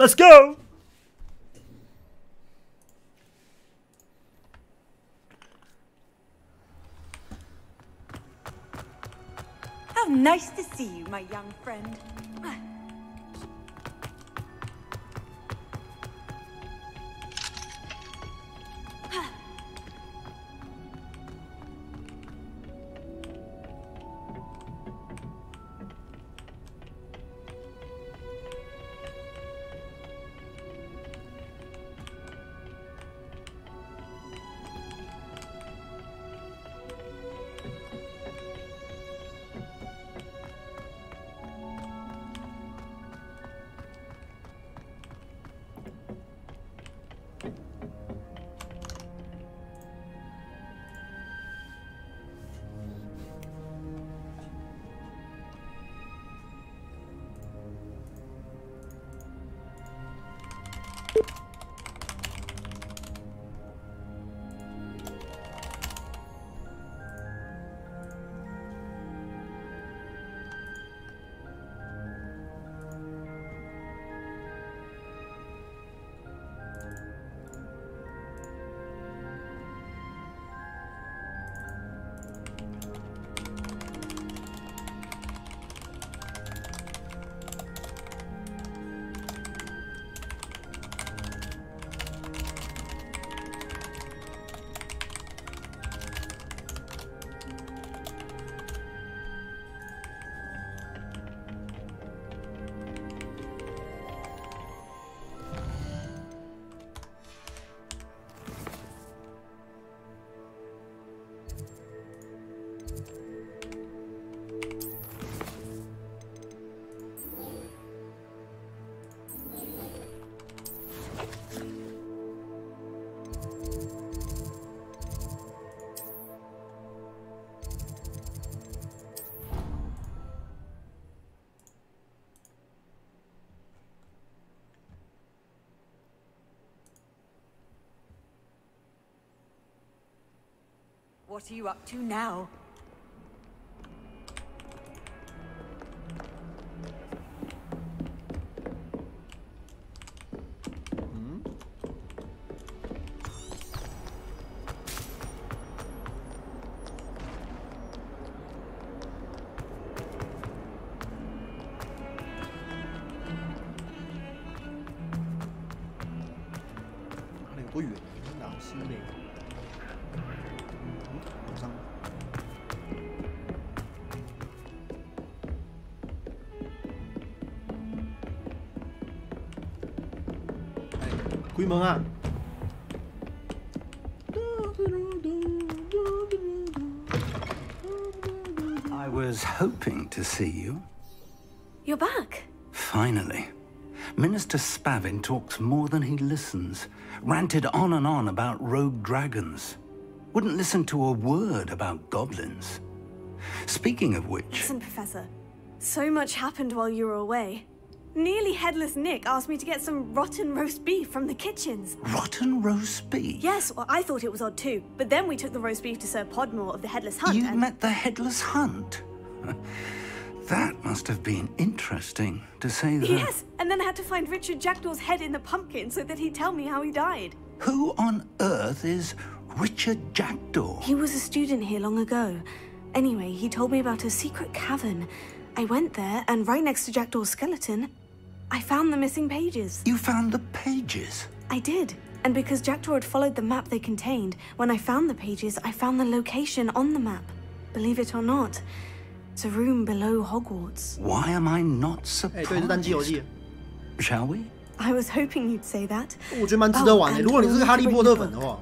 Let's go. How nice to see you, my young friend. What are you up to now? I was hoping to see you. You're back. Finally. Minister Spavin talks more than he listens. Ranted on and on about rogue dragons. Wouldn't listen to a word about goblins. Speaking of which... Listen, Professor. So much happened while you were away. Nearly Headless Nick asked me to get some rotten roast beef from the kitchens. Rotten roast beef? Yes, well, I thought it was odd too. But then we took the roast beef to Sir Podmore of the Headless Hunt. You met the Headless Hunt? That must have been interesting, to say the... Yes, and then I had to find Richard Jackdaw's head in the pumpkin so that he'd tell me how he died. Who on earth is Richard Jackdaw? He was a student here long ago. Anyway, he told me about a secret cavern. I went there, and right next to Jackdaw's skeleton, I found the missing pages. You found the pages? I did. And because Jackdaw had followed the map they contained, when I found the pages, I found the location on the map. Believe it or not, it's a room below Hogwarts. Why am I not surprised? Shall we? I was hoping you'd say that. 我觉得蛮值得玩的。如果你是个哈利波特粉的话。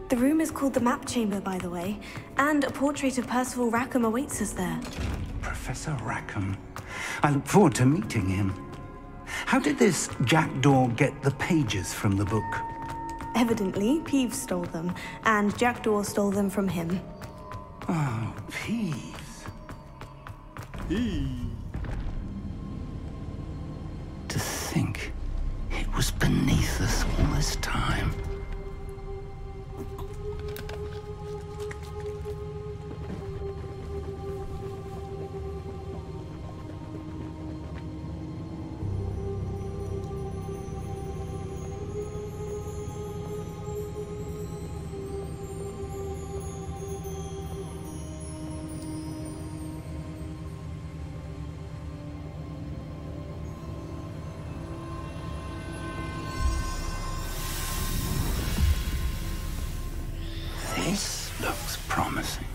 The room is called the Map Chamber, by the way, and a portrait of Percival Rackham awaits us there. Professor Rackham. I look forward to meeting him. How did this Jackdaw get the pages from the book? Evidently, Peeves stole them, and Jackdaw stole them from him. Oh, Peeves. To think it was beneath us all this time? This looks promising.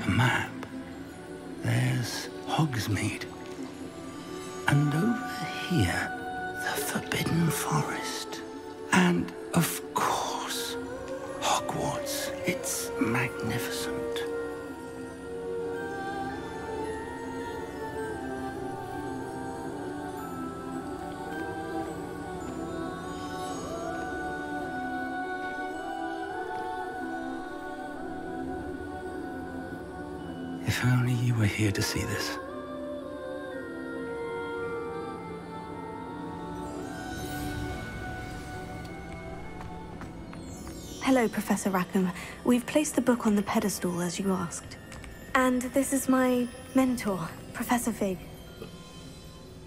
Map. There's Hogsmeade. And over here, the Forbidden Forest. And, of course, Hogwarts. It's magnificent. If only you were here to see this. Hello, Professor Rackham. We've placed the book on the pedestal, as you asked. And this is my mentor, Professor Fig.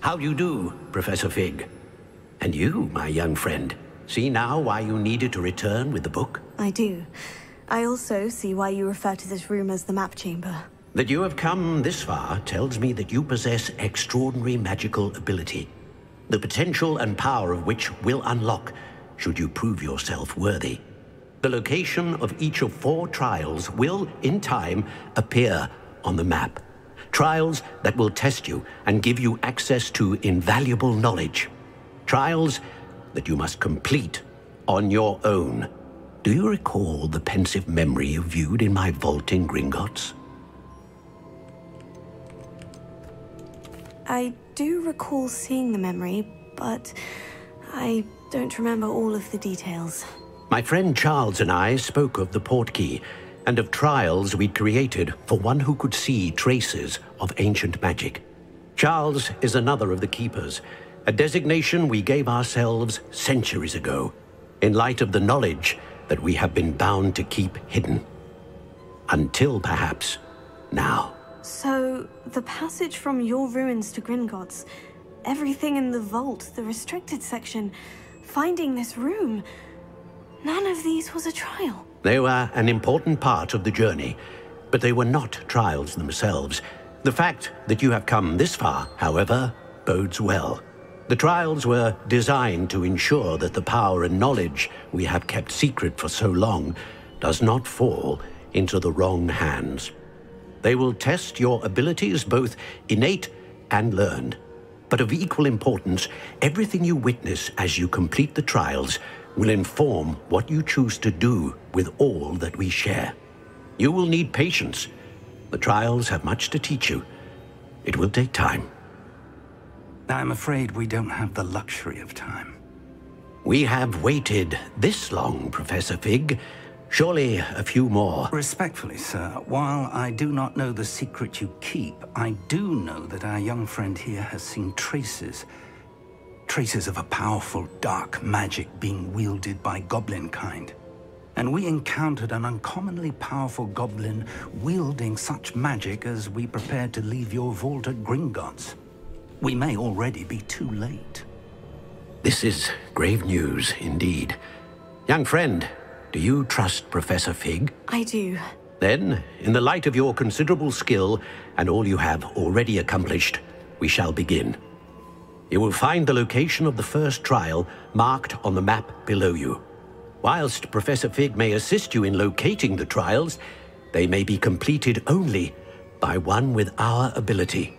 How do you do, Professor Fig? And you, my young friend, see now why you needed to return with the book? I do. I also see why you refer to this room as the map chamber. That you have come this far tells me that you possess extraordinary magical ability, the potential and power of which will unlock should you prove yourself worthy. The location of each of 4 trials will, in time, appear on the map. Trials that will test you and give you access to invaluable knowledge. Trials that you must complete on your own. Do you recall the pensive memory you viewed in my vault in Gringotts? I do recall seeing the memory, but I don't remember all of the details. My friend Charles and I spoke of the portkey and of trials we'd created for one who could see traces of ancient magic. Charles is another of the keepers, a designation we gave ourselves centuries ago, in light of the knowledge that we have been bound to keep hidden. Until perhaps now. So, the passage from your ruins to Gringotts, everything in the vault, the restricted section, finding this room, none of these was a trial. They were an important part of the journey, but they were not trials themselves. The fact that you have come this far, however, bodes well. The trials were designed to ensure that the power and knowledge we have kept secret for so long does not fall into the wrong hands. They will test your abilities, both innate and learned. But of equal importance, everything you witness as you complete the trials will inform what you choose to do with all that we share. You will need patience. The trials have much to teach you. It will take time. I'm afraid we don't have the luxury of time. We have waited this long, Professor Fig. Surely a few more. Respectfully, sir, while I do not know the secret you keep, I do know that our young friend here has seen traces of a powerful dark magic being wielded by goblin kind. And we encountered an uncommonly powerful goblin wielding such magic as we prepared to leave your vault at Gringotts. We may already be too late. This is grave news indeed. Young friend, do you trust Professor Fig? I do. Then, in the light of your considerable skill and all you have already accomplished, we shall begin. You will find the location of the first trial marked on the map below you. Whilst Professor Fig may assist you in locating the trials, they may be completed only by one with our ability.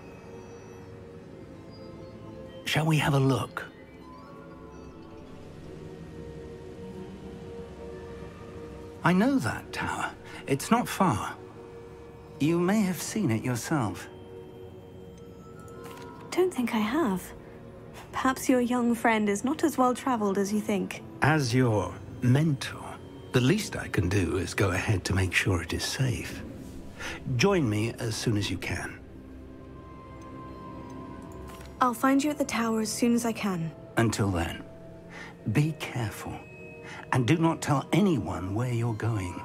Shall we have a look? I know that tower. It's not far. You may have seen it yourself. Don't think I have. Perhaps your young friend is not as well-traveled as you think. As your mentor, the least I can do is go ahead to make sure it is safe. Join me as soon as you can. I'll find you at the tower as soon as I can. Until then, be careful. And do not tell anyone where you're going.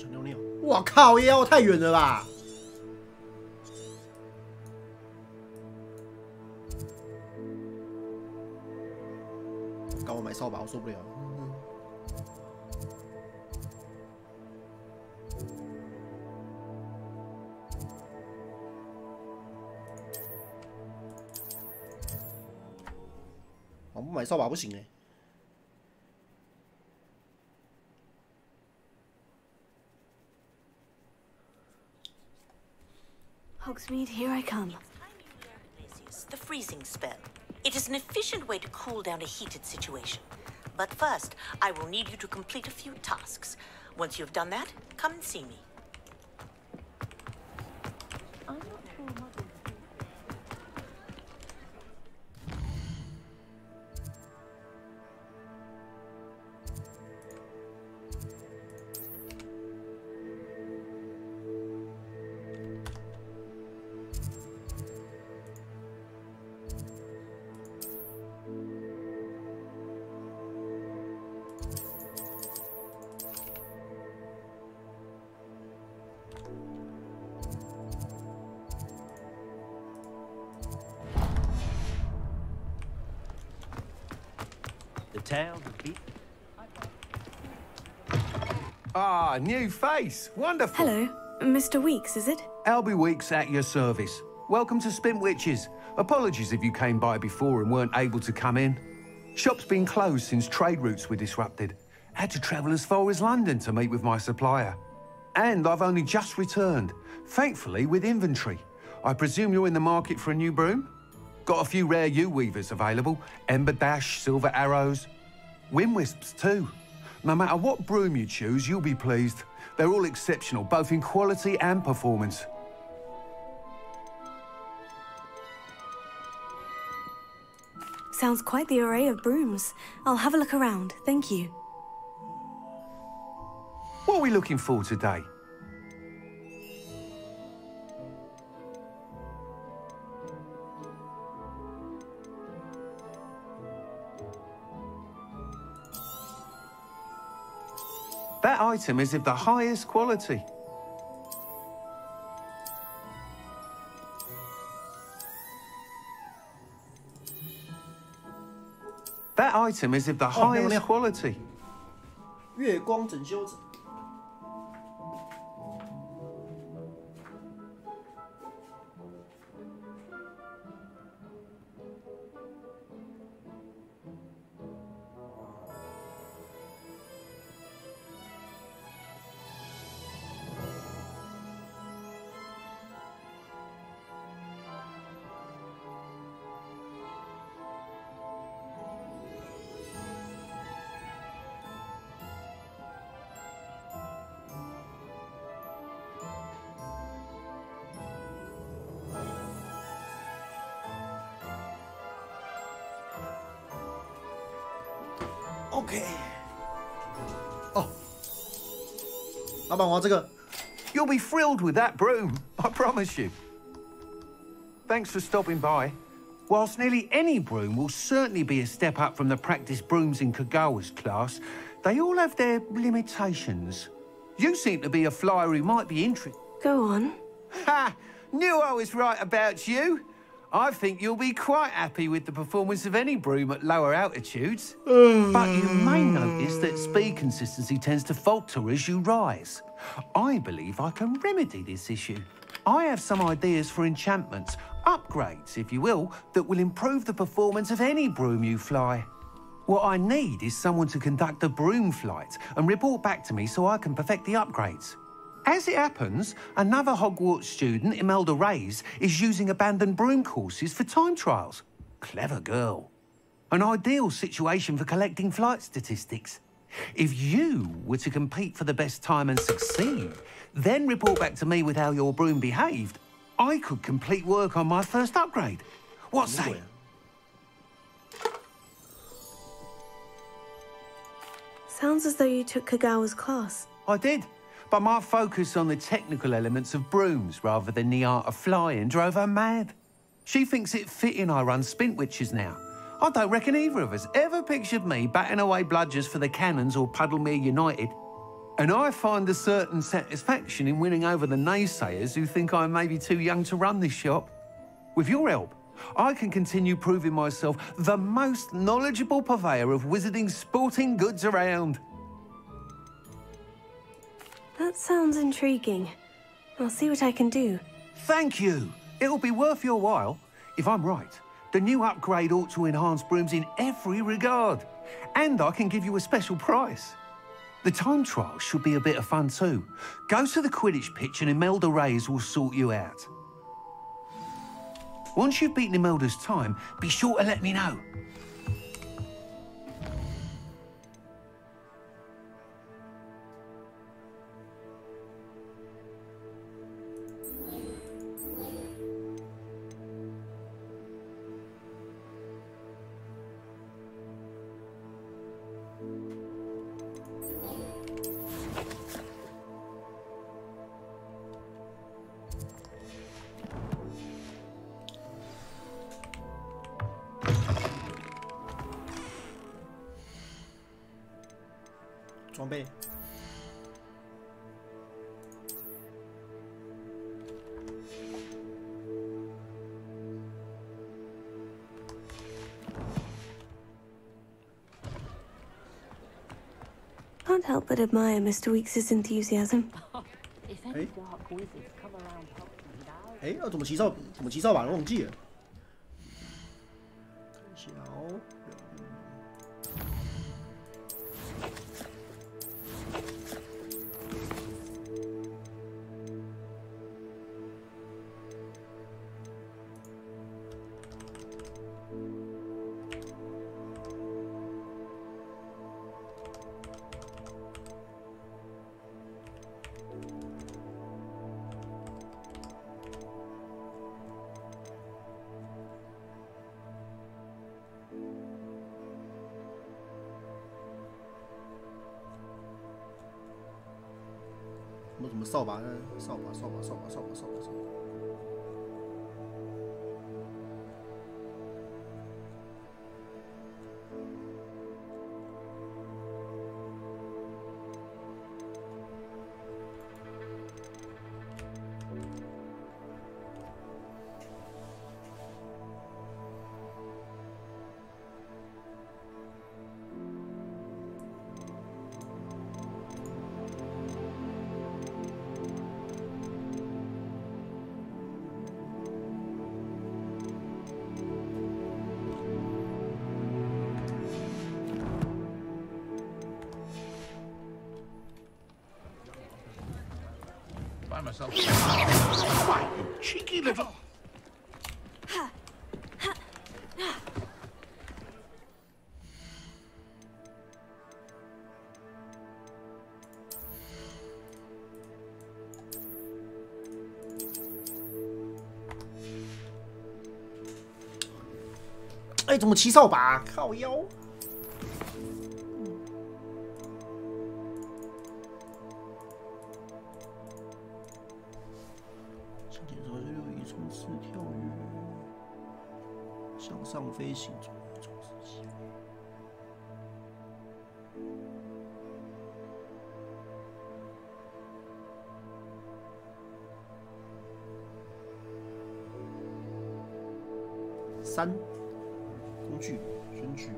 尿尿！我靠，腰太远了吧！搞我买扫把，我受不了。我不买扫把不行哎。 Hogsmeade, here I come. The freezing spell. It is an efficient way to cool down a heated situation. But first, I will need you to complete a few tasks. Once you've done that, come and see me. Ah, new face. Wonderful. Hello. Mr. Weeks, is it? Albie Weeks at your service. Welcome to Spint Witches. Apologies if you came by before and weren't able to come in. Shop's been closed since trade routes were disrupted. Had to travel as far as London to meet with my supplier. And I've only just returned, thankfully with inventory. I presume you're in the market for a new broom? Got a few rare yew-weavers available. Ember Dash, Silver Arrows. Wind Wisps too. No matter what broom you choose, you'll be pleased. They're all exceptional, both in quality and performance. Sounds quite the array of brooms. I'll have a look around, thank you. What are we looking for today? That item is of the highest quality. That item is of the highest quality. 月光整修者。OK。哦，老板，我要这个。You'll be thrilled with that broom, I promise you. Thanks for stopping by. Whilst nearly any broom will certainly be a step up from the practice brooms in Kagawa's class, they all have their limitations. You seem to be a flyer who might be interested. Go on. Ha! Knew I was right about you. I think you'll be quite happy with the performance of any broom at lower altitudes. But you may notice that speed consistency tends to falter as you rise. I believe I can remedy this issue. I have some ideas for enchantments, upgrades, if you will, that will improve the performance of any broom you fly. What I need is someone to conduct a broom flight and report back to me so I can perfect the upgrades. As it happens, another Hogwarts student, Imelda Reyes, is using abandoned broom courses for time trials. Clever girl. An ideal situation for collecting flight statistics. If you were to compete for the best time and succeed, then report back to me with how your broom behaved, I could complete work on my first upgrade. What say? Sounds as though you took Kagawa's class. I did, but my focus on the technical elements of brooms rather than the art of flying drove her mad. She thinks it fitting I run Spintwitches now. I don't reckon either of us ever pictured me batting away bludgers for the Cannons or Puddlemere United. And I find a certain satisfaction in winning over the naysayers who think I may be too young to run this shop. With your help, I can continue proving myself the most knowledgeable purveyor of wizarding sporting goods around. That sounds intriguing. I'll see what I can do. Thank you. It'll be worth your while. If I'm right, the new upgrade ought to enhance brooms in every regard. And I can give you a special price. The time trial should be a bit of fun too. Go to the Quidditch pitch and Imelda Reyes will sort you out. Once you've beaten Imelda's time, be sure to let me know.装备。Can't help but admire Mr. Weekes' enthusiasm. 哎，要怎么骑扫把？我忘记了。看一下哦。什么扫把呢？扫把。Myself. Why, you cheeky little. 哎，怎么骑扫把？靠腰。向上飞行中一种事情。3工具选取。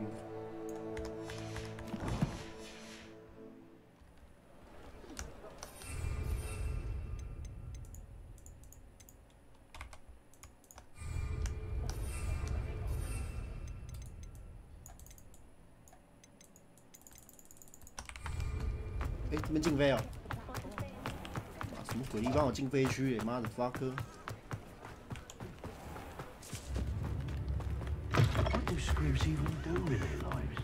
哎，这边禁飞哦！啊，什么鬼地方有禁飞区？妈的，fuck！ What do squibs even do with their lives?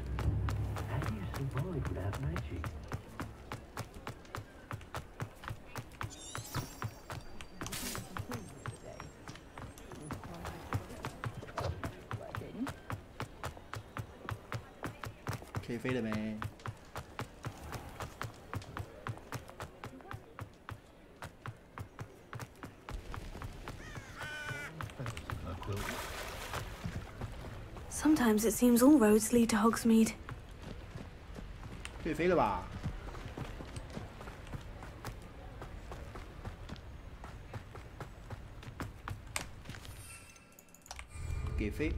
How do you survive without magic? OK， 可以飞了没？ Sometimes it seems all roads lead to Hogsmeade. 可以飞了吧？给飞。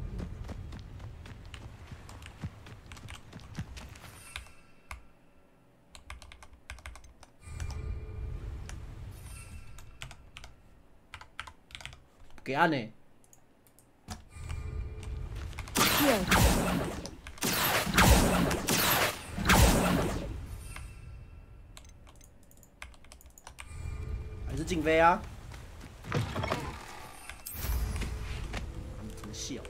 给按呢？ 还是禁飞啊！真笑。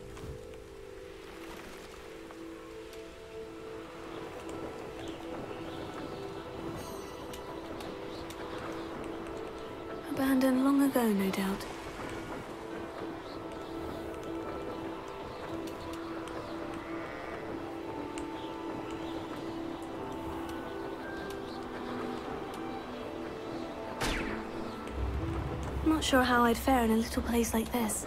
Abandoned long ago, no doubt. Not sure how I'd fare in a little place like this.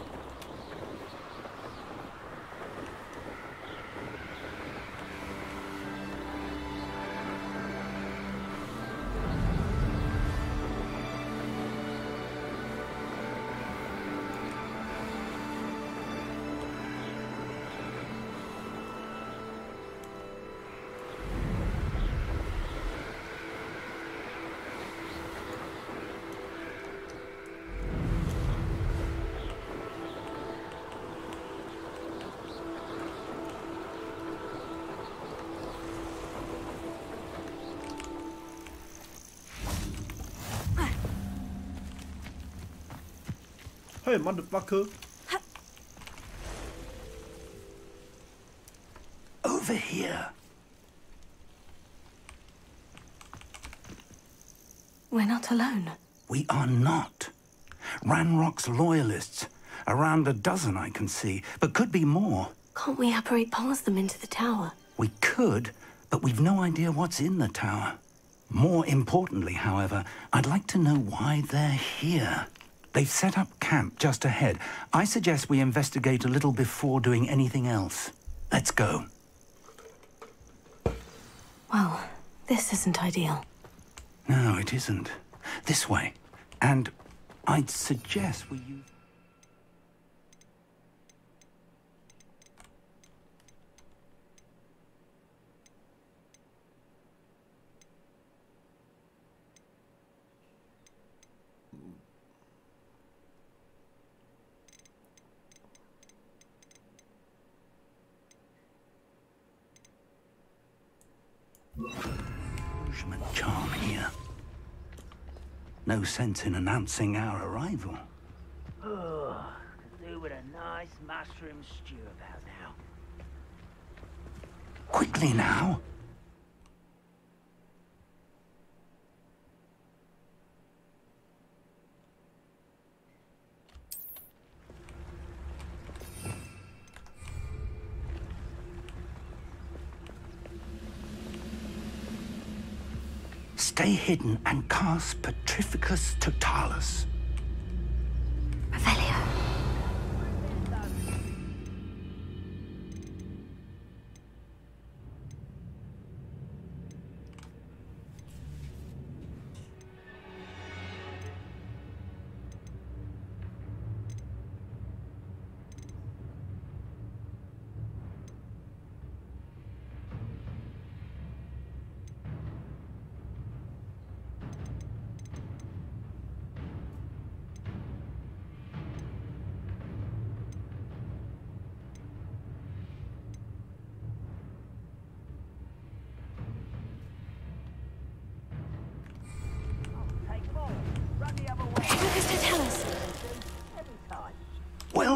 Hey, motherfucker! Over here. We're not alone. We are not. Ranrock's loyalists. Around a dozen I can see, but could be more. Can't we apparate past them into the tower? We could, but we've no idea what's in the tower. More importantly, however, I'd like to know why they're here. They've set up camp just ahead. I suggest we investigate a little before doing anything else. Let's go. Well, this isn't ideal. No, it isn't. This way. And I'd suggest we use... charm here. No sense in announcing our arrival. Oh, do with a nice mushroom stew about now. Quickly now. Stay hidden and cast Petrificus Totalis. Revelio.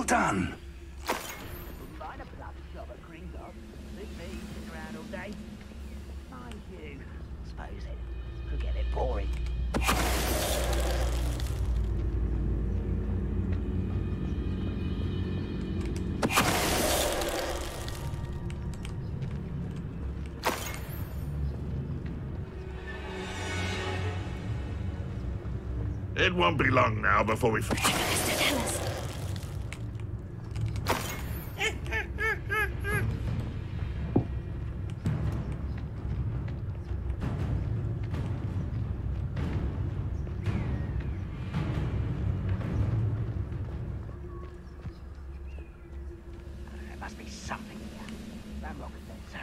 done. Mind a blood job at Gringotts. Suit me, sitting around all day. Mind you, suppose it could get a bit boring. It won't be long now before we... Tell us. There must be something here. Ramrock said so.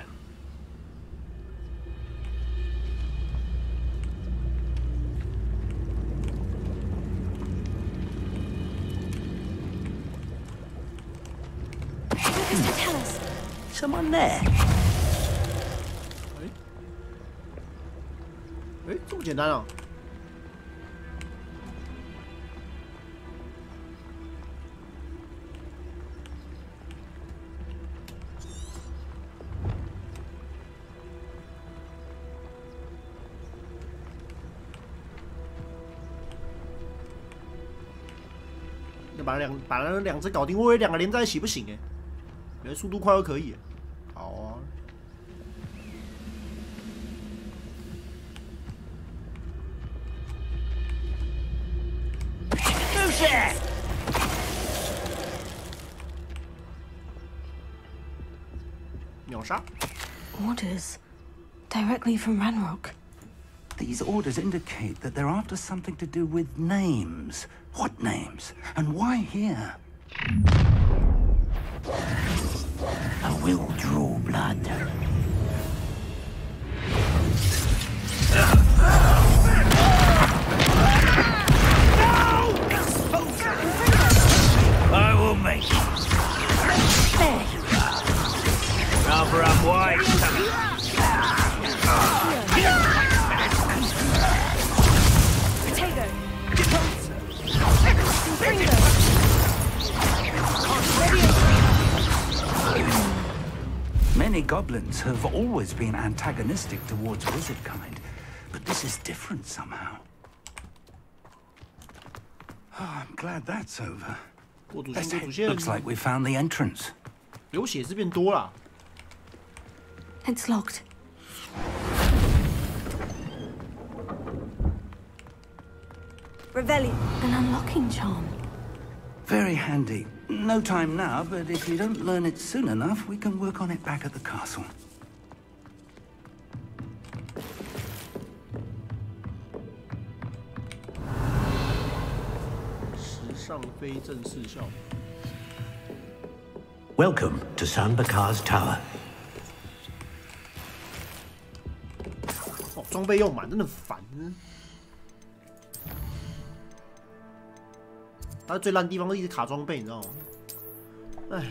Tell us. Someone there? 哎，这么简单啊！要把那两只搞定，我以为两个连在一起不行哎，原来速度快又可以。好啊。秒杀。Orders. Directly from Ranrock. These orders indicate that they're after something to do with names. What names? And why here? I will draw blood. I will make it. There you are. Rather unwise. Potato. Many goblins have always been antagonistic towards wizard kind, but this is different somehow. Oh, I'm glad that's over. Looks like we found the entrance. 流血是变多了。 It's locked. Revelli, an unlocking charm. Very handy. No time now, but if you don't learn it soon enough, we can work on it back at the castle. 时尚非正式校。 Welcome to Sanbakar's Tower. 哦，装备用满，真的烦。他最烂地方都一直卡装备，你知道吗？哎。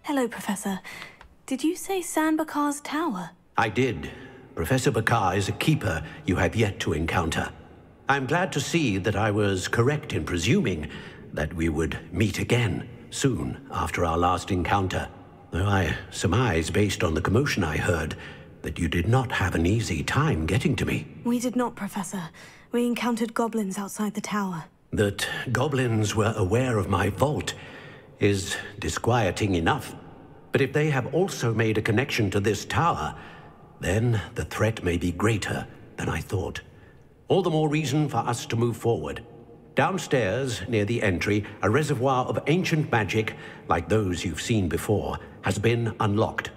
Hello, Professor. Did you say Sanbakar's Tower? I did. Professor Bakar is a keeper you have yet to encounter. I'm glad to see that I was correct in presuming that we would meet again soon after our last encounter. though I surmise, based on the commotion I heard, that you did not have an easy time getting to me. We did not, Professor. We encountered goblins outside the tower. That goblins were aware of my vault is disquieting enough. But if they have also made a connection to this tower, then the threat may be greater than I thought. All the more reason for us to move forward. Downstairs, near the entry, a reservoir of ancient magic, like those you've seen before, has been unlocked.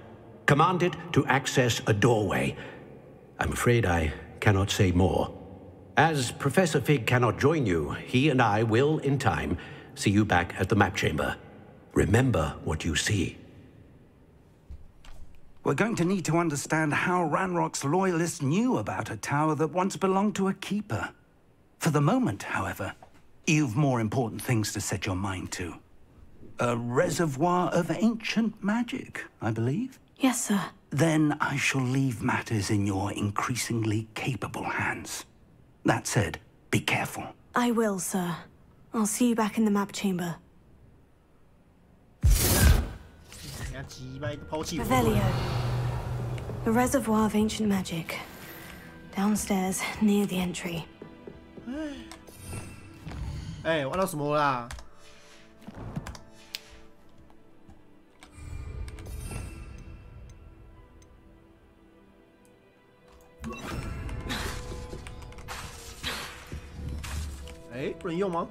Command it to access a doorway. I'm afraid I cannot say more. As Professor Fig cannot join you, he and I will, in time, see you back at the map chamber. Remember what you see. We're going to need to understand how Ranrock's loyalists knew about a tower that once belonged to a keeper. For the moment, however, you've more important things to set your mind to. A reservoir of ancient magic, I believe? Yes, sir. Then I shall leave matters in your increasingly capable hands. That said, be careful. I will, sir. I'll see you back in the map chamber. Revelio. A reservoir of ancient magic. Downstairs, near the entry. 哎，玩到什么啦？哎，不能用吗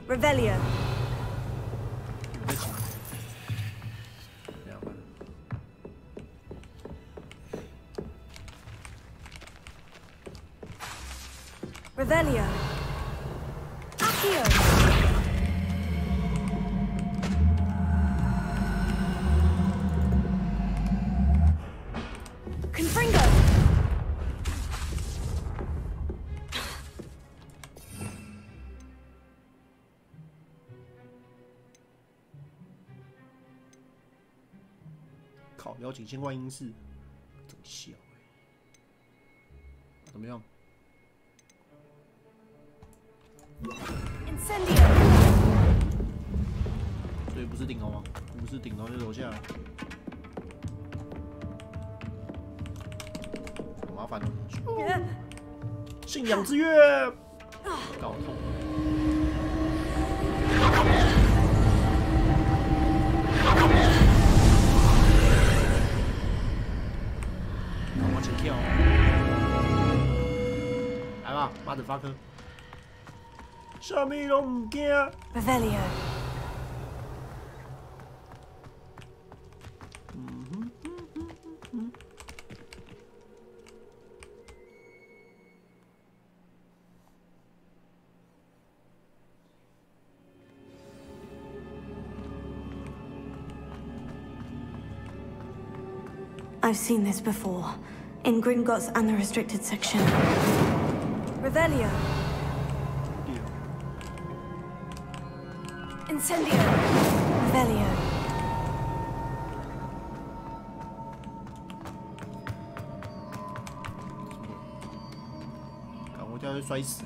Revelio. 这样吧。Revelio. Accio. Confringo.靠，邀请先观音室，这么小怎么样？ Incendio. 所以不是顶楼吗？不是顶楼就楼下。好麻烦哦！信仰之月，搞痛。往前跳，来吧，马子发科。 什么都唔惊。Revelio. I've seen this before, in Gringotts and the restricted section. Revelio. Incendio. Revelio. 看我掉会摔死。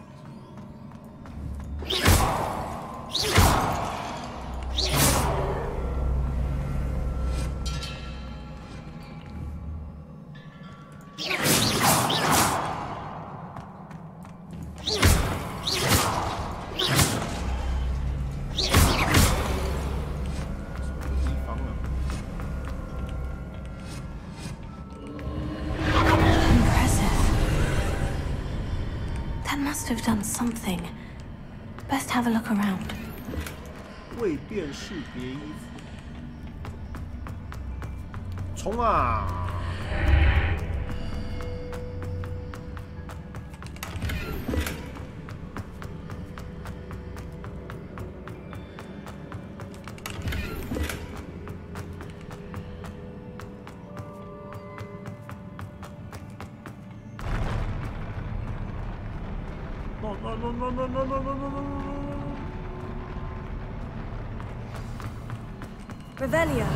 Must have done something. Best have a look around. 未辨识别衣服，冲啊！Revelio.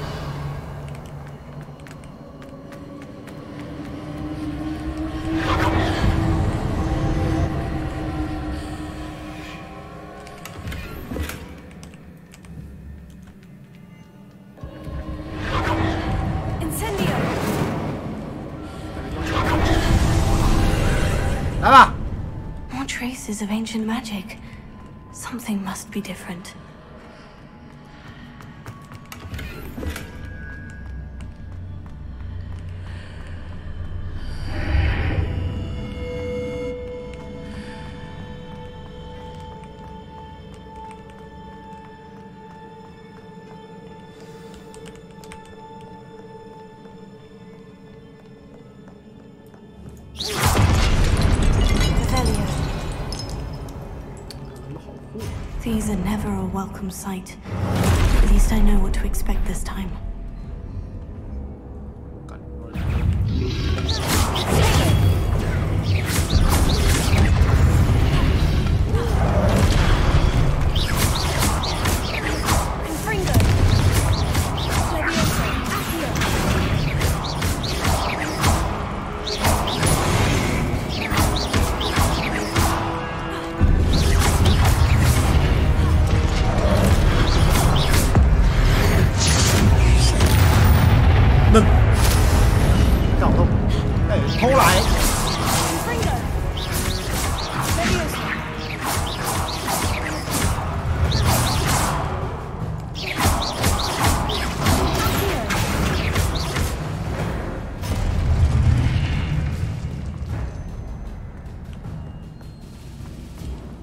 来吧。 More traces of ancient magic. Something must be different. These are never a welcome sight. At least I know what to expect this time.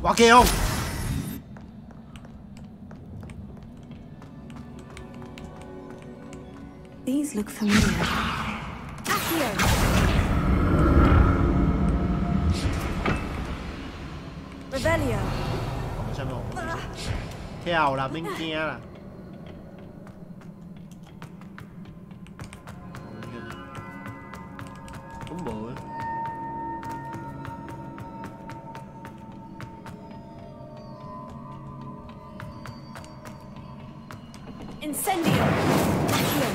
Wakeo. These look familiar. Accio. 下面我跳啦，免惊啦。都无诶。 Incendio! Accio!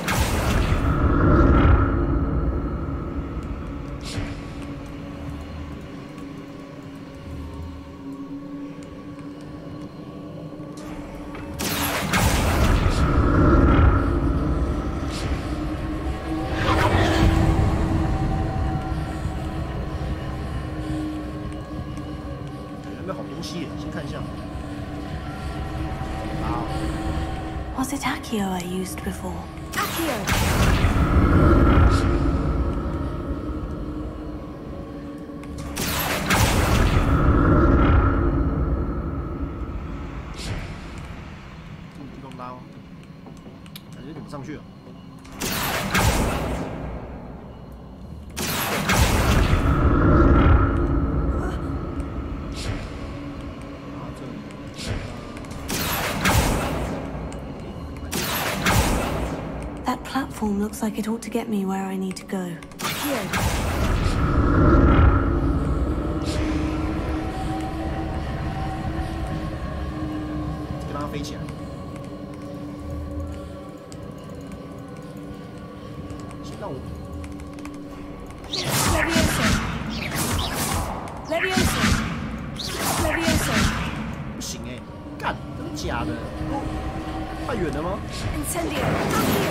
有没有好东西？先看一下。 Was it Accio I used before? Accio! 这个地方拉吗？感觉怎么上去了？That platform looks like it ought to get me where I need to go. Accio! 让它飞起来。先让我 Levioso! Levioso! Levioso! 不行哎，干，真的假的？哦，太远了吗？ Incendio! Accio!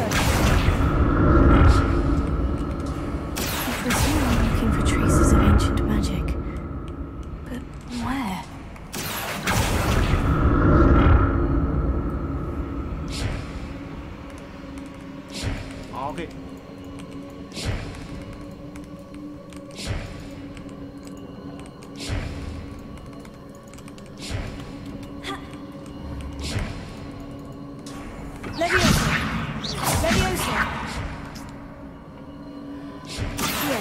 I presume I'm looking for traces of ancient magic. But where? OK。Levioso! Levioso! Accio!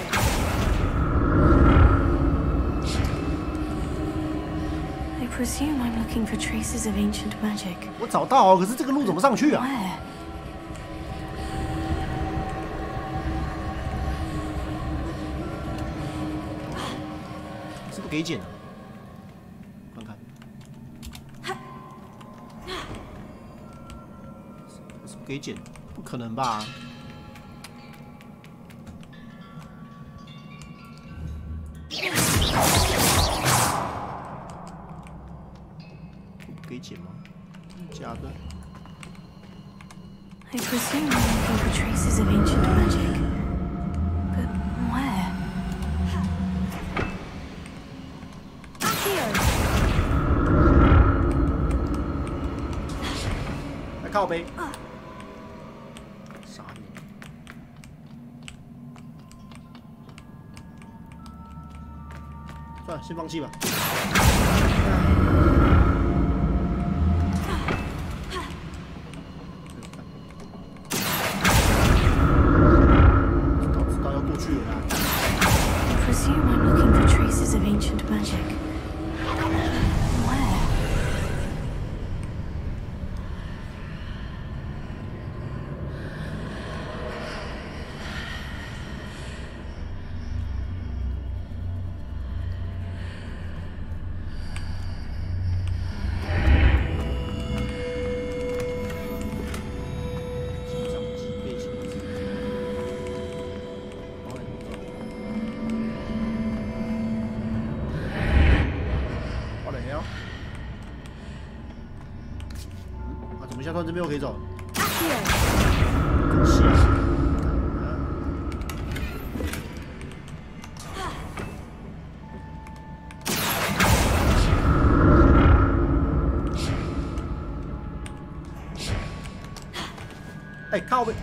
I presume I'm looking for traces of ancient magic. 我找到哦，可是这个路怎么上去啊？ Where? 是不给剪的？看看，是不给剪？不可能吧？不给剪吗？假的。 I presume I'm looking for traces of ancient magic. But where? 靠背。傻眼。算了，先放弃吧。知道要过去了啦。I presume I'm looking for traces of ancient magic. Where? 下段这边又可以走。哎，靠背。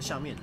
下面。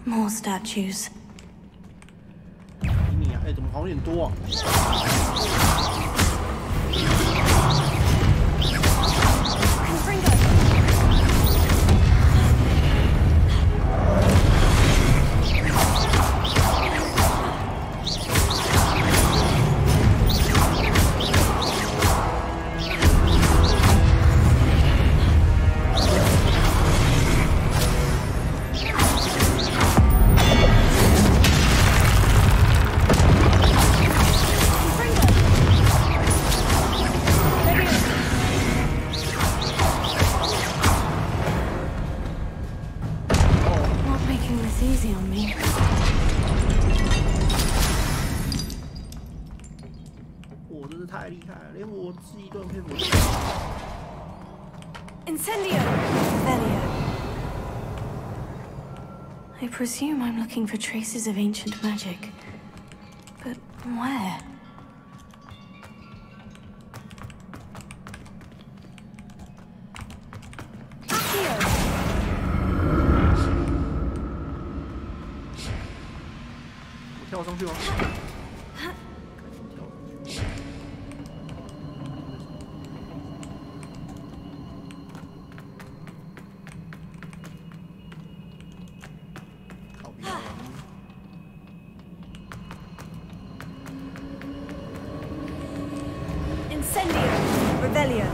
More statues. 你啊，哎，怎么好像有点多啊？Easy on me. 我真是太厉害了，连我自己都很佩服。Incendio, Velio. I presume I'm looking for traces of ancient magic, but where? Accio. 跳上去吗？靠边！ Incendio, Rebellion.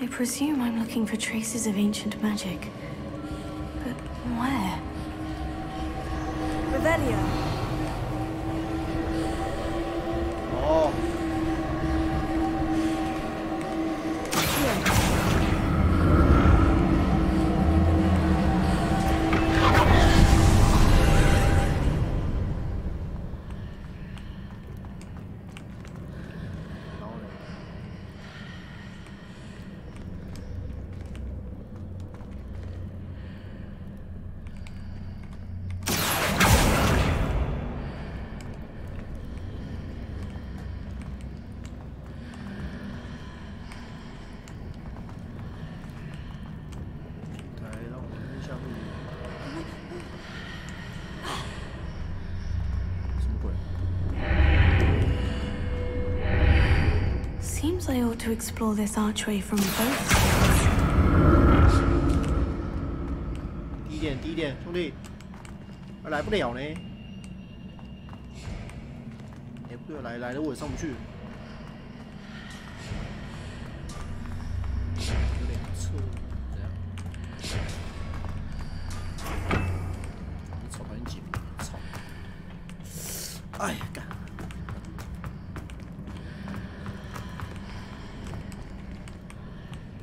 I presume I'm looking for traces of ancient magic. But where? Revelio. Oh. Seems I ought to explore this archway from both sides. 低一点，兄弟，来不了呢。哎，不对，来了我也上不去。有两侧，怎样？你操，把你紧，操！哎呀，干！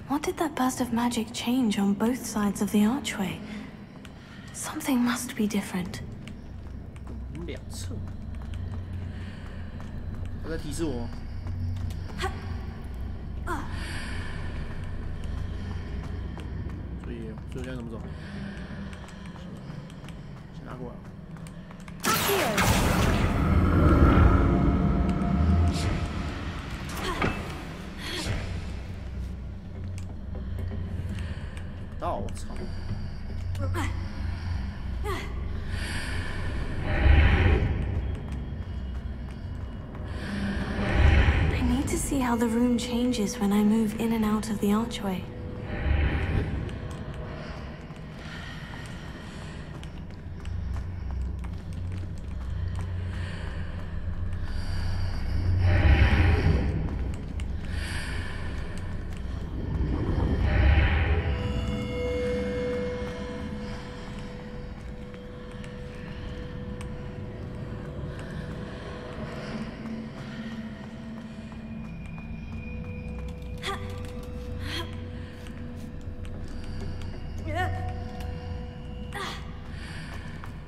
What did that burst of magic change on both sides of the archway? Something must be different. 两侧，他在提示我。所以我现在怎么走？先拿过来。到我操！ To see how the room changes when I move in and out of the archway.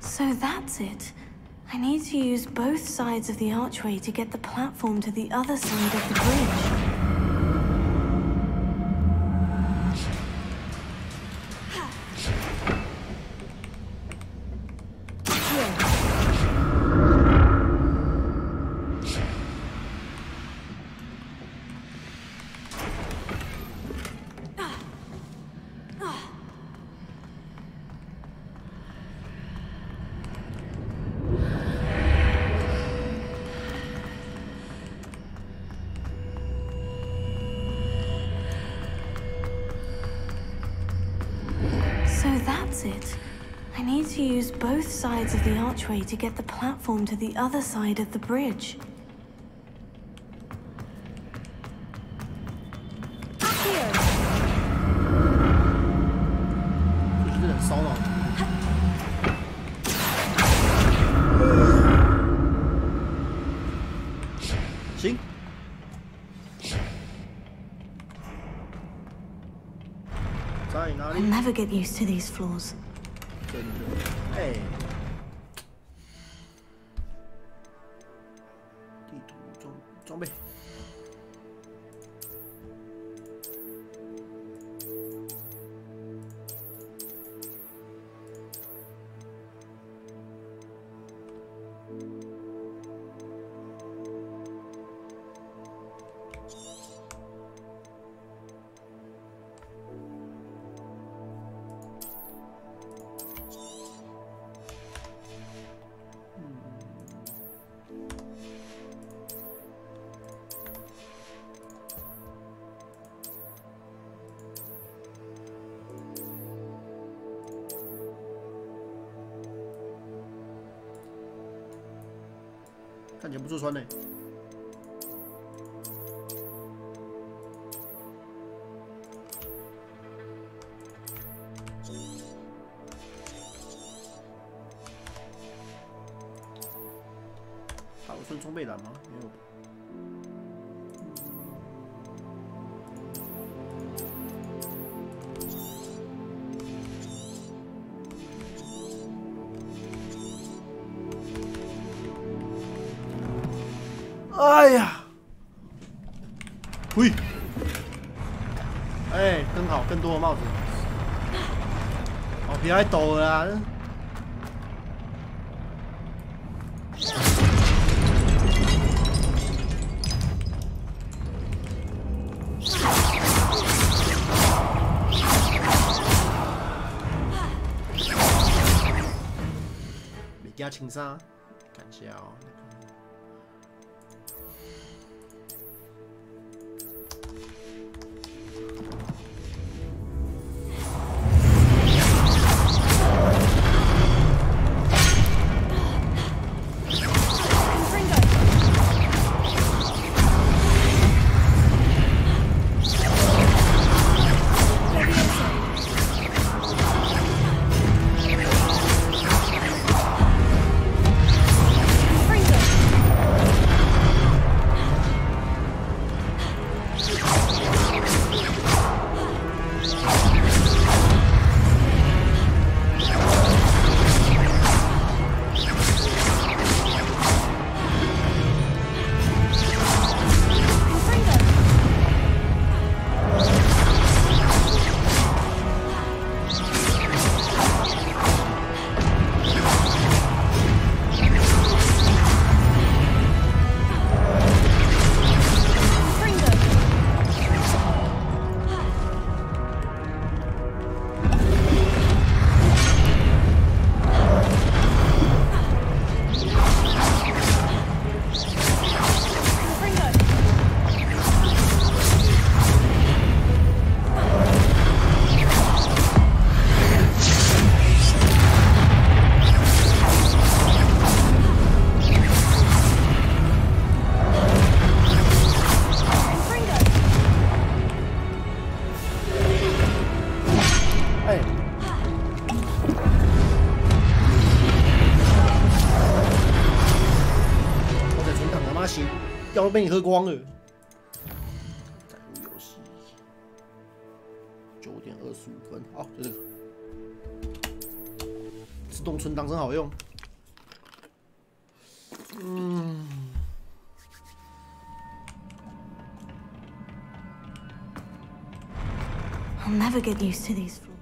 So that's it. I need to use both sides of the archway to get the platform to the other side of the bridge. It. I need to use both sides of the archway to get the platform to the other side of the bridge. Here. 就是很骚扰。行。 I'll never get used to these floors. 真的，哎，地图装备。看起来不错穿呢。算装备栏吗？没有。哎呀！喂！哎，更好，更多的帽子。哦，皮还抖了啊！没加轻伤，看一下哦。 药都被你喝光了。载入游戏9点25分，好，就这个自动存档真好用。I'll never get used to these floors.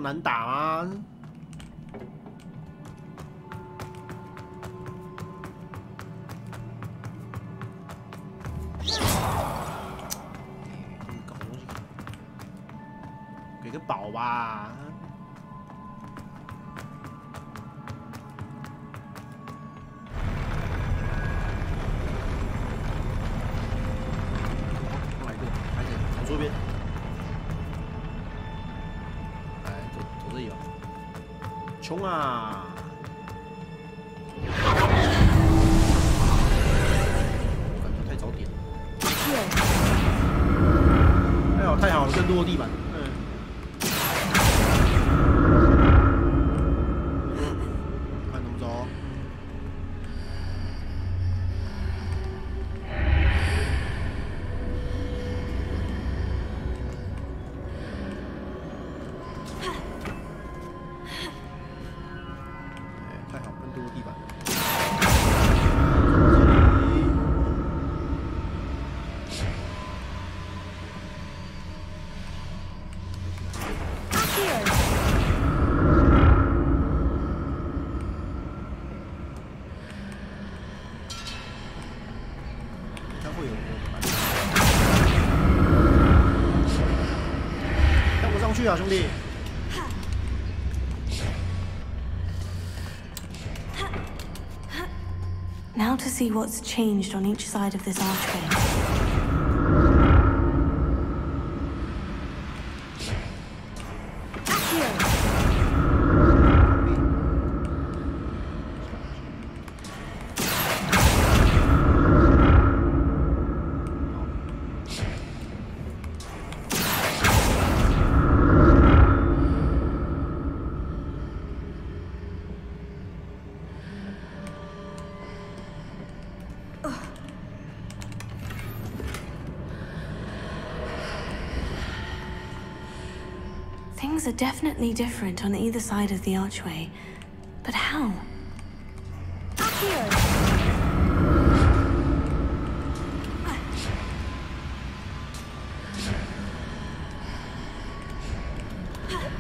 难打吗？搞东西，给个宝吧。来一个，来一个，从左边。 走这里吧，冲啊！我感觉太早点了。哎呦，太好了，更多的地板。看怎么走。去啊，兄弟！ Now to see what's changed on each side of this archway. Things are definitely different on either side of the archway, but how? Akio!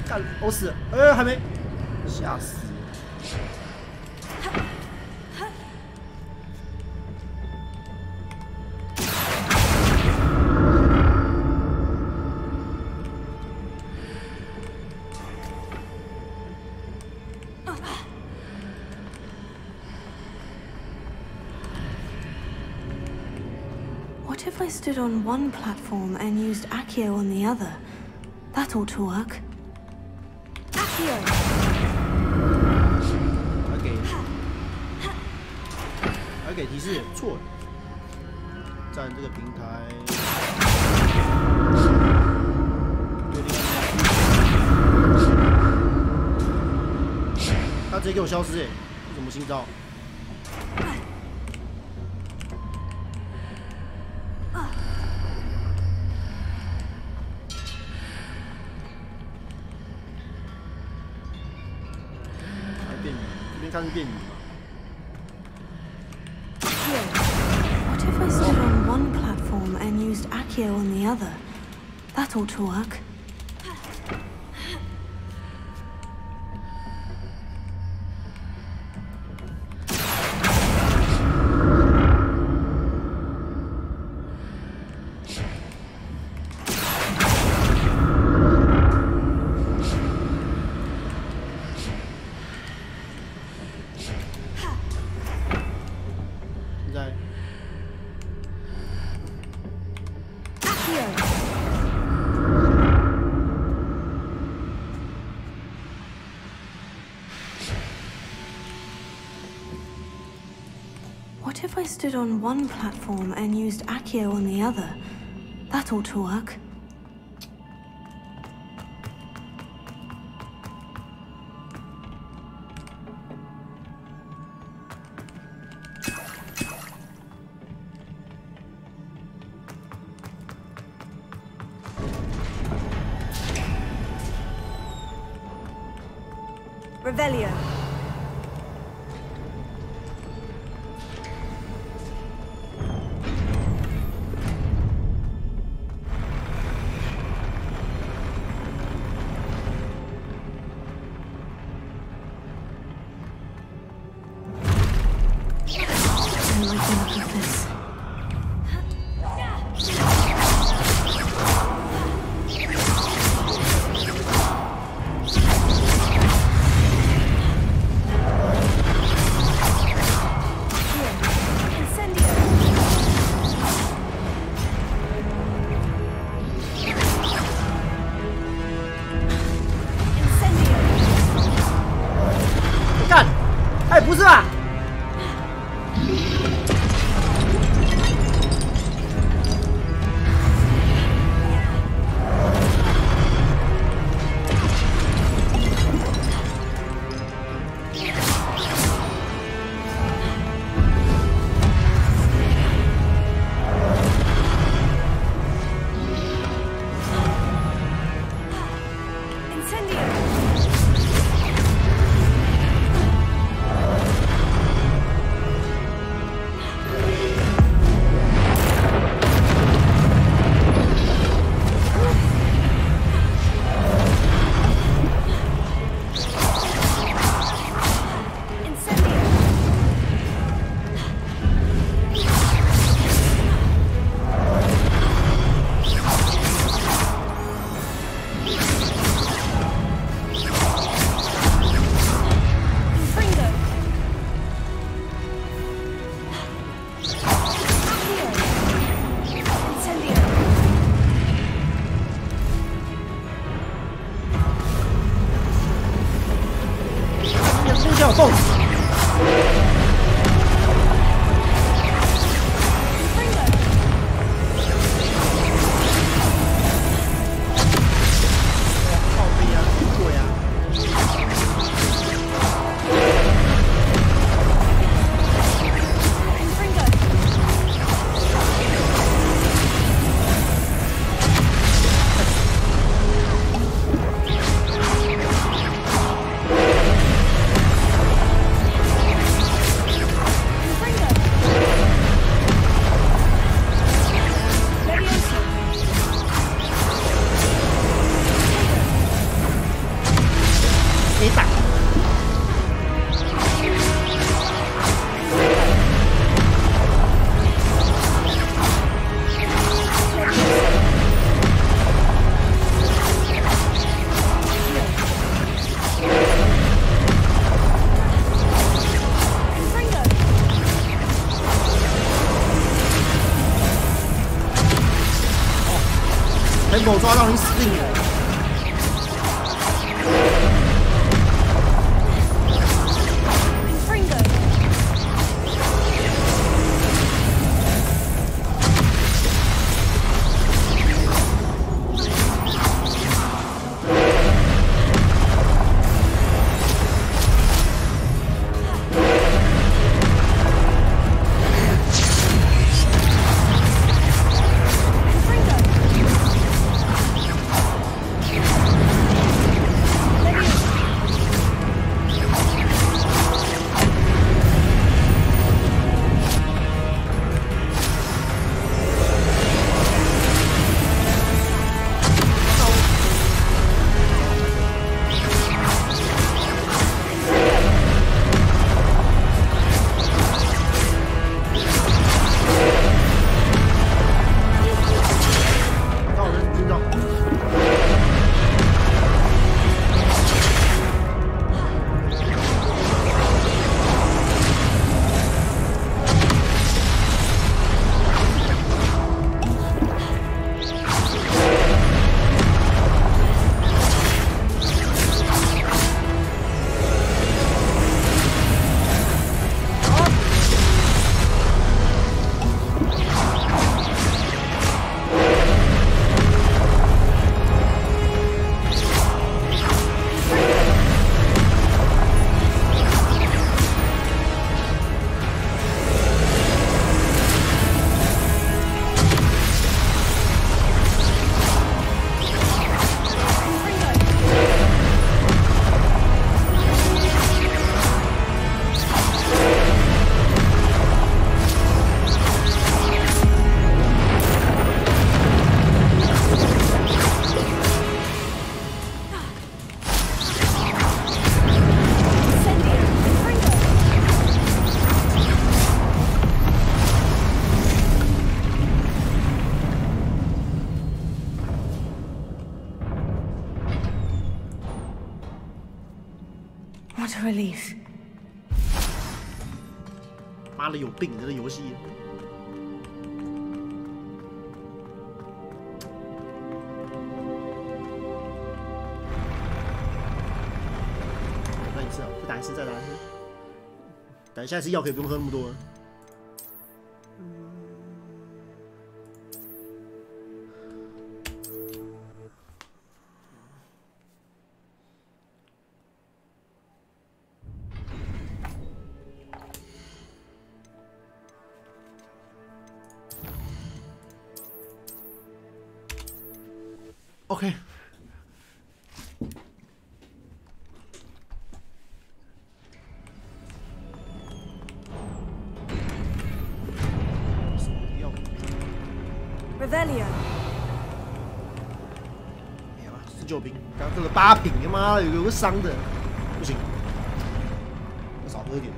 干，我死了！还没，吓死！ What if I stood on one platform and used Akio on the other? That ought to work. Akio! 还给提示，错了。站这个平台，有点他直接给我消失哎，这什么新招？ 开始变雨嘛。What if I stood on one platform and used Akio on the other? That ought to work. What if I stood on one platform and used Akio on the other? That ought to work. Revelio. 是吧？我抓到你死定了！What a relief. 妈的，有病！这个游戏。再打一次，再打一次。但下次药可以不用喝那么多了。OK。Revelio。没有了，19瓶，刚喝了8瓶，他妈的有个伤的，不行，我少喝一点。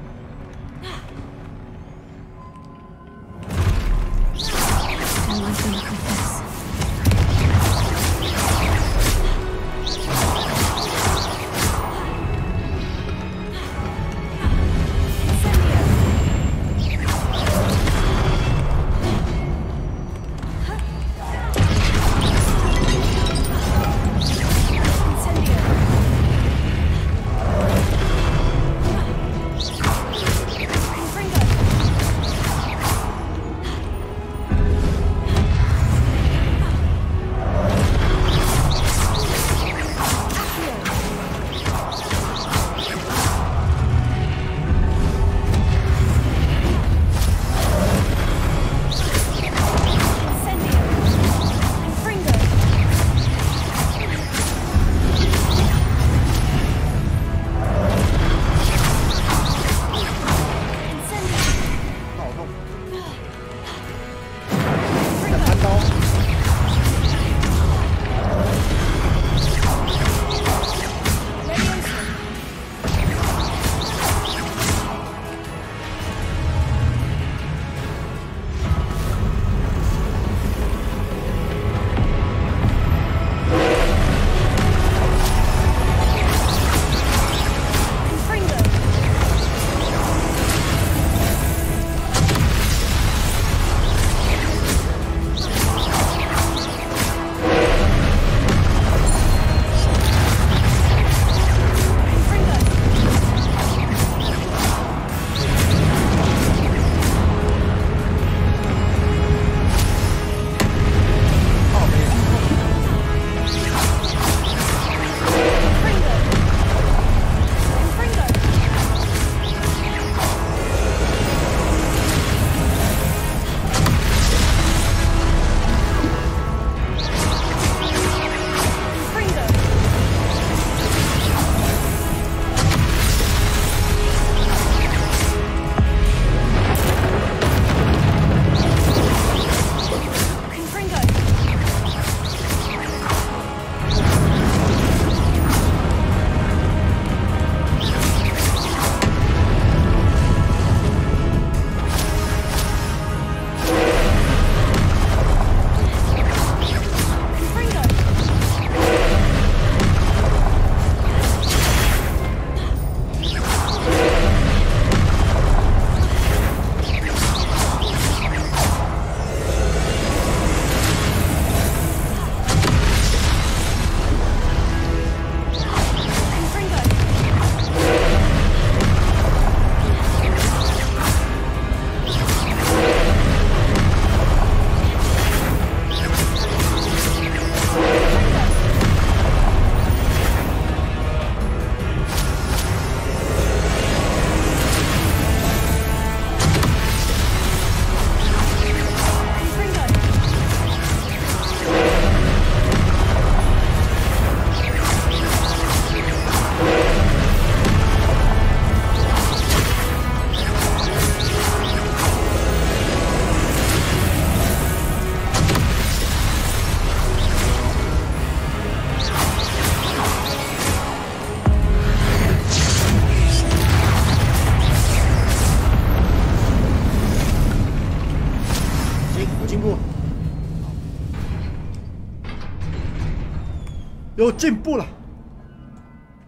有进步了。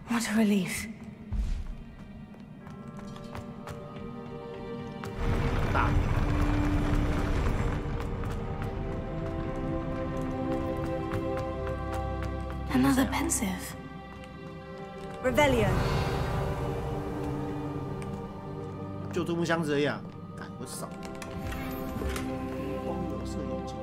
What a relief. 大。Another pensive. Revelio. 就这木箱子而已啊！干，我少。光有色眼镜。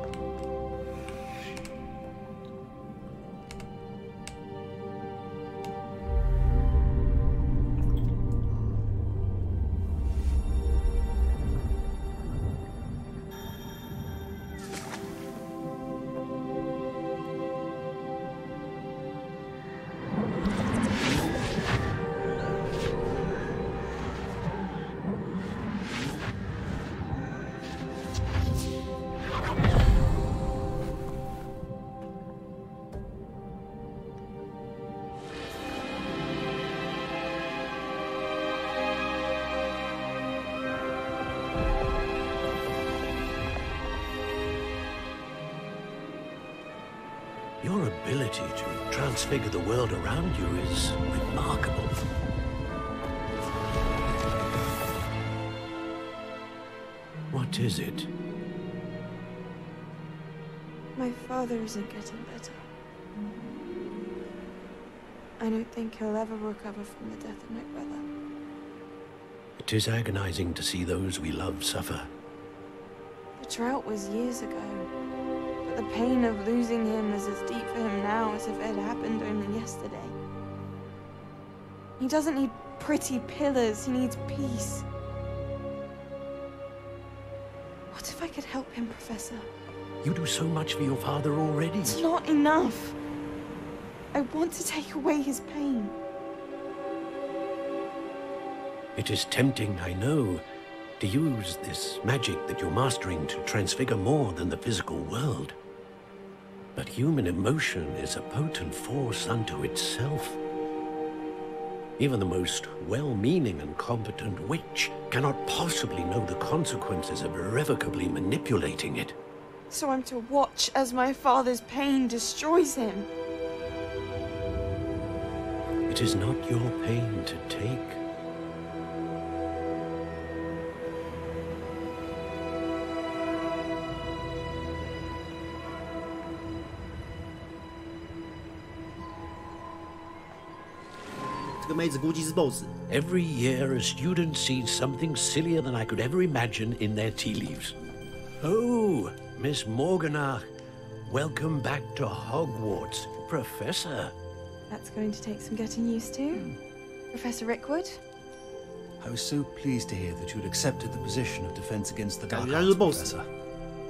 Your ability to transfigure the world around you is remarkable. What is it? My father isn't getting better. I don't think he'll ever recover from the death of my brother. It is agonizing to see those we love suffer. The drought was years ago. The pain of losing him is as deep for him now as if it had happened only yesterday. He doesn't need pretty pillars, he needs peace. What if I could help him, Professor? You do so much for your father already. It's not enough. I want to take away his pain. It is tempting, I know, to use this magic that you're mastering to transfigure more than the physical world. But human emotion is a potent force unto itself. Even the most well-meaning and competent witch cannot possibly know the consequences of irrevocably manipulating it. So I'm to watch as my father's pain destroys him. It is not your pain to take. Every year, a student sees something sillier than I could ever imagine in their tea leaves. Oh, Miss Morganach, welcome back to Hogwarts, Professor. That's going to take some getting used to. Professor Rickwood? I was so pleased to hear that you'd accepted the position of Defense Against the Dark Arts, Arts, Professor.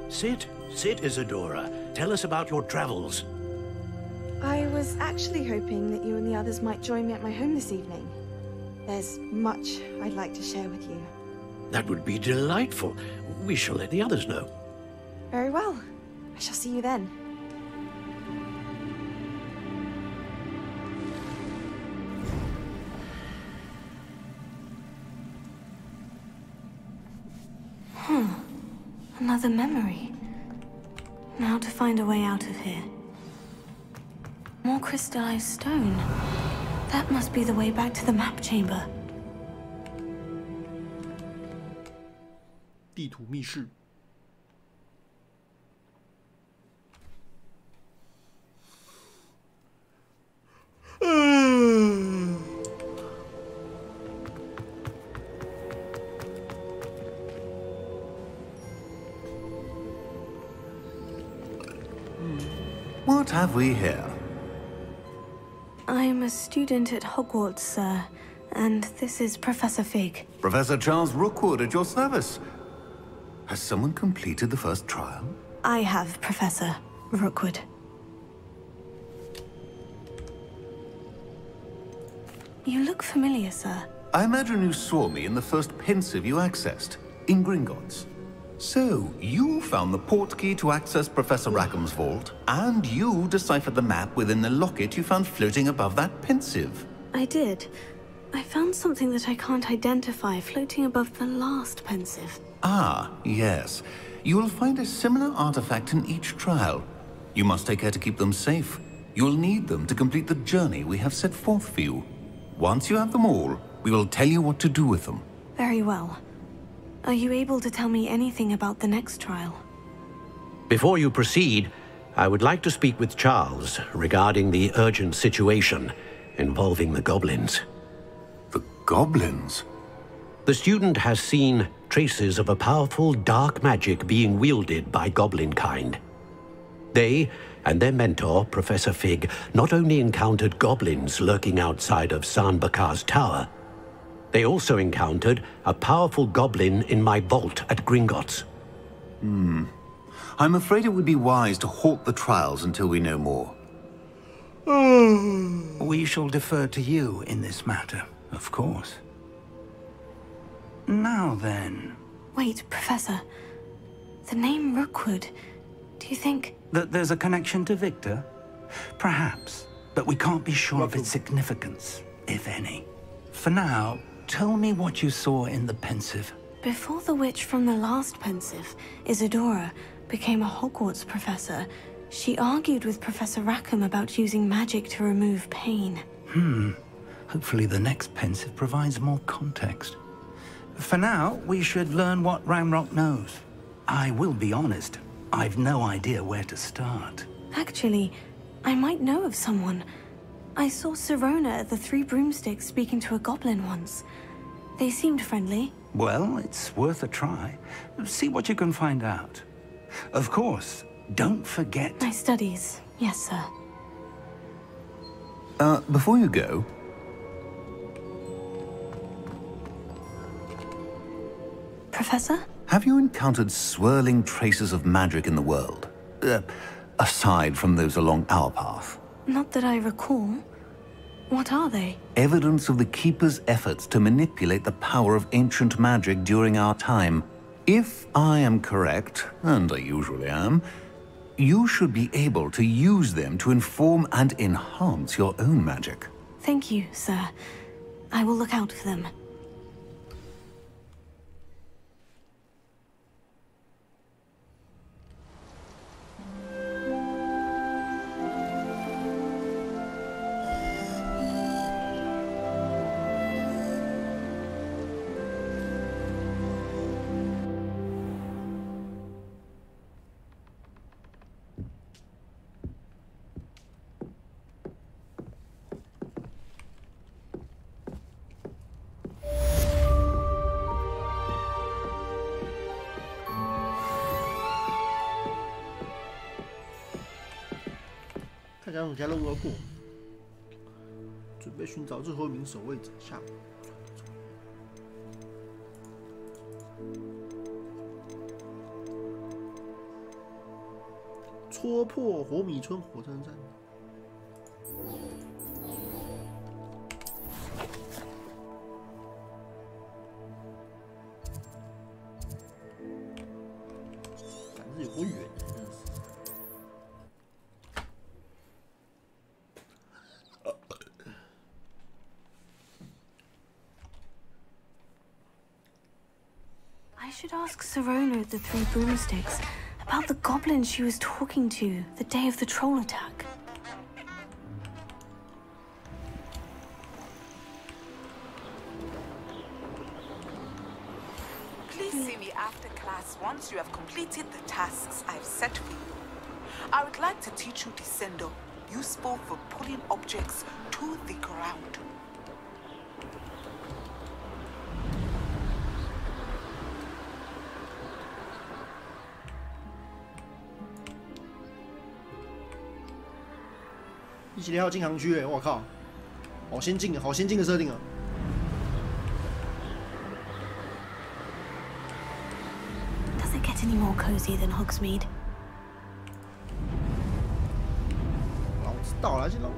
Sit, Isadora. Tell us about your travels. I was actually hoping that you and the others might join me at my home this evening. There's much I'd like to share with you. That would be delightful. We shall let the others know. Very well. I shall see you then. Another memory. Now to find a way out of here. More crystallized stone. That must be the way back to the map chamber. 地图密室。What have we here? I'm a student at Hogwarts, sir, and this is Professor Fig. Professor Charles Rookwood at your service. Has someone completed the first trial? I have, Professor Rookwood. You look familiar, sir. I imagine you saw me in the first pensive you accessed, in Gringotts. So, you found the portkey to access Professor Rackham's vault, and you deciphered the map within the locket you found floating above that pensive. I did. I found something that I can't identify floating above the last pensive. Ah, yes. You will find a similar artifact in each trial. You must take care to keep them safe. You'll need them to complete the journey we have set forth for you. Once you have them all, we will tell you what to do with them. Very well. Are you able to tell me anything about the next trial? Before you proceed, I would like to speak with Charles regarding the urgent situation involving the goblins. The goblins? The student has seen traces of a powerful dark magic being wielded by goblin kind. They and their mentor, Professor Fig, not only encountered goblins lurking outside of San Bakar's tower, they also encountered a powerful goblin in my vault at Gringotts. I'm afraid it would be wise to halt the trials until we know more. We shall defer to you in this matter, of course. Now then... Wait, Professor. The name Rookwood, do you think... That there's a connection to Victor? Perhaps, but we can't be sure of its significance, if any. For now, tell me what you saw in the Pensive. Before the witch from the last Pensive, Isadora, became a Hogwarts professor, she argued with Professor Rackham about using magic to remove pain. Hopefully the next Pensive provides more context. For now, we should learn what Ranrock knows. I will be honest, I've no idea where to start. Actually, I might know of someone. I saw Sirona at the Three Broomsticks speaking to a goblin once. They seemed friendly. Well, it's worth a try. See what you can find out. Of course, don't forget... My studies, yes, sir. Before you go... Professor? Have you encountered swirling traces of magic in the world? Aside from those along our path? Not that I recall. What are they? Evidence of the Keeper's efforts to manipulate the power of ancient magic during our time. If I am correct, and I usually am, you should be able to use them to inform and enhance your own magic. Thank you, sir. I will look out for them.看起来家任务要过，准备寻找最后一名守卫者。下午，戳破火米村火车站。反正有多远，真的是。I should ask Sirona at the Three Broomsticks about the goblin she was talking to the day of the troll attack. Please see me after class once you have completed the tasks I've set for you. I would like to teach you Descendo, useful for pulling objects to the ground.17号禁航区我靠，好先进好先进的设定啊！ Does it get any more cozy than Hogsmeade? 老子到了，先老。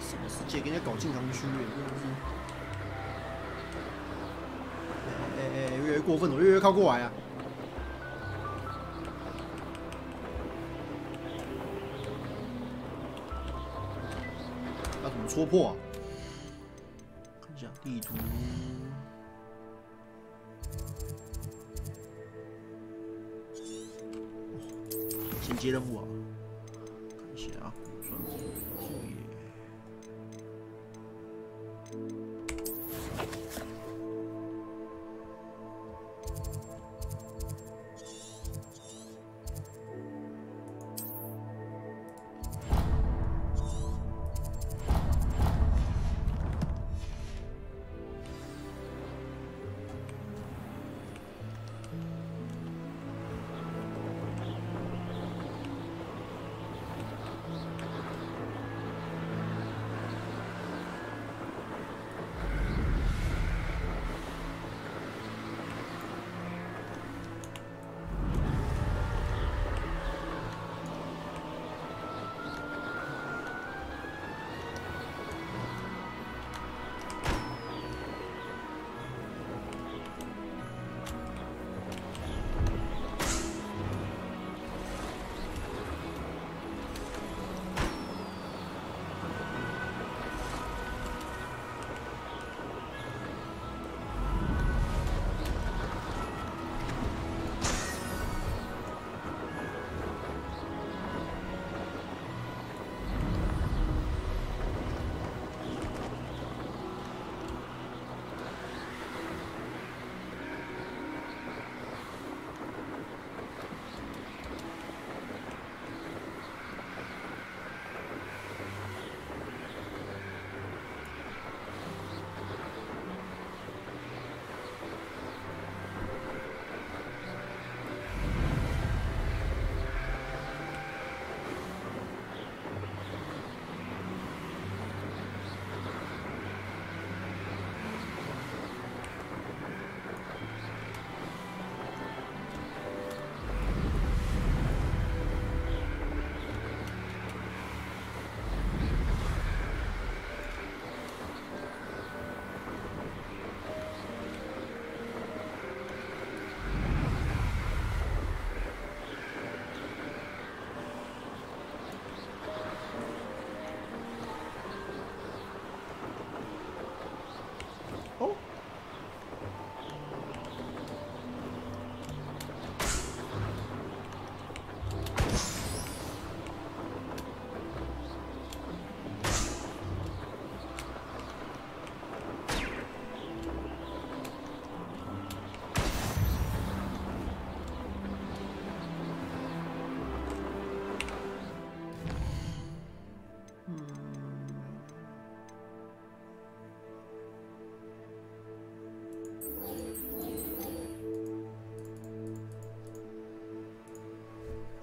什么世界给人家搞禁航区真的是。 越来越过分了，越来越靠过来啊！要怎么戳破啊？看一下地图，先接任务啊！看一下啊，算作业。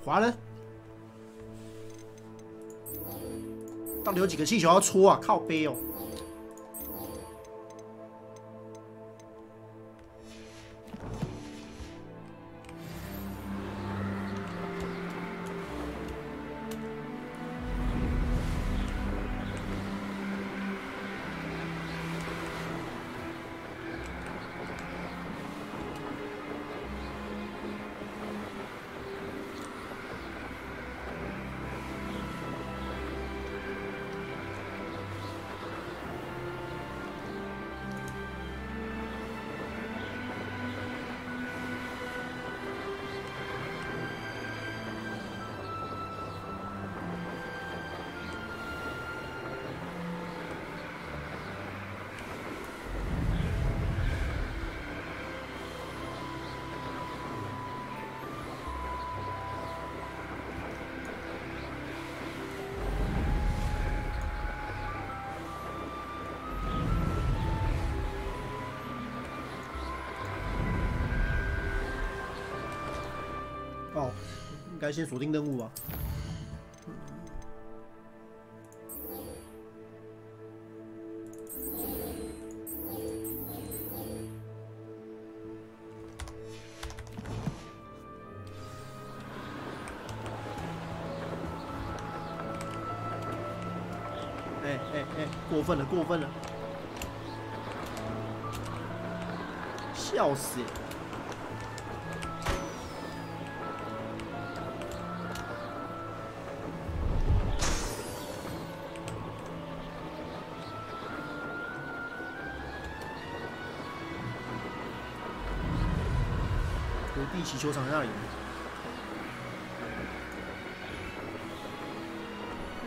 滑了。到底有几个气球要戳啊？靠背哦。哦，应该先锁定任务吧。哎，过分了，过分了！笑死！土地祈球场在那里。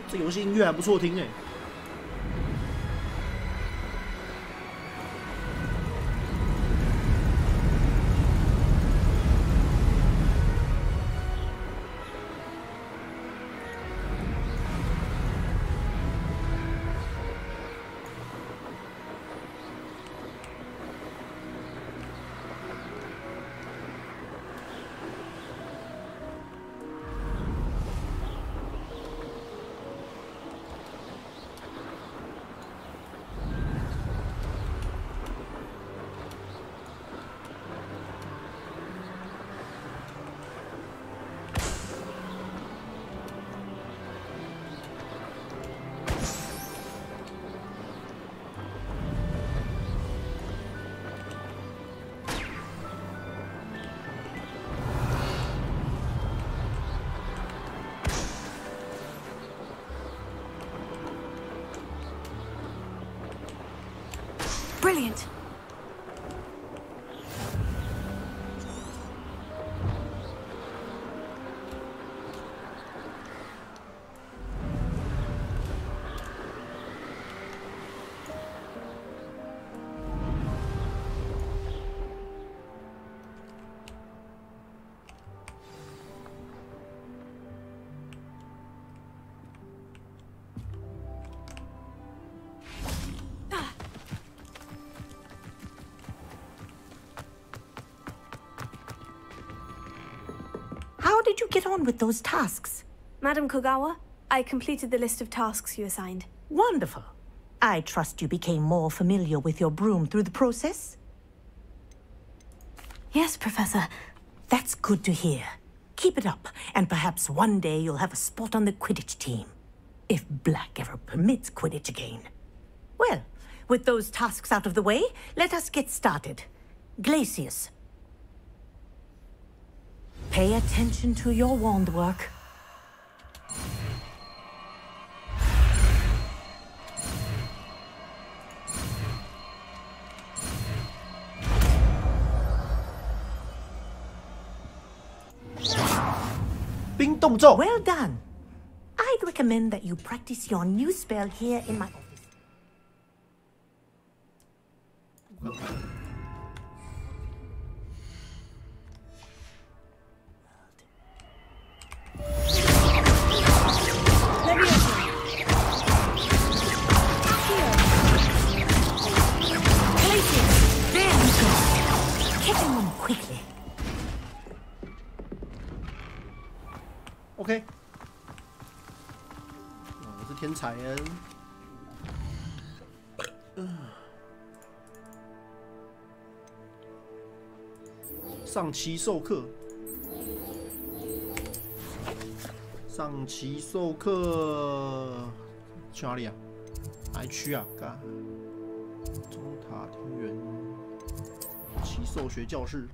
这游戏音乐还不错听哎。Brilliant. How did you get on with those tasks? Madam Kogawa, I completed the list of tasks you assigned. Wonderful. I trust you became more familiar with your broom through the process? Yes, Professor. That's good to hear. Keep it up, and perhaps one day you'll have a spot on the Quidditch team. If Black ever permits Quidditch again. Well, with those tasks out of the way, let us get started. Glacius. Pay attention to your wand work. Well done. I'd recommend that you practice your new spell here in my office. OK。我是天才人。上期授课。上期授课去哪里啊？哪一区啊？干。中塔庭园旗授学教室。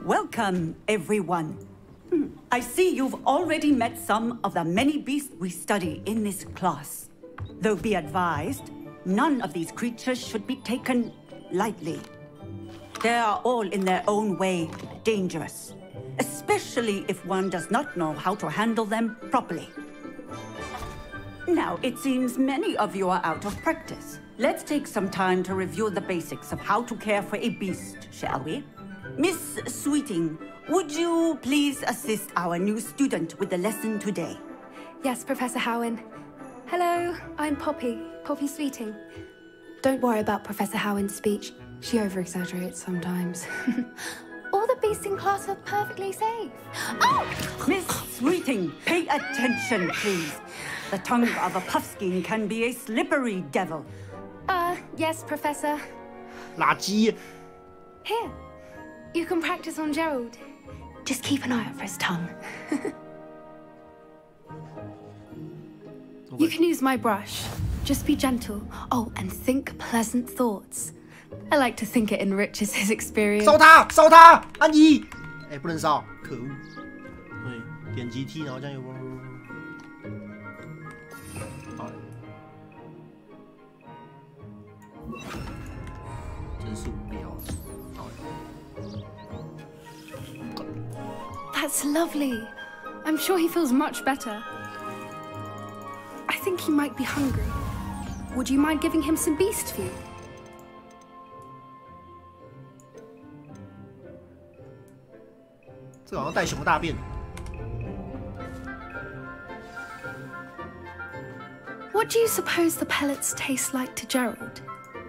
Welcome, everyone. I see you've already met some of the many beasts we study in this class. Though be advised, none of these creatures should be taken lightly. They are all in their own way dangerous, especially if one does not know how to handle them properly. Now, it seems many of you are out of practice. Let's take some time to review the basics of how to care for a beast, shall we? Miss Sweeting, would you please assist our new student with the lesson today? Yes, Professor Howen. Hello, I'm Poppy Sweeting. Don't worry about Professor Howen's speech. She over-exaggerates sometimes. All the beasts in class are perfectly safe. Oh! Miss Sweeting, pay attention, please. The tongue of a puffskein can be a slippery devil. Yes, Professor. 垃圾. Here. You can practice on Gerald. Just keep an eye out for his tongue. You can use my brush. Just be gentle. Oh, and think pleasant thoughts. I like to think it enriches his experience. 烧他！烧他！安妮！哎，不能烧，可恶！对，点击 T， 然后这样有。好。真是无聊。 That's lovely. I'm sure he feels much better. I think he might be hungry. Would you mind giving him some beast food? 这好像带熊大便。What do you suppose the pellets taste like to Gerald?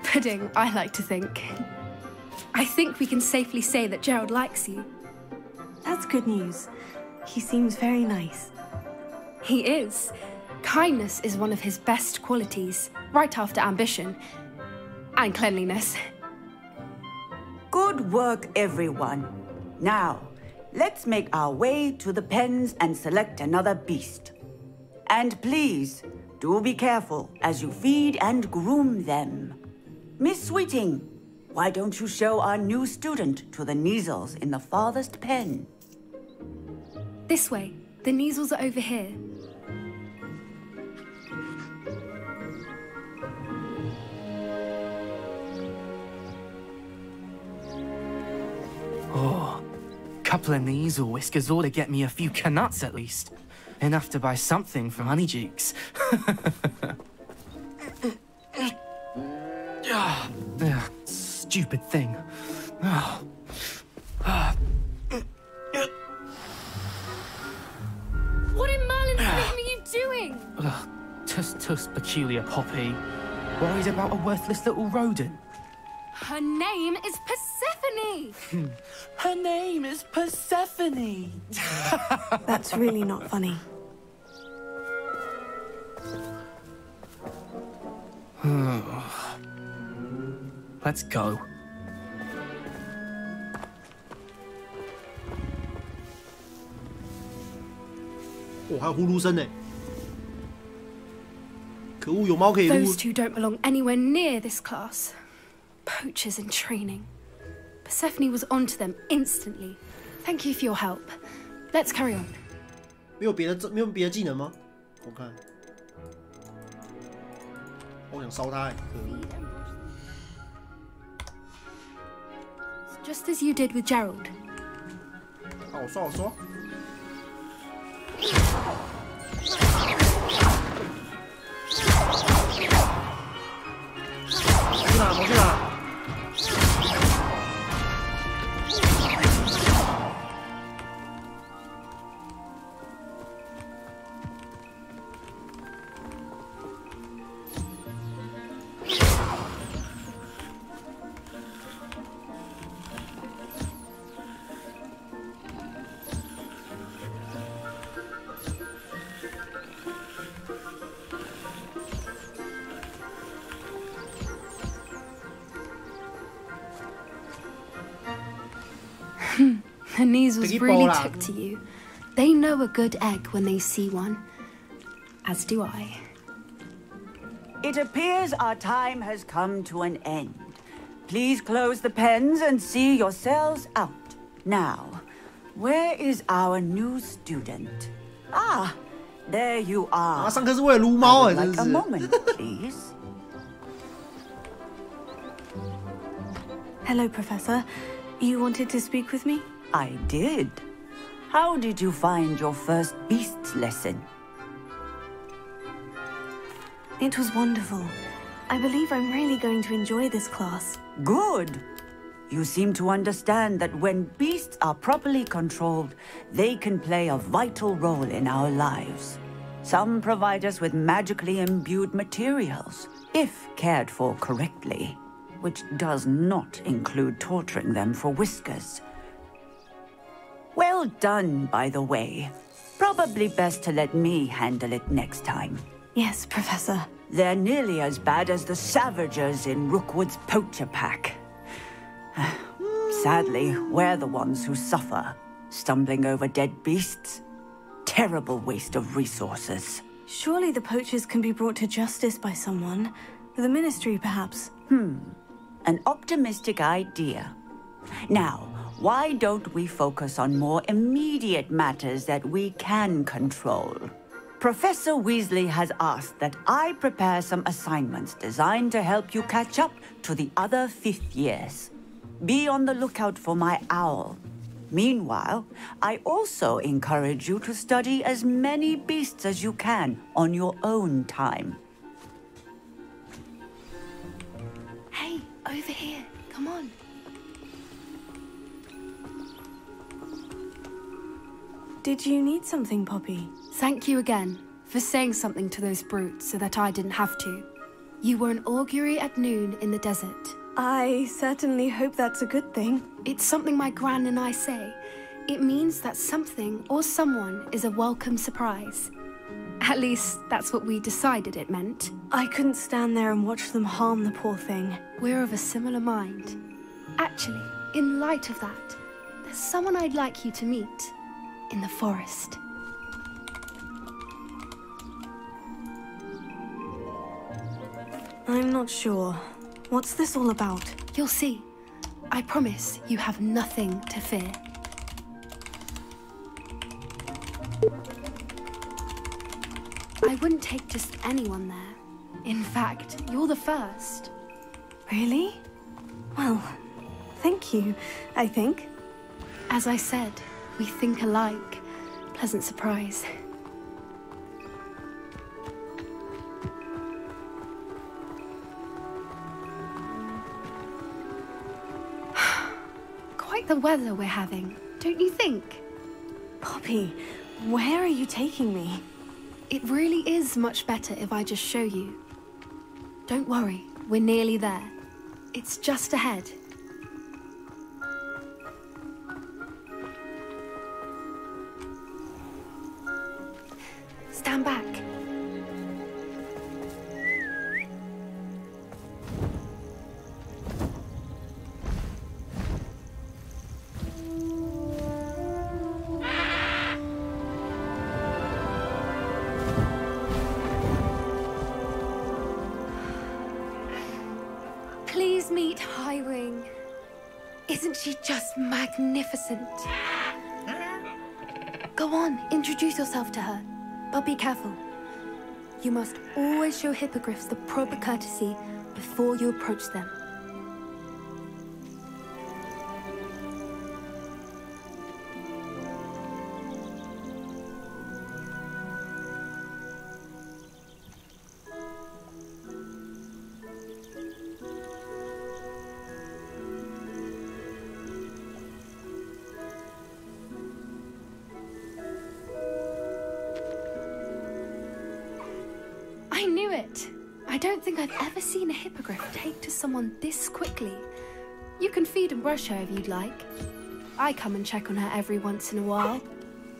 Pudding, I like to think. I think we can safely say that Gerald likes you. That's good news. He seems very nice. He is. Kindness is one of his best qualities, right after ambition and cleanliness. Good work, everyone. Now, let's make our way to the pens and select another beast. And please, do be careful as you feed and groom them. Miss Sweeting, why don't you show our new student to the Neasels in the farthest pen? This way. The Neasels are over here. Oh, couple of Neasel whiskers ought to get me a few canuts at least. Enough to buy something for Honeycheeks. Stupid thing. What in Merlin's name are you doing? Tuss, peculiar Poppy. Worried about a worthless little rodent. Her name is Persephone! Her name is Persephone! That's really not funny. Let's go. Oh, 还有呼噜声呢！可恶，有猫可以撸。 Those two don't belong anywhere near this class. Poachers in training. Persephone was onto them instantly. Thank you for your help. Let's carry on. 没有别的技能吗？我看，我想烧他，可恶！ just as you did with Gerald. 好说好说。去哪？我去哪？ The Neasels really took to you. They know a good egg when they see one. As do I. It appears our time has come to an end. Please close the pens and see yourselves out. Now, where is our new student? Ah, there you are. 上课是为了撸猫哎，真 Like a 是。 moment, please. Hello, Professor. You wanted to speak with me? I did. How did you find your first beasts lesson? It was wonderful. I believe I'm really going to enjoy this class. Good. You seem to understand that when beasts are properly controlled, they can play a vital role in our lives. Some provide us with magically imbued materials, if cared for correctly, which does not include torturing them for whiskers. Well done, by the way. Probably best to let me handle it next time. Yes, Professor. They're nearly as bad as the Savagers in Rookwood's poacher pack. Sadly, we're the ones who suffer, stumbling over dead beasts. Terrible waste of resources. Surely the poachers can be brought to justice by someone. The Ministry, perhaps. An optimistic idea. Now, why don't we focus on more immediate matters that we can control? Professor Weasley has asked that I prepare some assignments designed to help you catch up to the other 5th years. Be on the lookout for my owl. Meanwhile, I also encourage you to study as many beasts as you can on your own time. Hey, over here. Come on. Did you need something, Poppy? Thank you again for saying something to those brutes so that I didn't have to. You were an augury at noon in the desert. I certainly hope that's a good thing. It's something my gran and I say. It means that something or someone is a welcome surprise. At least, that's what we decided it meant. I couldn't stand there and watch them harm the poor thing. We're of a similar mind. Actually, in light of that, there's someone I'd like you to meet in the forest. I'm not sure. What's this all about? You'll see. I promise you have nothing to fear. I wouldn't take just anyone there. In fact, you're the first. Really? Well, thank you, I think. As I said, we think alike. Pleasant surprise. Quite the weather we're having, don't you think? Poppy, where are you taking me? It really is much better if I just show you. Don't worry, we're nearly there. It's just ahead. Stand back. Please meet Highwing. Isn't she just magnificent? Go on, introduce yourself to her. But be careful. You must always show hippogriffs the proper courtesy before you approach them. I don't think I've ever seen a hippogriff take to someone this quickly. You can feed and brush her if you'd like. I come and check on her every once in a while.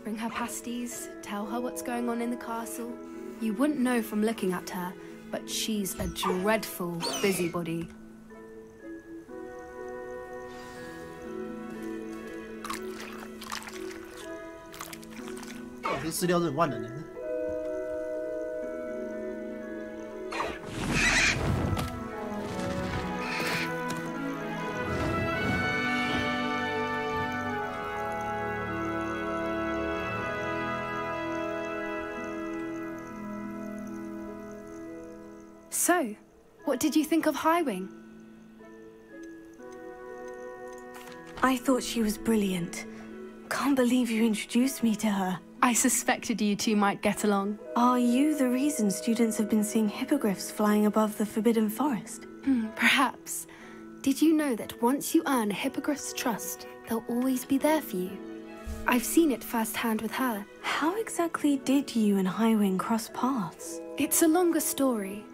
Bring her pasties, tell her what's going on in the castle. You wouldn't know from looking at her, but she's a dreadful busybody. 这饲料是很万能的。So, what did you think of Highwing? I thought she was brilliant. Can't believe you introduced me to her. I suspected you two might get along. Are you the reason students have been seeing hippogriffs flying above the Forbidden Forest? Perhaps. Did you know that once you earn a hippogriff's trust, they'll always be there for you? I've seen it firsthand with her. How exactly did you and Highwing cross paths? It's a longer story,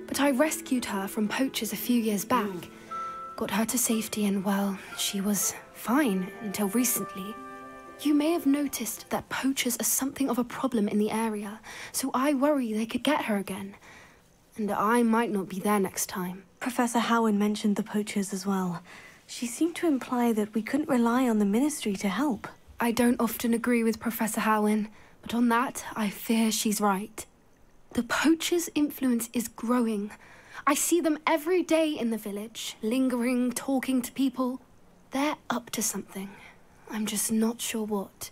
but I rescued her from poachers a few years back. Got her to safety and, well, she was fine until recently. You may have noticed that poachers are something of a problem in the area, so I worry they could get her again. And I might not be there next time. Professor Howen mentioned the poachers as well. She seemed to imply that we couldn't rely on the Ministry to help. I don't often agree with Professor Howen, but on that, I fear she's right. The poachers' influence is growing. I see them every day in the village, lingering, talking to people. They're up to something. I'm just not sure what.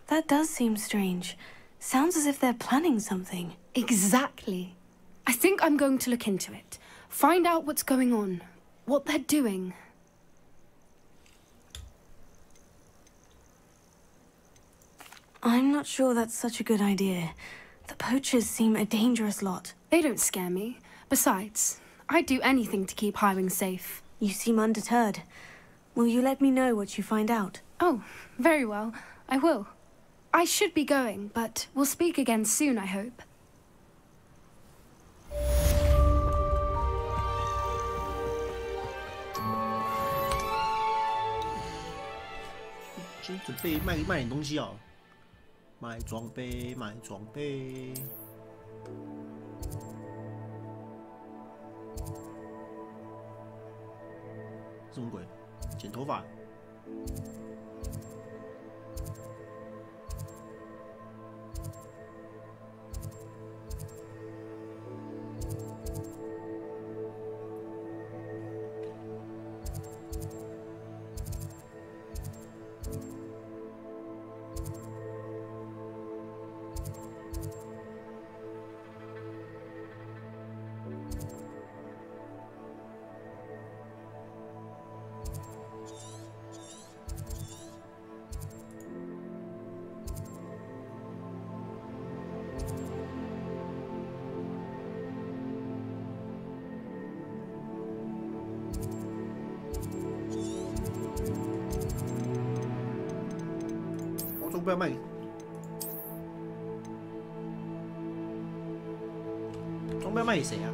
That does seem strange. Sounds as if they're planning something. Exactly. I think I'm going to look into it. Find out what's going on, what they're doing. I'm not sure that's such a good idea. The poachers seem a dangerous lot. They don't scare me. Besides, I'd do anything to keep Highwing safe. You seem undeterred. Will you let me know what you find out? Oh, very well. I will. I should be going, but we'll speak again soon, I hope. 先准备卖点东西哦，卖装备，卖装备。什么鬼？剪头发？装备要卖，装备要卖给谁啊？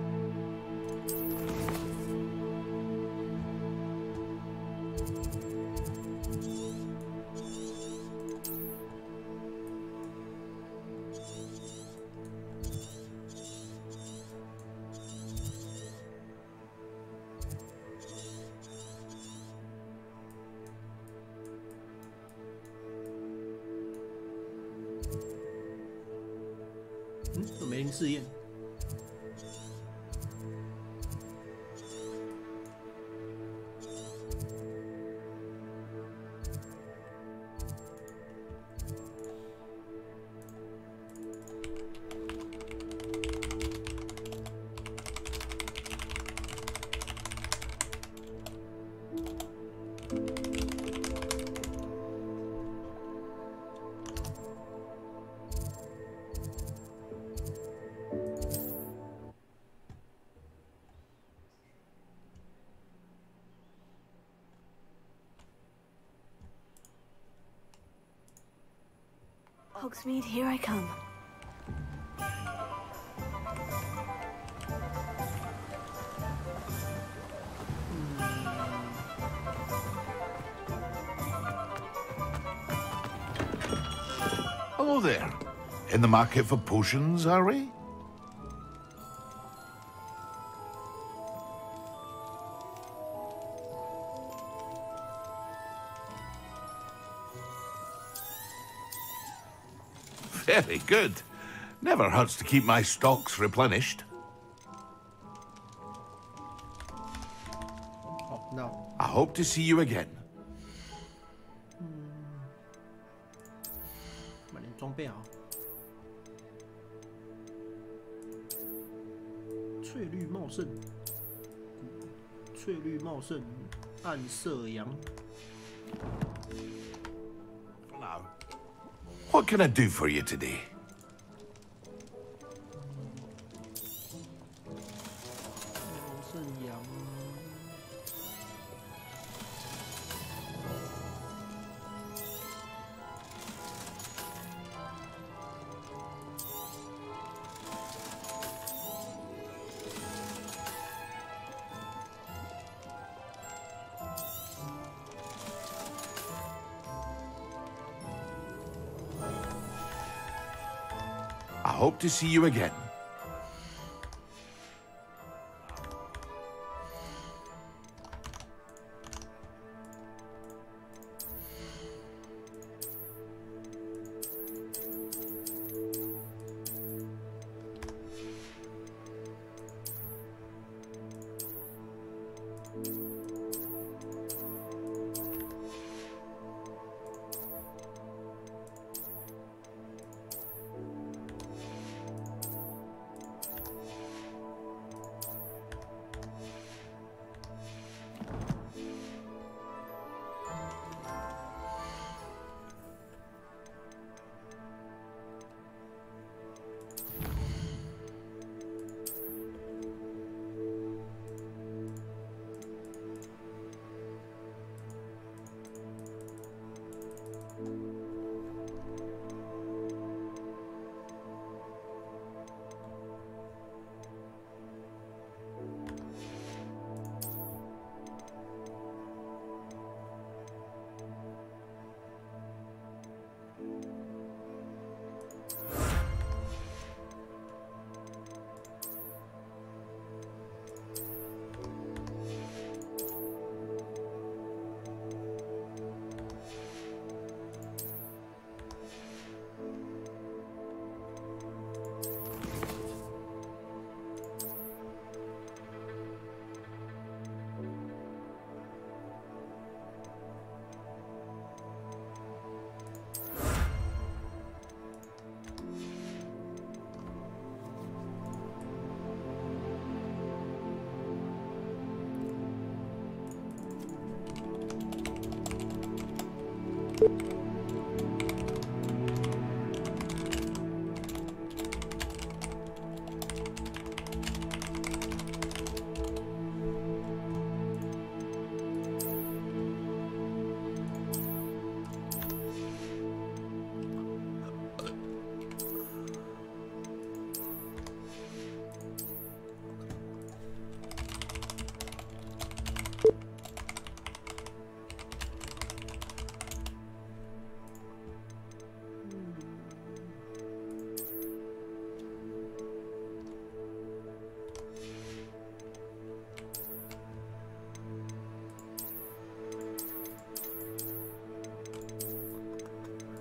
梅林试验。Hogsmeade, here I come. Hello there. In the market for potions, are we? Very good. Never hurts to keep my stocks replenished. Oh, no. I hope to see you again. 把你装备好。翠绿茂盛，翠绿茂盛，暗色阳。 What can I do for you today? 茂盛阳。 I hope to see you again.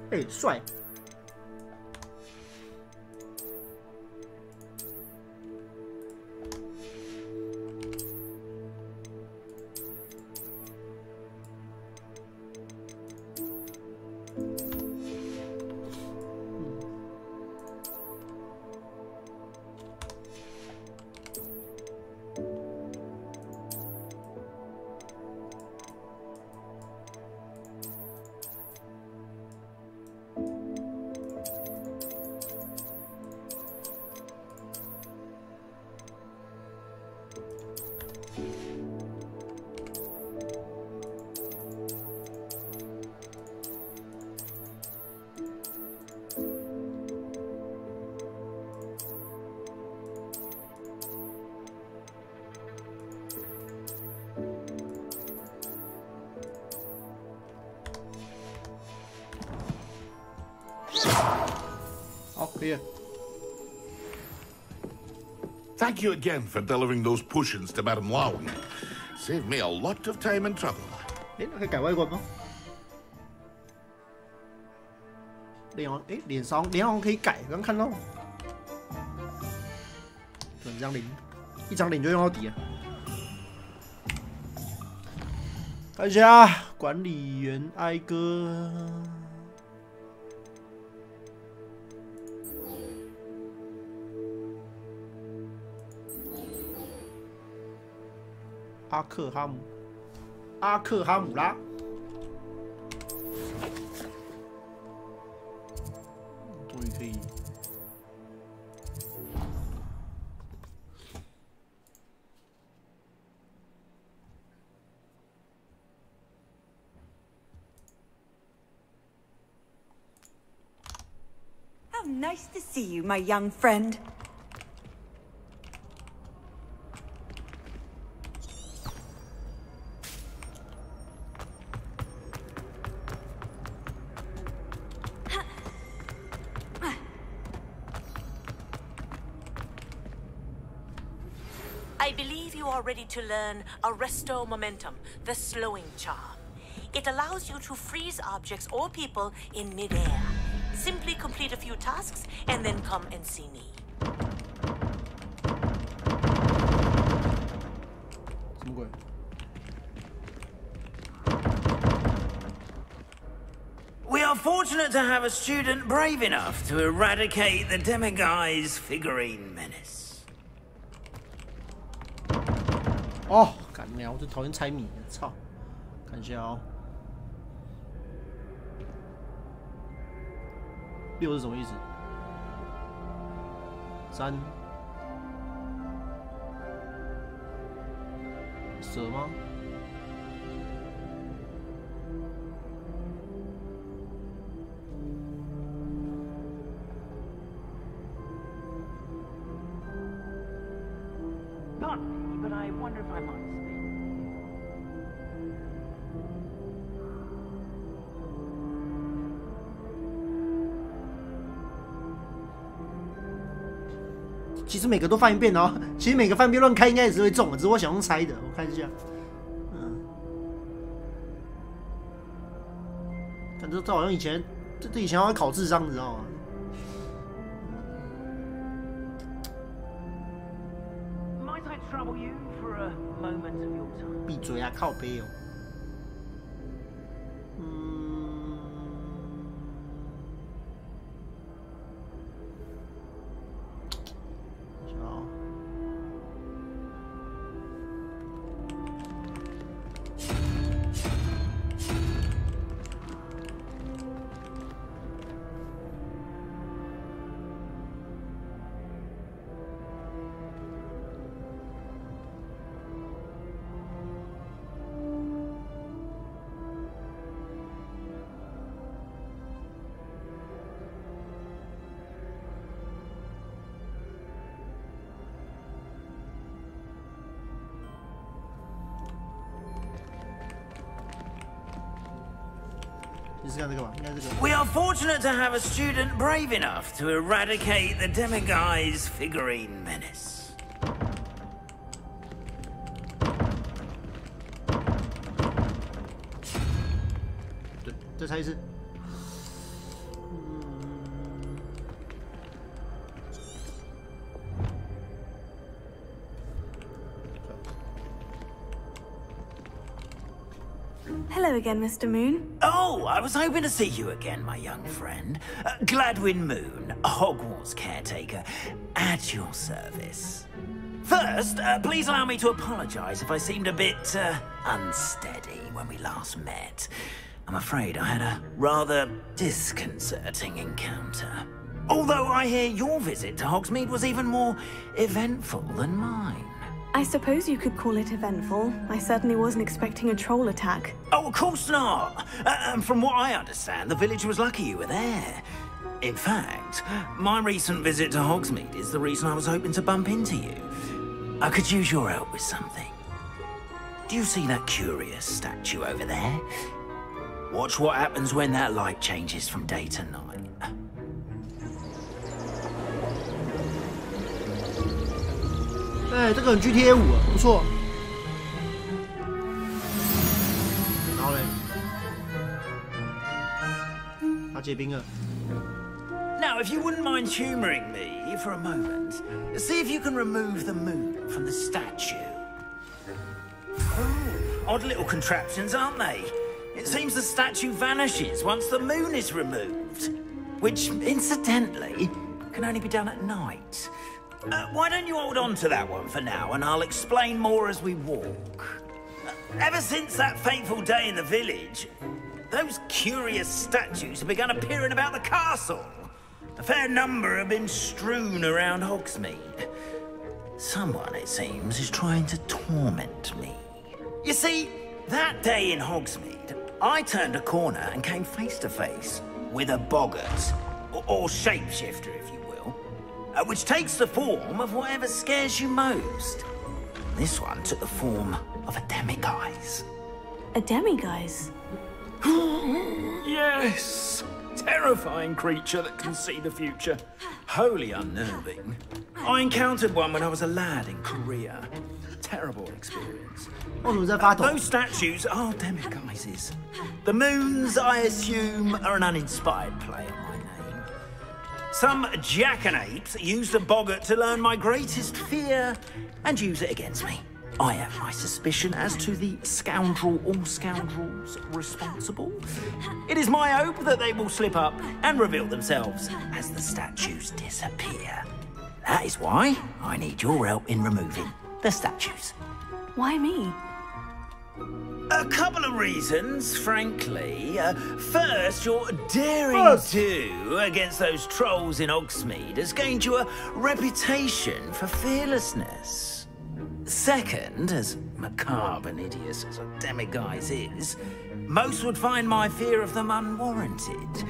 哎，帅！好，可以了。 Thank you again for delivering those potions to Madame Lowen. Saved me a lot of time and trouble. 哎，那可以改外观吗？脸好，哎，脸上好像可以改，刚看到。整张脸，一张脸就用到底了。看一下管理员哀歌。 阿克哈姆拉，终于可以。How nice to see you, my young friend. I believe you are ready to learn Arresto Momentum, the slowing charm. It allows you to freeze objects or people in midair. Simply complete a few tasks and then come and see me. We are fortunate to have a student brave enough to eradicate the demiguise figurine menace. 哦，干娘，我最讨厌猜谜了，操！看一下哦，6是什么意思？3蛇吗？But I wonder if I might speak. 其实每个都翻一遍哦，其实每个翻一遍乱开应该也是会中的，只是我想用猜的。我看一下，感觉这好像以前，这以前要考智商，你知道吗？ 闭嘴啊！靠背哦。We are fortunate to have a student brave enough to eradicate the demiguise figurine menace. 对，再猜一次。Hello again, Mr. Moon. Oh, I was hoping to see you again, my young friend. Gladwin Moon, Hogwarts caretaker, at your service. First, please allow me to apologize if I seemed a bit, unsteady when we last met. I'm afraid I had a rather disconcerting encounter. Although I hear your visit to Hogsmeade was even more eventful than mine. I suppose you could call it eventful. I certainly wasn't expecting a troll attack. Oh, of course not. And from what I understand, the village was lucky you were there. In fact, my recent visit to Hogsmeade is the reason I was hoping to bump into you. I could use your help with something. Do you see that curious statue over there? Watch what happens when that light changes from day to night. 哎，这个很 GTA 5啊，不错。然后嘞，他结冰了。 Now, if you wouldn't mind humouring me for a moment, see if you can remove the moon from the statue. Oh, odd little contraptions, aren't they? It seems the statue vanishes once the moon is removed, which, incidentally, can only be done at night. Why don't you hold on to that one for now, and I'll explain more as we walk. Ever since that fateful day in the village, those curious statues have begun appearing about the castle. A fair number have been strewn around Hogsmeade. Someone, it seems, is trying to torment me. You see, that day in Hogsmeade, I turned a corner and came face to face with a boggart, or shapeshifter, if you will, which takes the form of whatever scares you most. This one took the form of a demiguise. A demiguise? Yes! Terrifying creature that can see the future. Wholly unnerving. I encountered one when I was a lad in Korea. Terrible experience. Those statues are demiguises. The moons, I assume, are an uninspired play on my name. Some jackanapes used a boggart to learn my greatest fear and use it against me. I have my suspicion as to the scoundrel or scoundrels responsible. It is my hope that they will slip up and reveal themselves as the statues disappear. That is why I need your help in removing the statues. Why me? A couple of reasons, frankly. First, your daring do against those trolls in Hogsmeade has gained you a reputation for fearlessness. Second, as macabre and hideous as a demiguise is, most would find my fear of them unwarranted.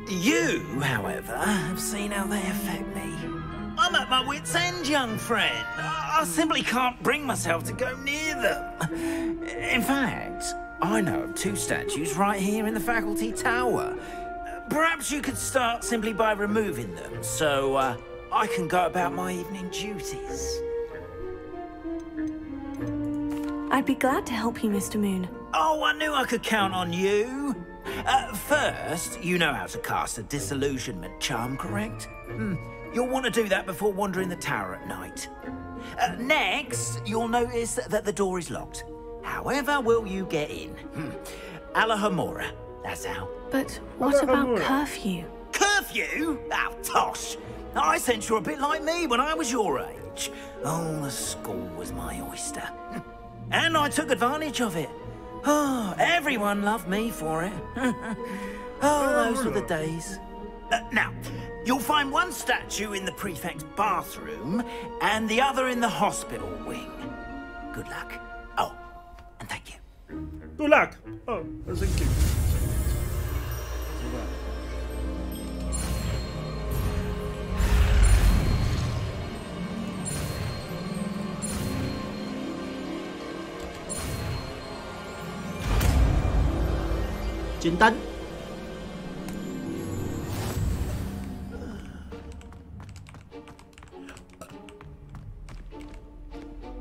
You, however, have seen how they affect me. I'm at my wit's end, young friend. I simply can't bring myself to go near them. In fact, I know of two statues right here in the faculty tower. Perhaps you could start simply by removing them, so I can go about my evening duties. I'd be glad to help you, Mr. Moon. Oh, I knew I could count on you. First, you know how to cast a disillusionment charm, correct? You'll want to do that before wandering the tower at night. Next, you'll notice that the door is locked. However will you get in? Alahomora, that's how. But what about curfew? Curfew? Oh, tosh. I sense you're a bit like me when I was your age. Oh, the school was my oyster. And I took advantage of it. Oh, everyone loved me for it. Oh, those were the days. Now, you'll find one statue in the prefect's bathroom and the other in the hospital wing. Good luck. Oh, and thank you. Good luck. Oh, thank you.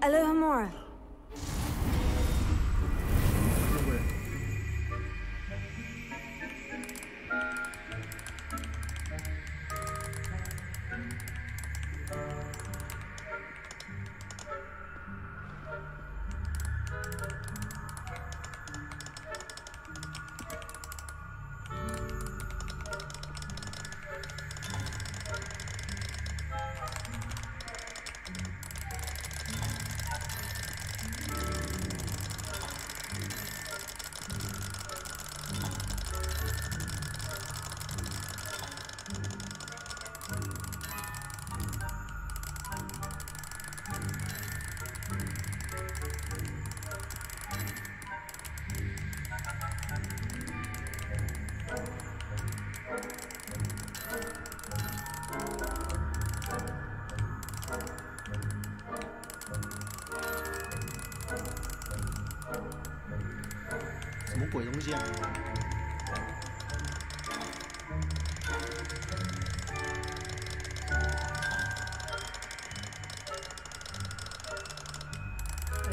Alohomora.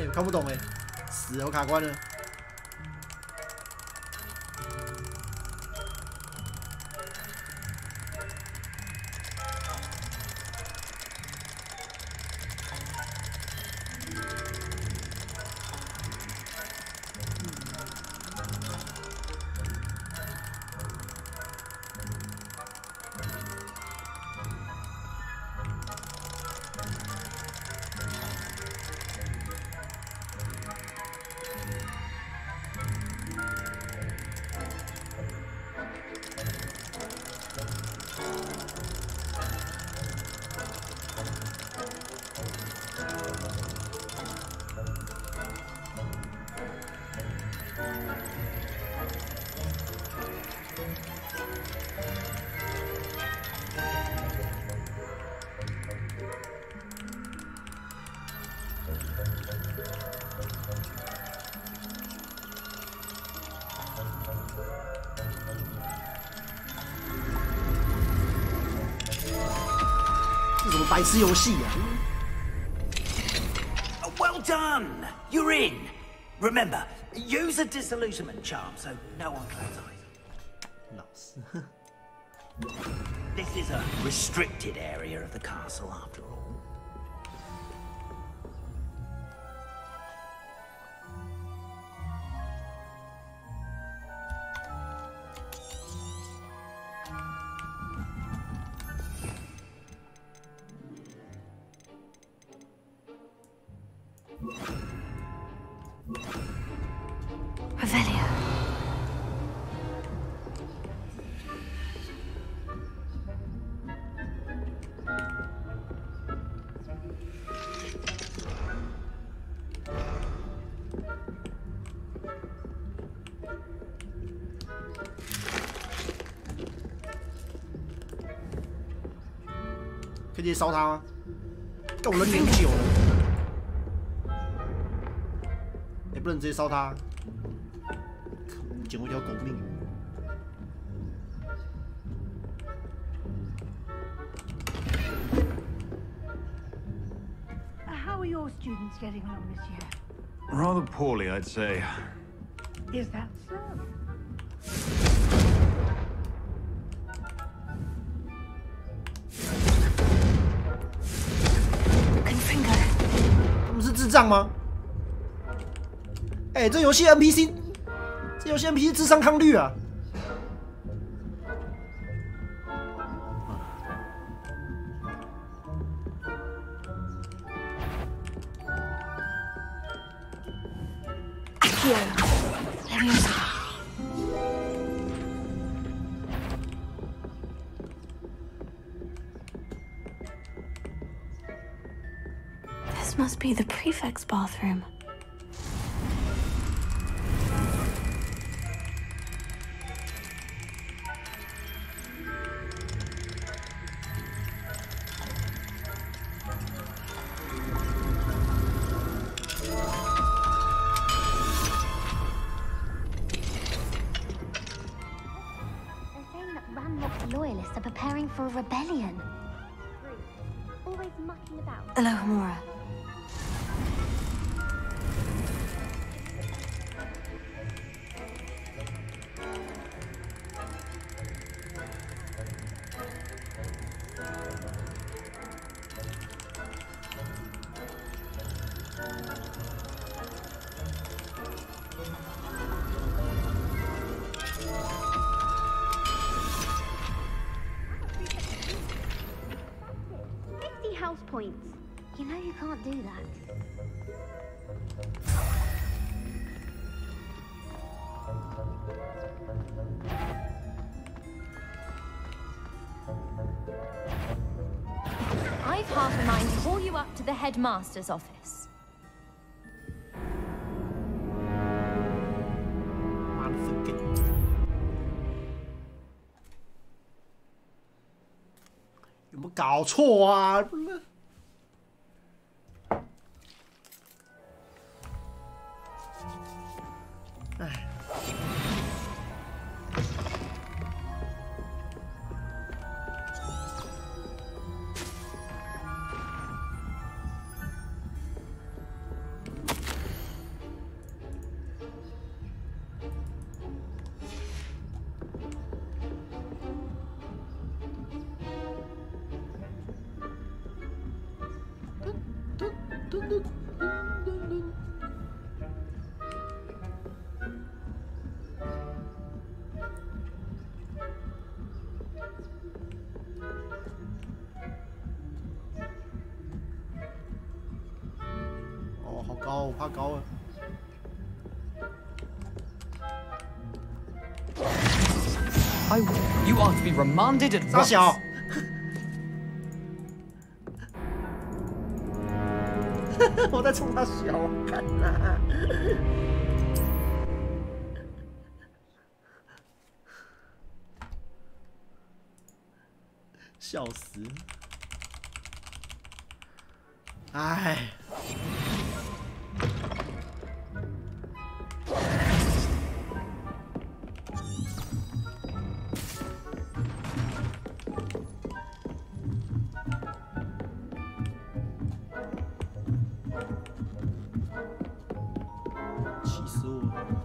哎，我看不懂哎，死了，我卡关了。这什么白痴游戏啊 Well done! You're in! Remember, use a disillusionment charm so no one closes eyes. 老师， This is a restricted area of the castle after all. Revelio.可以直接烧他吗？干我人点久了，也不能直接烧他。可恶，捡回一条狗命。 How are your students getting on this year? Rather poorly, I'd say. Is that so? Confringo. 他们是智障吗？哎、这游戏 NPC， 这游戏 NPC 智商抗率啊！ This must be the prefect's bathroom. They're saying that Ranrock's loyalists are preparing for a rebellion. Always mucking about. Alohomora. House points. You know you can't do that. I've half a mind to haul you up to the headmaster's office. Motherfucker. 有没有搞错啊？不是。 哎，怕高了。You are to be remanded at once. 傻小。我在冲他笑，干啦！笑死！哎。气死我了！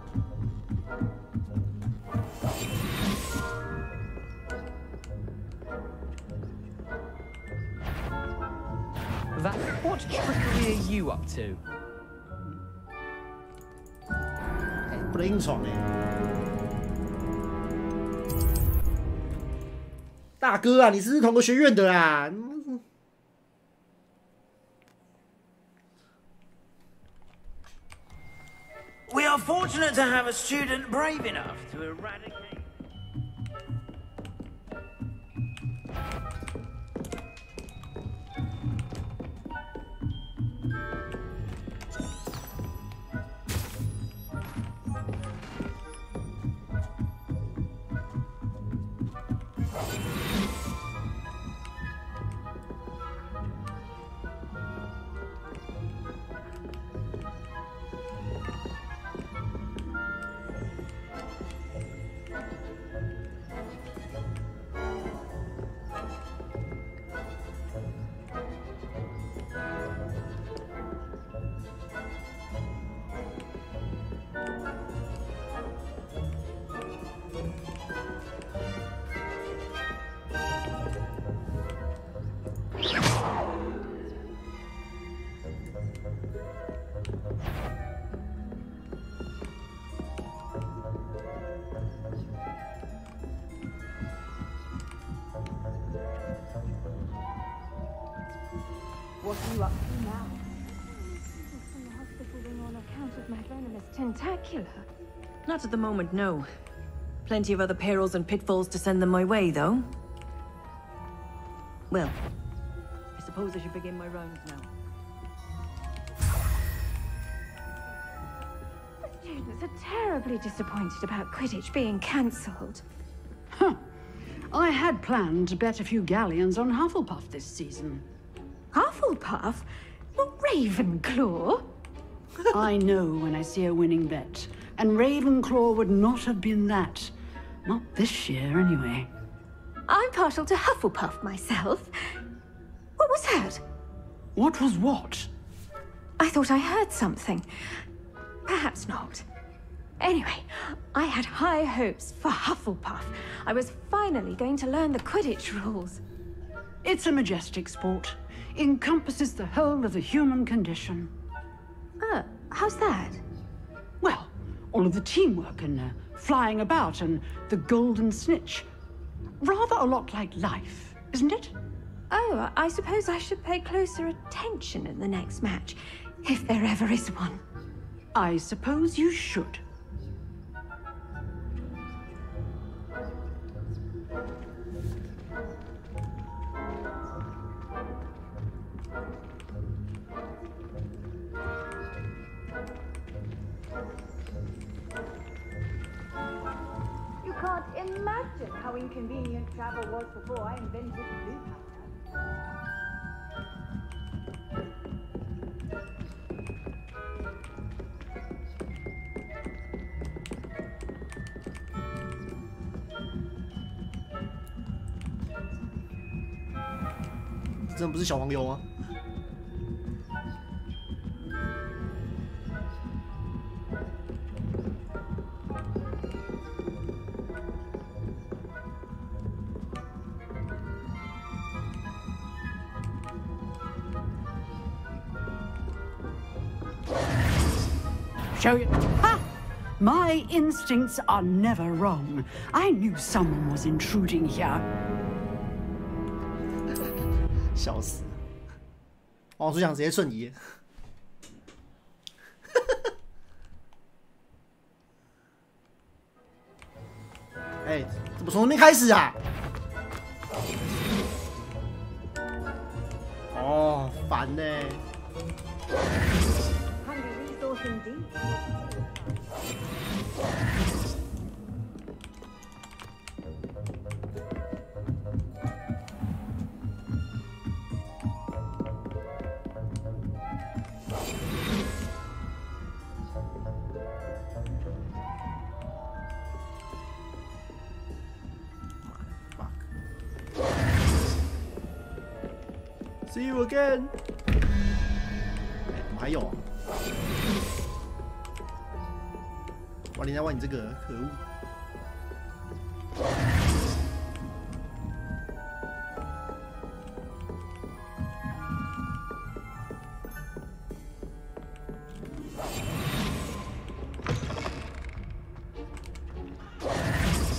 What trickery are you up to? 不能硬闯哎！大哥啊，你是不是同个学院的啊？ We are fortunate to have a student brave enough to eradicate. What are you up to now? From the hospital wing on account of my venomous tentacular. Not at the moment, no. Plenty of other perils and pitfalls to send them my way, though. Well, I suppose I should begin my rounds now. The students are terribly disappointed about Quidditch being cancelled. Huh. I had planned to bet a few galleons on Hufflepuff this season. Hufflepuff? Not Ravenclaw? I know when I see a winning bet, and Ravenclaw would not have been that. Not this year, anyway. I'm partial to Hufflepuff myself. What was that? What was what? I thought I heard something. Perhaps not. Anyway, I had high hopes for Hufflepuff. I was finally going to learn the Quidditch rules. It's a majestic sport. Encompasses the whole of the human condition. How's that? Well, all of the teamwork and flying about and the golden snitch. Rather a lot like life, isn't it? Oh, I suppose I should pay closer attention in the next match, if there ever is one. I suppose you should. You can't imagine how inconvenient travel was before I invented blue powder.这真不是小黄油吗？Show you. Ha! My instincts are never wrong. I knew someone was intruding here. 笑死！王主想直接瞬移。哎，怎么从那边开始啊？哦，烦呢。Handy resource indeed. See you again。怎么还有啊？玩人家玩你这个，可恶！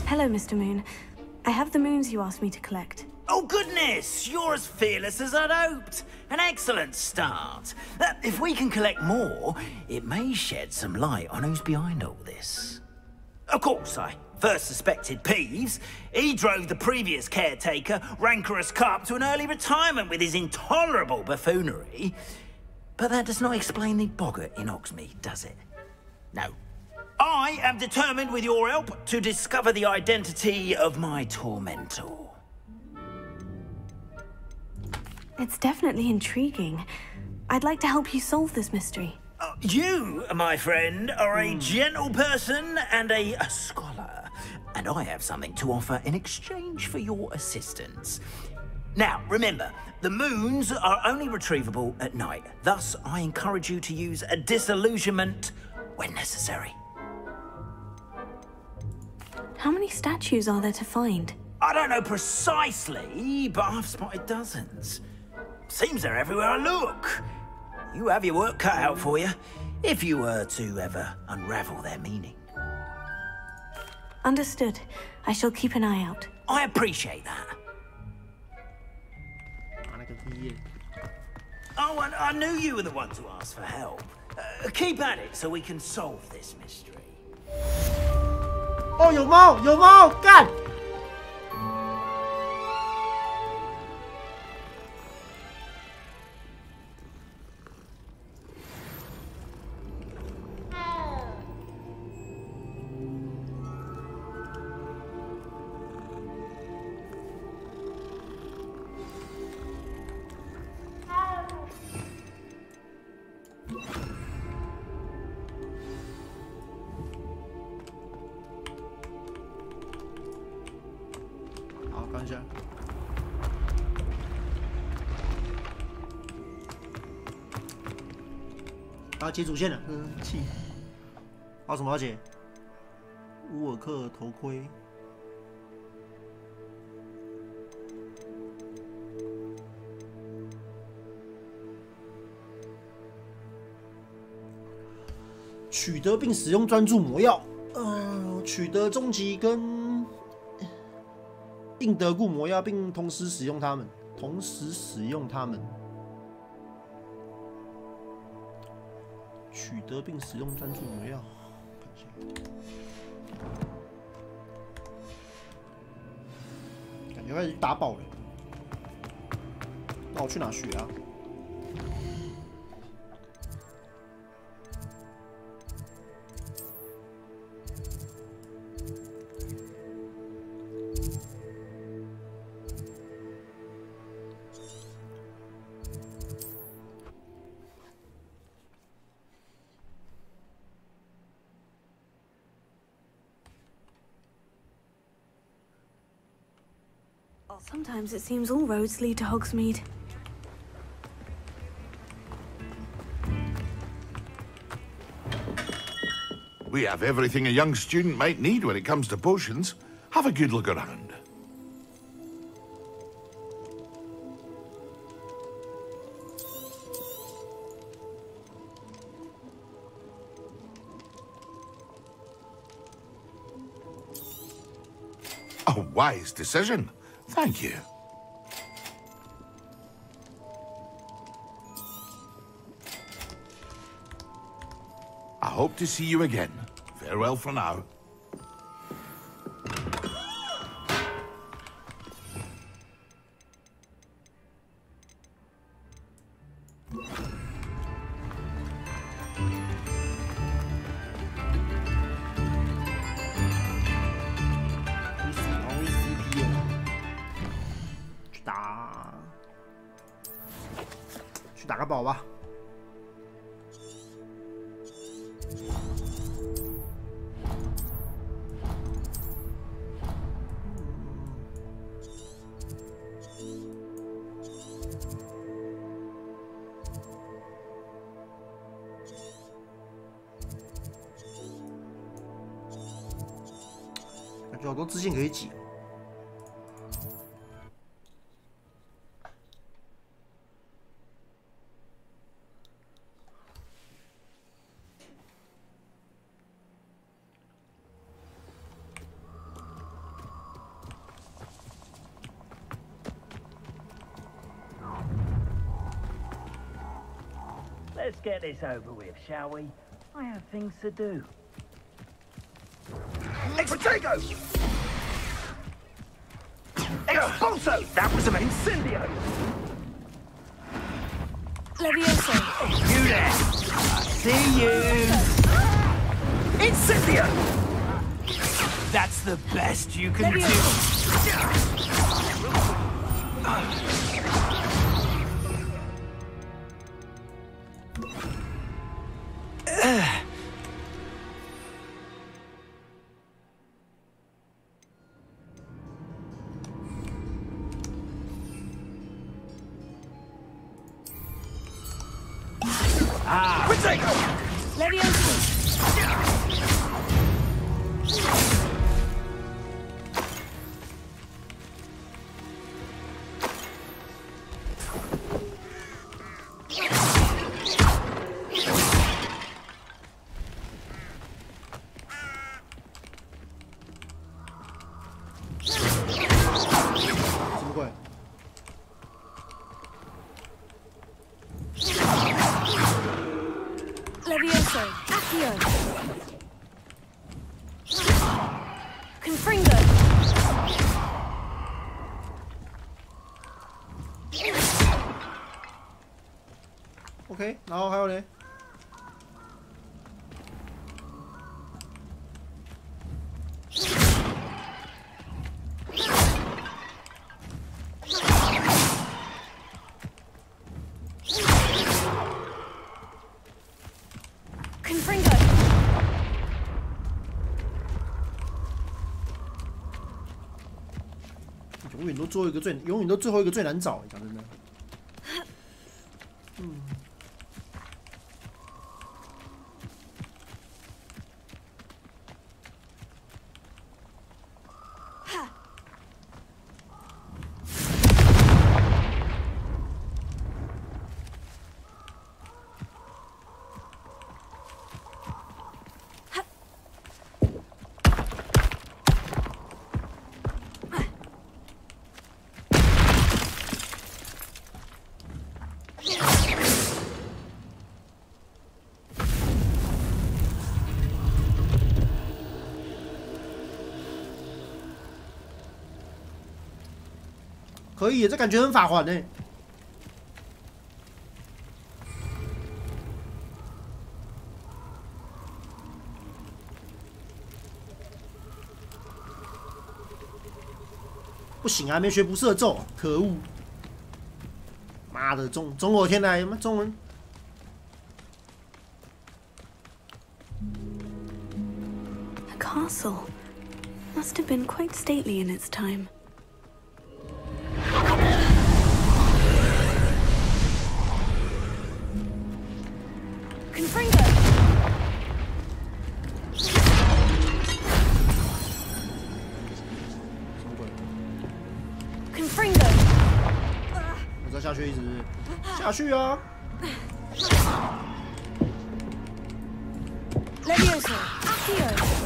Hello, Mr. Moon. I have the moons you asked me to collect. Oh, goodness! You're as fearless as I'd hoped. An excellent start. If we can collect more, it may shed some light on who's behind all this. Of course, I first suspected Peeves. He drove the previous caretaker, Rancorous Carp, to an early retirement with his intolerable buffoonery. But that does not explain the boggart in Hogsmeade, does it? No. I am determined, with your help, to discover the identity of my tormentor. It's definitely intriguing. I'd like to help you solve this mystery. You, my friend, are a gentle person and a scholar. And I have something to offer in exchange for your assistance. Now, remember, the moons are only retrievable at night. Thus, I encourage you to use a disillusionment when necessary. How many statues are there to find? I don't know precisely, but I've spotted dozens. Seems they're everywhere I look. You have your work cut out for you, if you were to ever unravel their meaning. Understood. I shall keep an eye out. I appreciate that. Oh, and I knew you were the one to ask for help. Keep at it so we can solve this mystery. 哦，有猫，有猫，干！ 看一下，啊，接主线了，气。还有什么要解？乌尔克头盔。取得并使用专注魔药，取得终极跟。 印得固魔药，并同时使用它们。取得并使用专注魔药，看一下，感觉开始打宝了。那我去哪学啊？ Sometimes it seems all roads lead to Hogsmeade. We have everything a young student might need when it comes to potions. Have a good look around. A wise decision. Thank you. I hope to see you again. Farewell for now. 去打个宝吧。感觉好多支线可以挤。 Let's get this over with, shall we? I have things to do. Extrago! Expulso! That was an incendio! Levioso! You there! I see you! Incendio! That's the best you can do! Protego! Levioso! Levioso, Accio. Confringo. OK， 然后还有嘞。 永远都最后一个最难找，讲真的。嗯。可以，这感觉很法环呢。不行啊，还没学不射咒，可恶！妈的，中我天来，中文。 A castle must have been quite stately in its time. Confringo! Confringo! 我再下去一直下去啊 Levioso! Accio!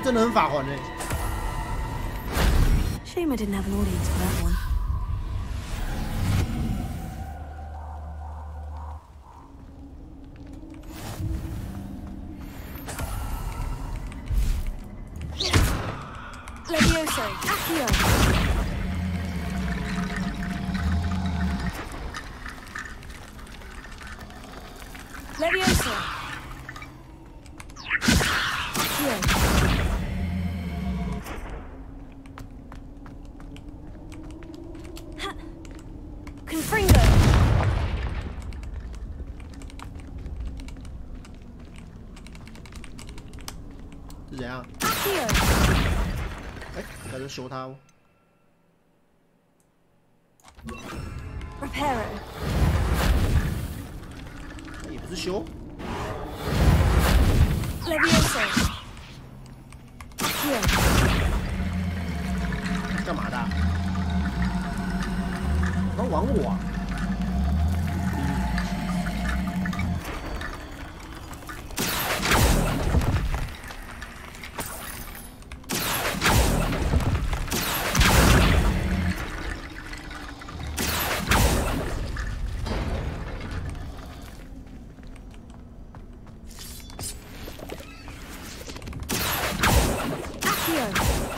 真的很法环呢。Shame I didn't have an audience for that one. Levioso, Accio. Levioso. Accio. Confringo. 是怎样？ Accio. 哎，感觉修他哦。Reparo. 也不是修。Levioso. Accio. 干嘛的、啊？要玩我啊！Accio.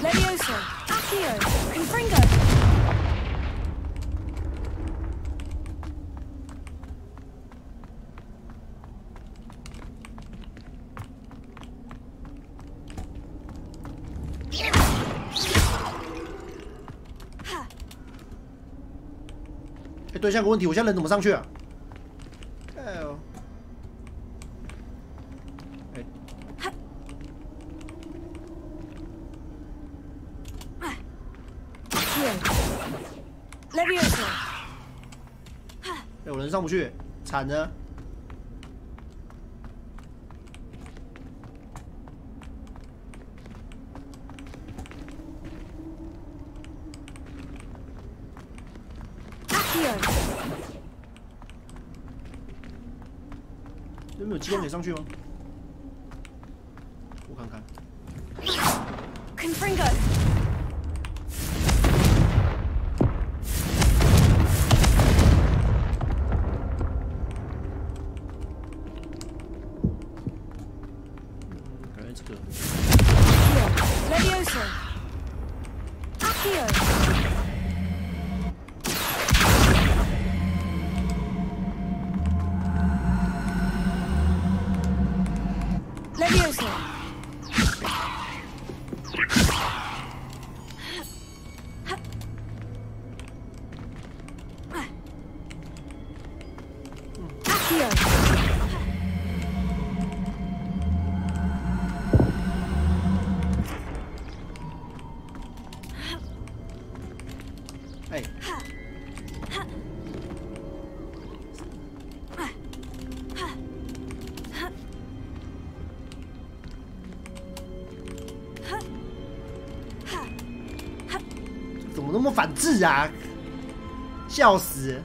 Levioso. Accio. Confringo. 哎，对，下个问题，我现在人怎么上去啊？哎呦，哎， Levioso. 哎，我人上不去，惨了。有没有机关可以上去吗？我看看。Confringo. Levioso. Accio. Levioso. 哎，怎么那么反智啊？笑死！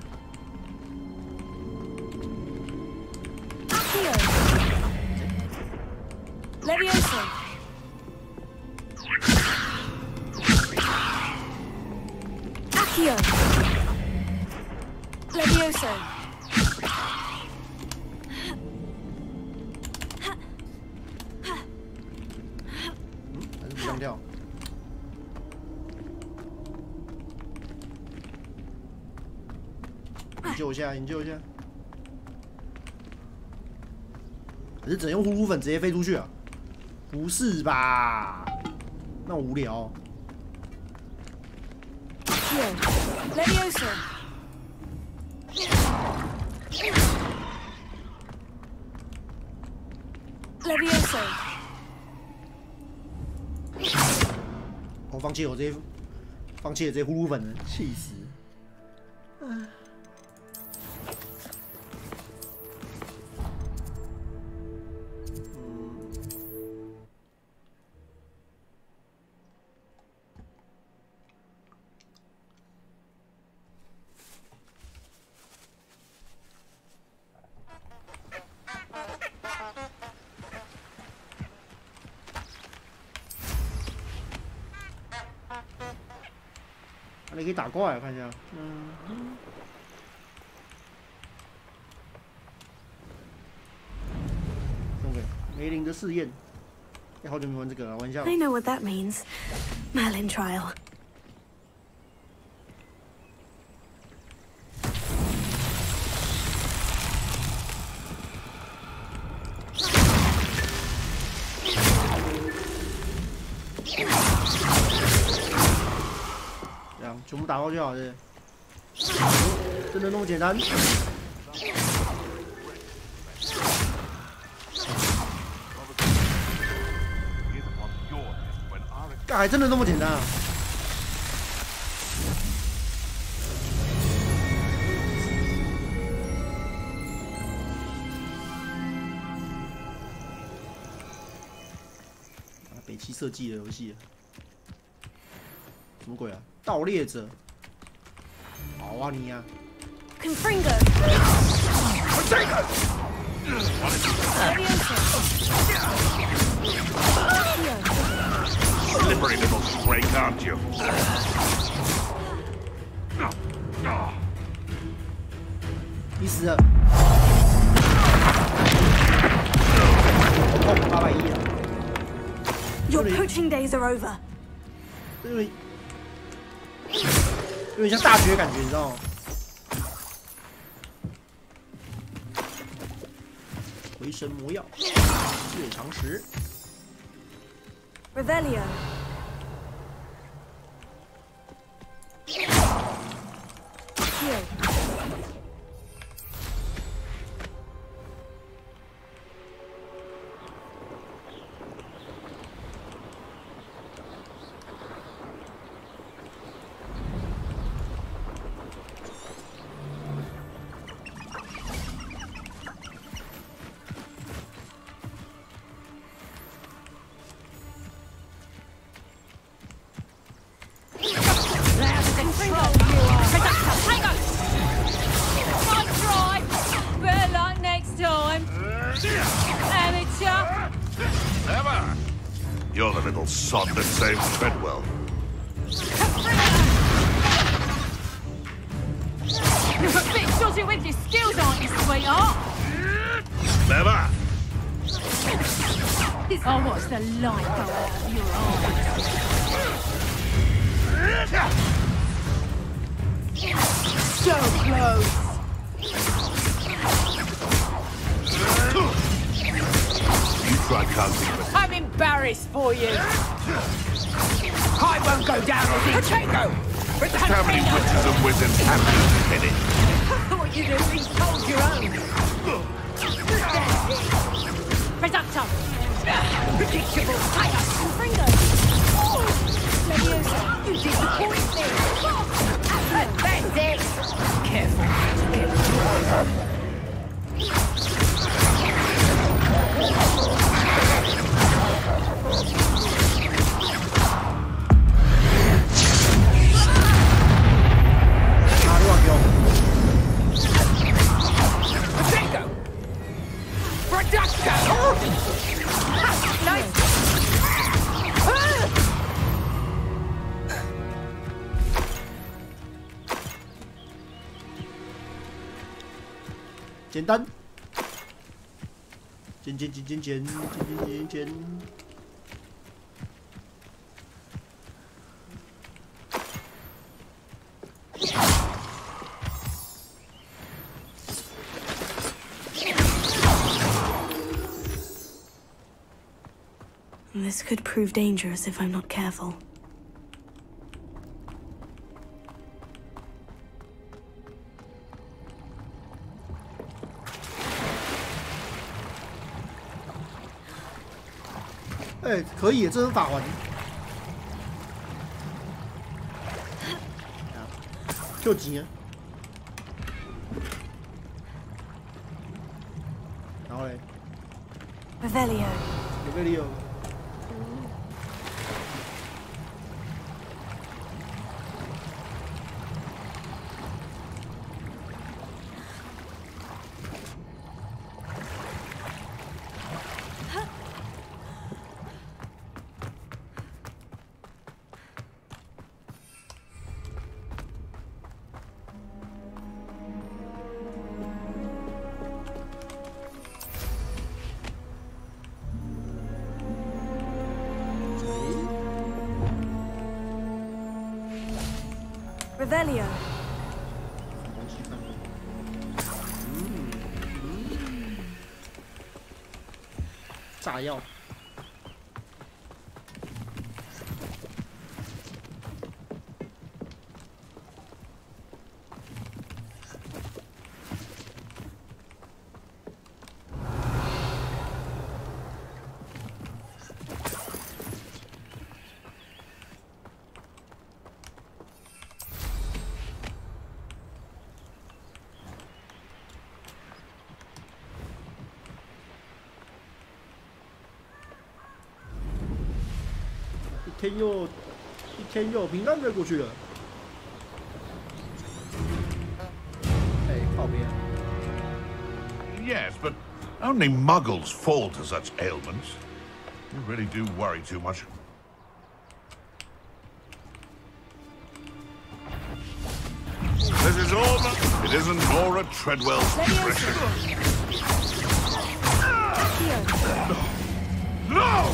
Levioso. Accio. Levioso. 还是不上跳。营救一下，营救一下。可是只能用呼噜粉直接飞出去啊？不是吧？那无聊。 Levioso. Levioso. 我放弃，我直接放弃了，直接呼噜粉了，气死！唉。你可以打怪啊，看一下。送给梅林的试验。好久没玩这个了，玩一下。 I know what that means. Merlin trial. 这样全部打过就好了。真的那么简单？还真的那么简单啊！北七设计的游戏，什么鬼啊？盗猎者，好啊你呀！Confringo。Slippery little snake, aren't you? 你死了。哦，810了。Your poaching days are over. 有点像大学感觉，你知道吗？回神魔药，血长石。 Revelio. Heal. You're the little sod that saved Treadwell. You're a bit dodgy with your skills, aren't you, sweetheart? Never. I'll watch the light go out of your eyes. So close. You tried counting, but I'm embarrassed for you. I won't go down as Potato! how many witches and wizards have you in it? I thought you'd at least hold your own. Reductor! Predictable fire! Confringo! Leviosa, you disappoint me! Pathetic! Careful. Nice. 简单，简。This could prove dangerous if I'm not careful.哎，可以，这是法环。就急。然后嘞 Revelio. Revelio. 炸药。一天又平淡的过去了。哎，靠边。 Yes, but only muggles fall to such ailments. You really do worry too much. This is all. It isn't Nora Treadwell's pressure. No!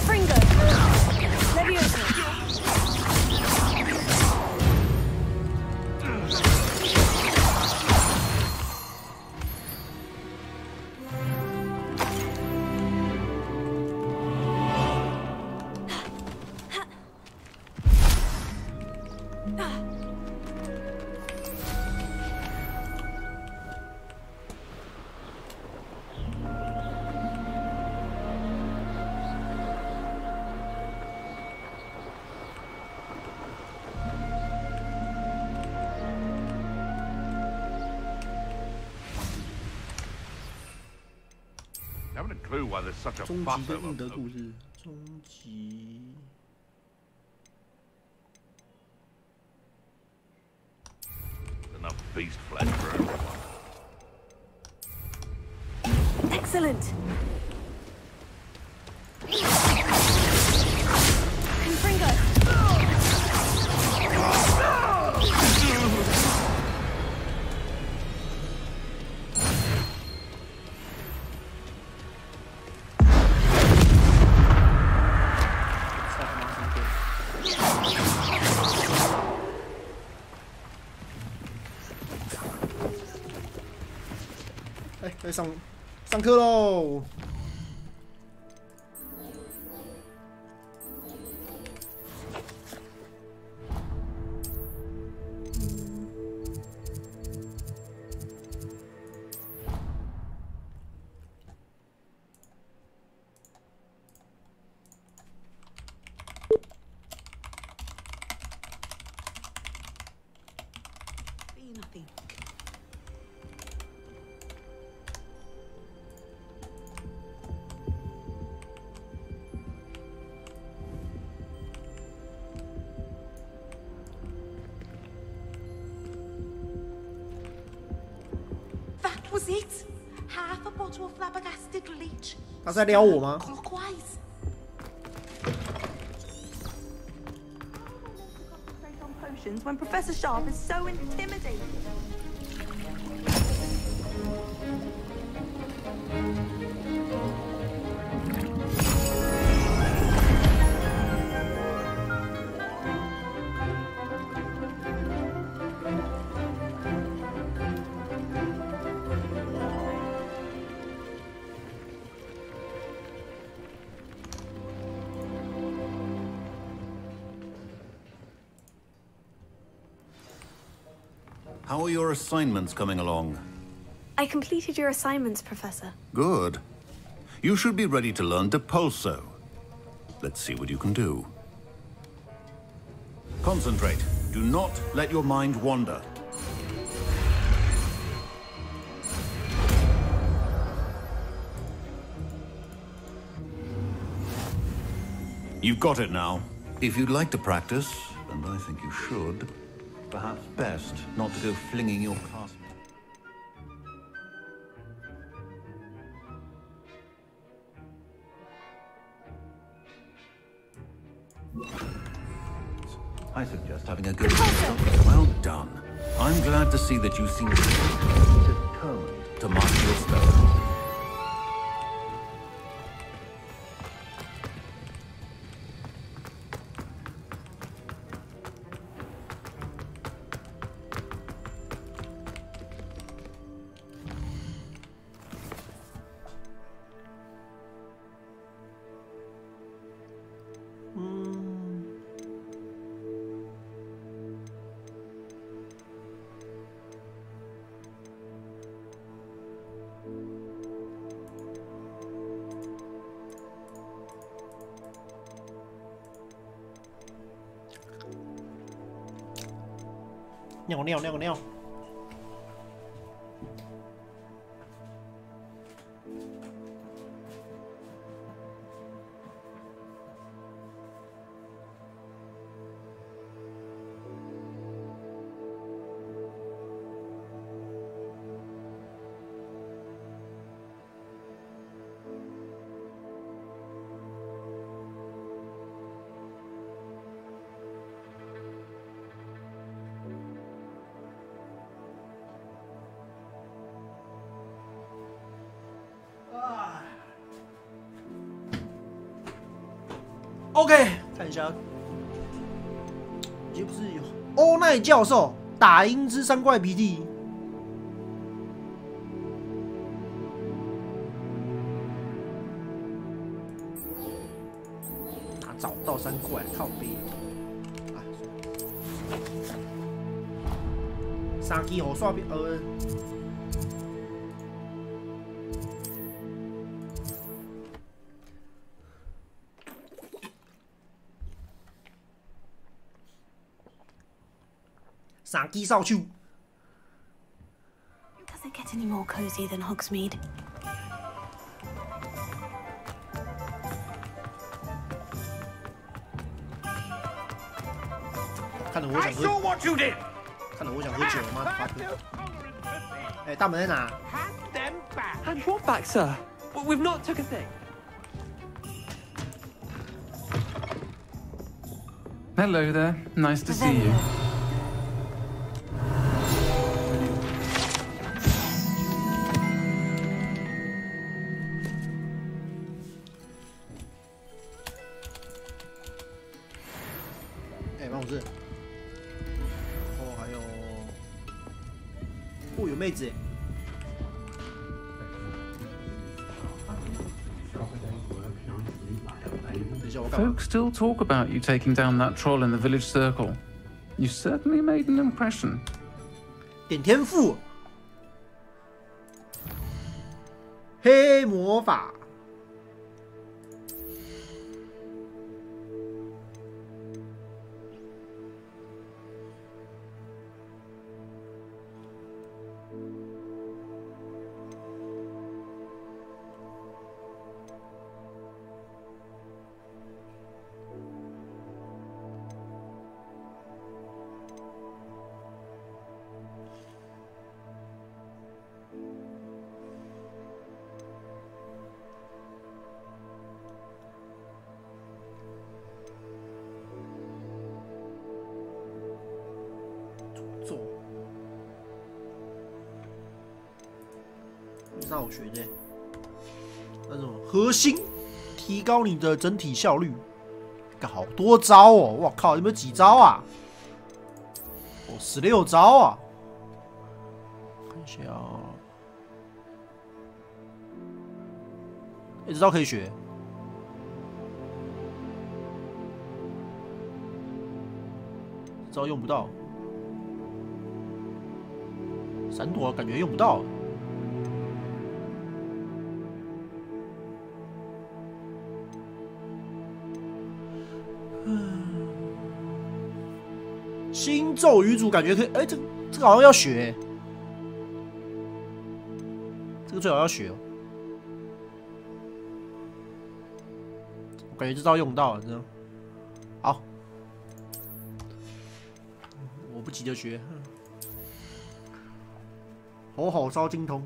Fringo. Leviosa. Haven't a clue why there's such a 终 fuss 极的 over 应得 them. 故事，终极。 Enough beast flesh for everyone. Excellent. Confringo.哎，该上课喽！That was it. Half a bottle of flabbergasted leech. 他在撩我吗？ Clockwise. Concentrate on potions when Professor Sharp is so intimidating. How are your assignments coming along? I completed your assignments, Professor. Good. You should be ready to learn Depulso. Let's see what you can do. Concentrate. Do not let your mind wander. You've got it now. If you'd like to practice, and I think you should, perhaps best not to go flinging your classmates. I suggest having a go. Well done. I'm glad to see that you seem determined to master your spell. 尿尿尿尿。OK， 看一下，这不是有欧奈教授打鹰之三怪鼻涕，哪找不到三怪？靠背，啊，三支好刷边三支扫帚。Does it get any more cozy than Hogsmeade? 看得我想喝，看得我想喝酒了吗？哎，大门在哪 Hand what back, sir? We've not took a thing. Hello there. Nice to see you. Folks still talk about you taking down that troll in the village circle. You certainly made an impression. 点天赋，黑魔法。让我学的那种核心，提高你的整体效率。好多招哦！我靠，有没有几招啊？哦，16招啊！看一下哦，这招可以学。这招用不到，闪躲感觉用不到。新咒语组感觉可以，哎，这个好像要学，这个最好要学哦。我感觉这招用到了，这样好，我不急着学，吼吼烧精通。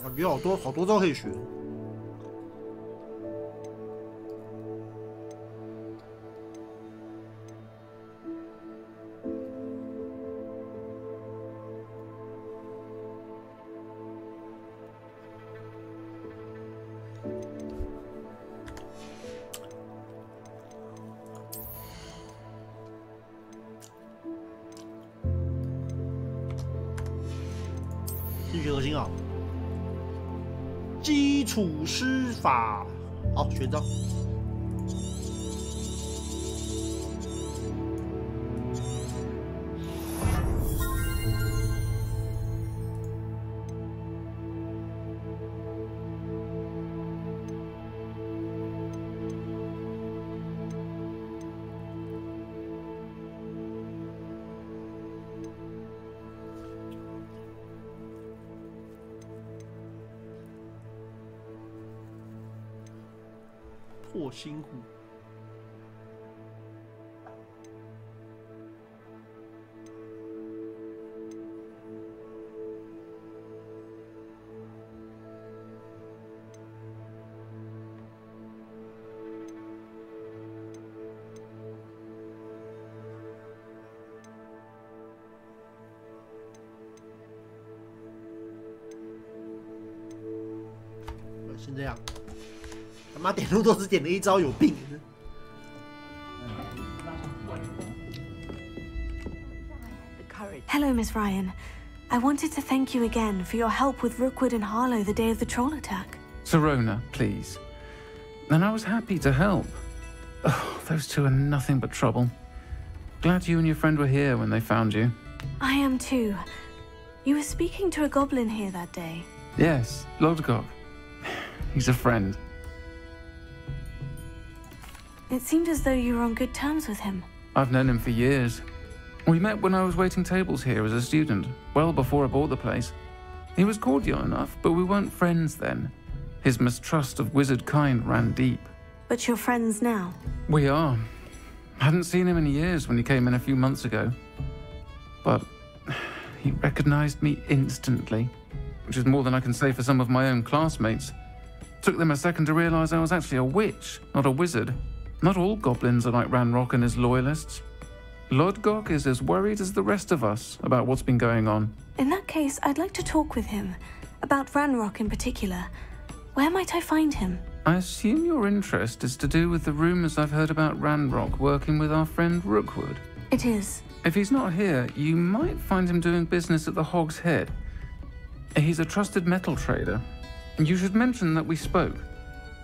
感觉好多招可以学。兴趣核心啊，基础施法。好，选招。破心湖。先这样。他妈点路都只点了一招，有病！ Hello, Miss Ryan. I wanted to thank you again for your help with Rookwood and Harlow the day of the troll attack. Sirona, please. And I was happy to help. Oh, those two are nothing but trouble. Glad you and your friend were here when they found you. I am too. You were speaking to a goblin here that day. Yes, Lodgok. He's a friend. It seemed as though you were on good terms with him. I've known him for years. We met when I was waiting tables here as a student, well before I bought the place. He was cordial enough, but we weren't friends then. His mistrust of wizard kind ran deep. But you're friends now? We are. Hadn't seen him in years when he came in a few months ago. But he recognized me instantly, which is more than I can say for some of my own classmates. Took them a second to realize I was actually a witch, not a wizard. Not all goblins are like Ranrock and his loyalists. Lodgok is as worried as the rest of us about what's been going on. In that case, I'd like to talk with him. About Ranrock in particular. Where might I find him? I assume your interest is to do with the rumors I've heard about Ranrock working with our friend Rookwood. It is. If he's not here, you might find him doing business at the Hog's Head. He's a trusted metal trader. You should mention that we spoke.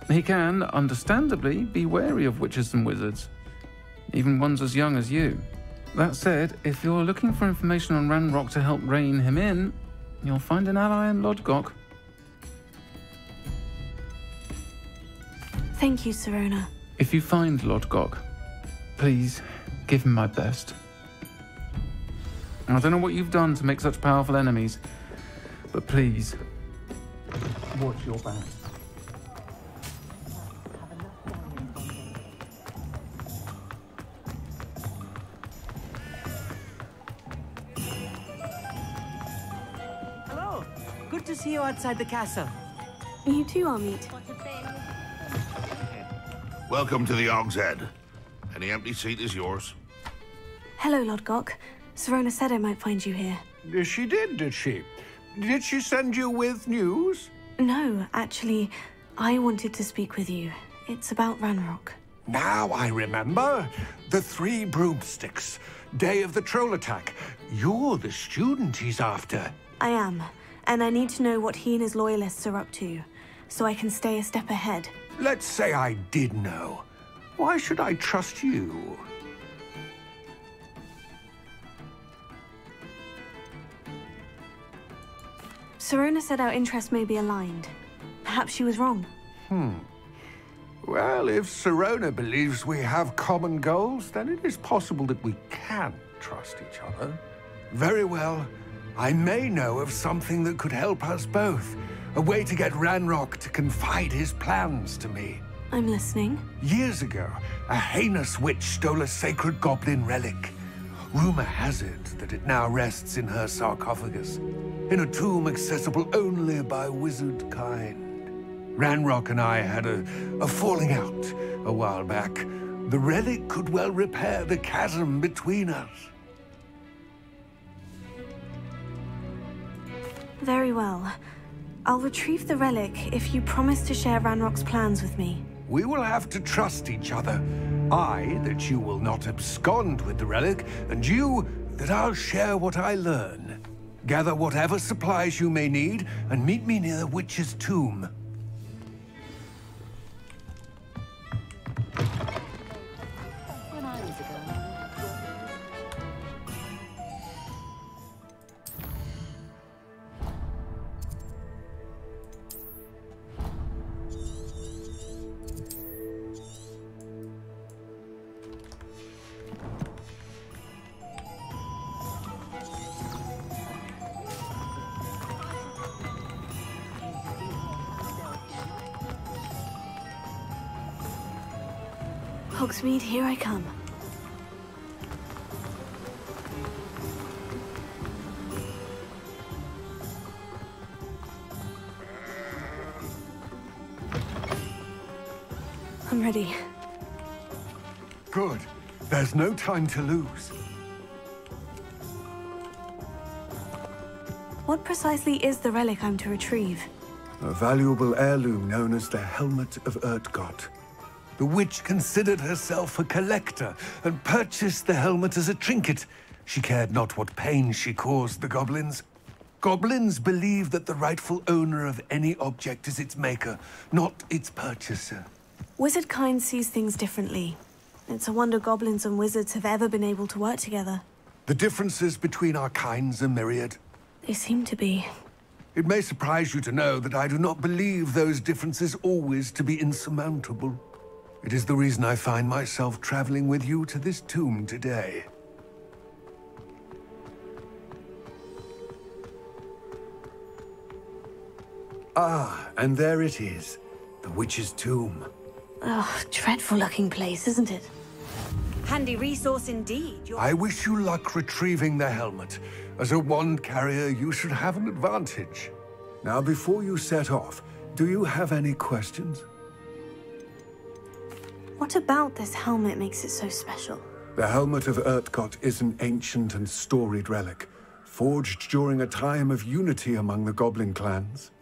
He can, understandably, be wary of witches and wizards. Even ones as young as you. That said, if you're looking for information on Ranrock to help rein him in, you'll find an ally in Lodgok. Thank you, Sirona. If you find Lodgok, please give him my best. I don't know what you've done to make such powerful enemies, but please, watch your back. Hello. Good to see you outside the castle. You too, Amit. Welcome to the Hog's Head. Any empty seat is yours. Hello, Lodgok. Sirona said I might find you here. She did she? Did she send you with news? No, actually, I wanted to speak with you. It's about Ranrock. Now I remember. The 3 broomsticks. Day of the troll attack. You're the student he's after. I am, and I need to know what he and his loyalists are up to, so I can stay a step ahead. Let's say I did know. Why should I trust you? Sirona said our interests may be aligned. Perhaps she was wrong. Well, if Sirona believes we have common goals, then it is possible that we can trust each other. Very well. I may know of something that could help us both. A way to get Ranrock to confide his plans to me. I'm listening. Years ago, a heinous witch stole a sacred goblin relic. Rumor has it that it now rests in her sarcophagus, in a tomb accessible only by wizard kind. Ranrock and I had a falling out a while back. The relic could well repair the chasm between us. Very well. I'll retrieve the relic if you promise to share Ranrock's plans with me. We will have to trust each other. I, that you will not abscond with the relic, and you, that I'll share what I learn. Gather whatever supplies you may need, and meet me near the witch's tomb. Hogsmeade, here I come. I'm ready. Good. There's no time to lose. What precisely is the relic I'm to retrieve? A valuable heirloom known as the Helmet of Urtgott. The witch considered herself a collector and purchased the helmet as a trinket. She cared not what pain she caused the goblins. Goblins believe that the rightful owner of any object is its maker, not its purchaser. Wizard kind sees things differently. It's a wonder goblins and wizards have ever been able to work together. The differences between our kinds are myriad. They seem to be. It may surprise you to know that I do not believe those differences always to be insurmountable. It is the reason I find myself traveling with you to this tomb today. Ah, and there it is. The witch's tomb. Oh, dreadful looking place, isn't it? Handy resource indeed. I wish you luck retrieving the helmet. As a wand carrier, you should have an advantage. Now, before you set off, do you have any questions? What about this helmet makes it so special? The Helmet of Urtgott is an ancient and storied relic, forged during a time of unity among the goblin clans.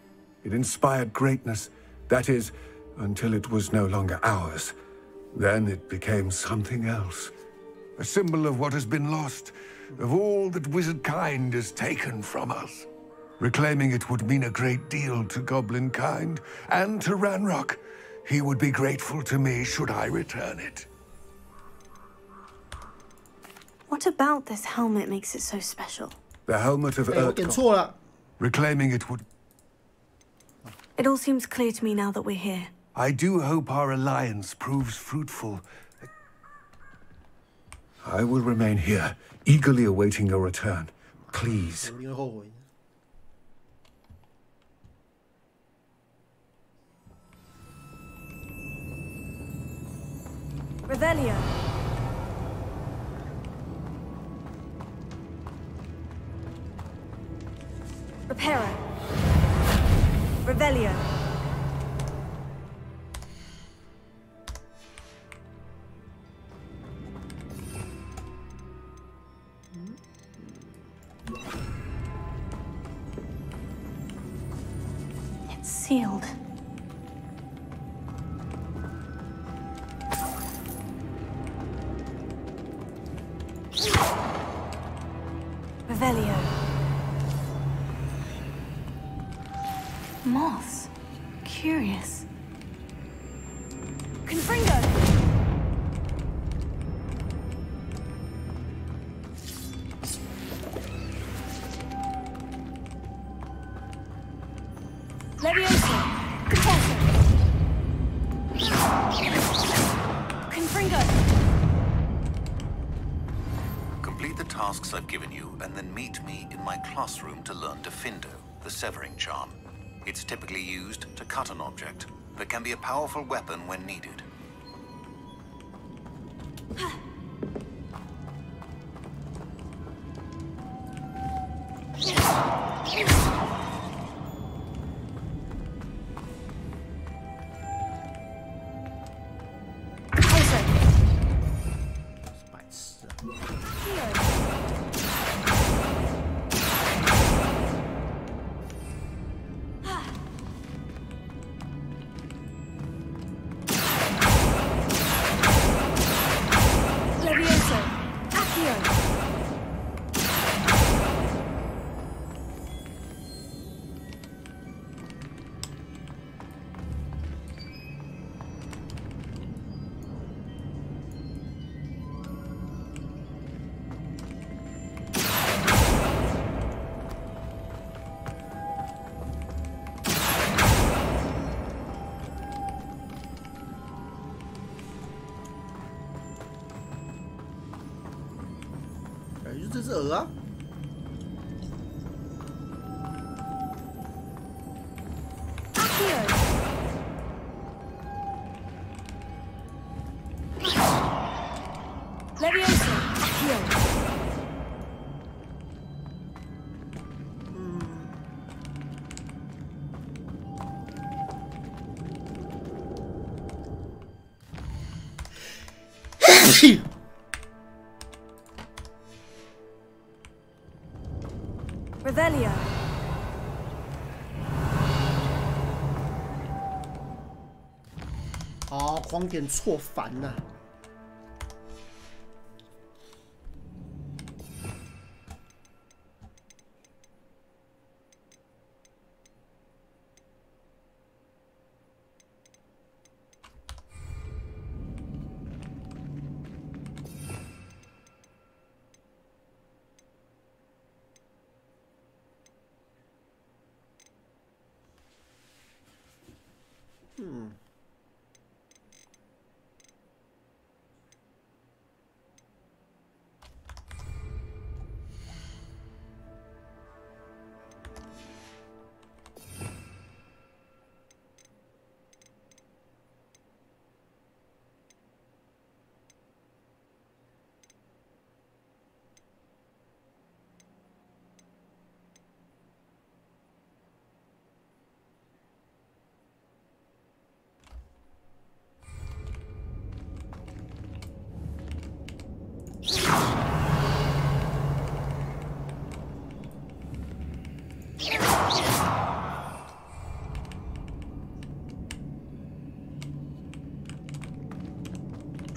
It inspired greatness, that is, until it was no longer ours. Then it became something else. A symbol of what has been lost, of all that wizard kind is taken from us. Reclaiming it would mean a great deal to goblin kind, and to Ranrock. He would be grateful to me should I return it. What about this helmet makes it so special? The Helmet of Urtgott. Reclaiming it would... It all seems clear to me now that we're here. I do hope our alliance proves fruitful. I will remain here, eagerly awaiting your return. Please. Revelio. Reparo. Revelio. It's sealed. Revelio. Moths. Curious. Confringo! Levioso! Compulso! Confringo! Complete the tasks I've given you, and then meet me in my classroom to learn Defindo, the severing charm. It's typically used to cut an object, but can be a powerful weapon when needed. 感觉这只鹅啊。Revelio. 哦，狂点错烦呐、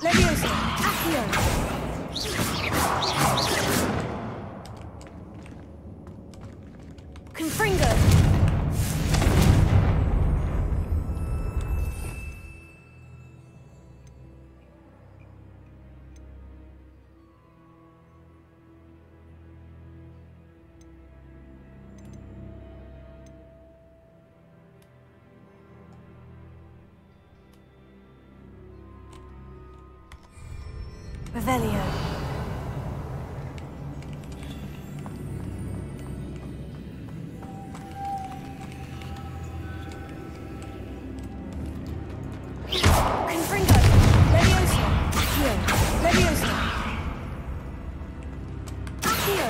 Leviosa. Accio. Confringo. Revelio. Confringo. Leviosa. Accio. Leviosa. Accio.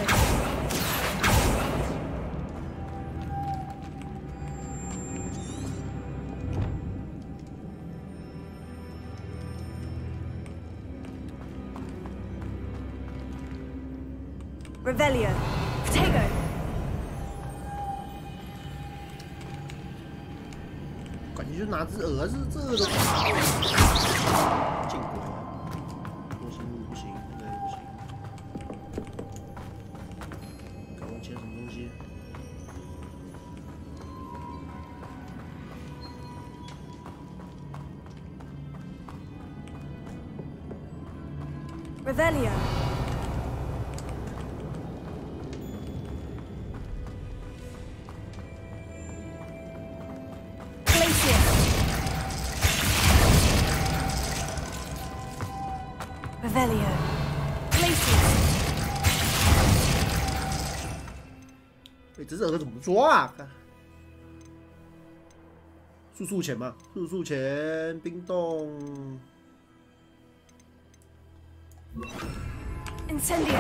Revelio. Protego. 感觉就拿只鹅是这个都不好，见鬼了！多生物不行，那个也不行。看我捡什么东西。Revelio. Revelio. Places. 哎，这只鹅怎么抓啊？速速前嘛，速速前，冰冻。Incendio.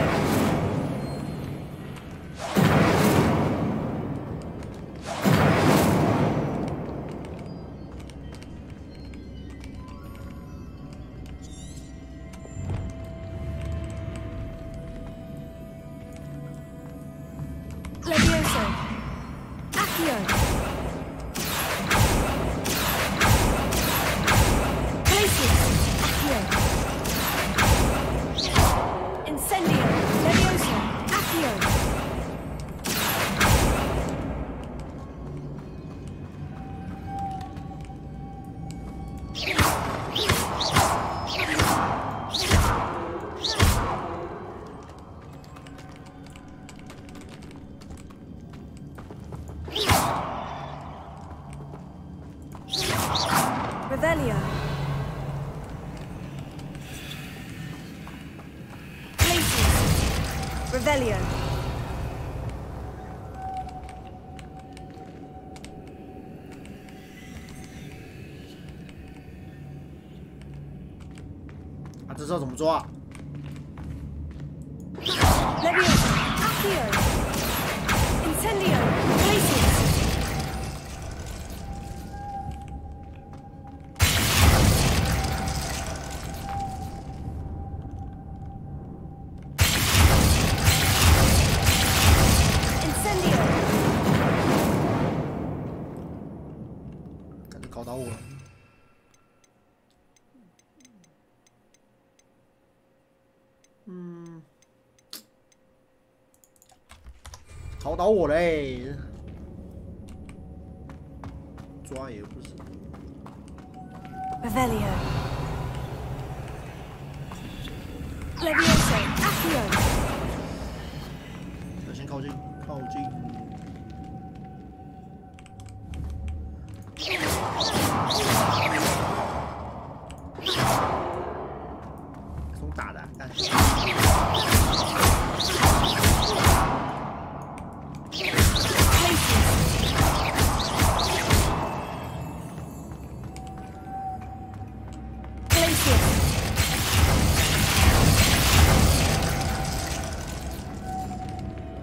Levioso. Accio. Places. Accio. Incendio. Levioso. Accio. Revelio. Places. Revelio. 啊，这是要怎么抓啊 Leviosa. Accio. Incendio. Glacius. Incendio. 感觉搞倒我了。考倒我嘞！抓也不是。Revelio. Leviosa. Accio. 小心靠近，靠近。从打的，干。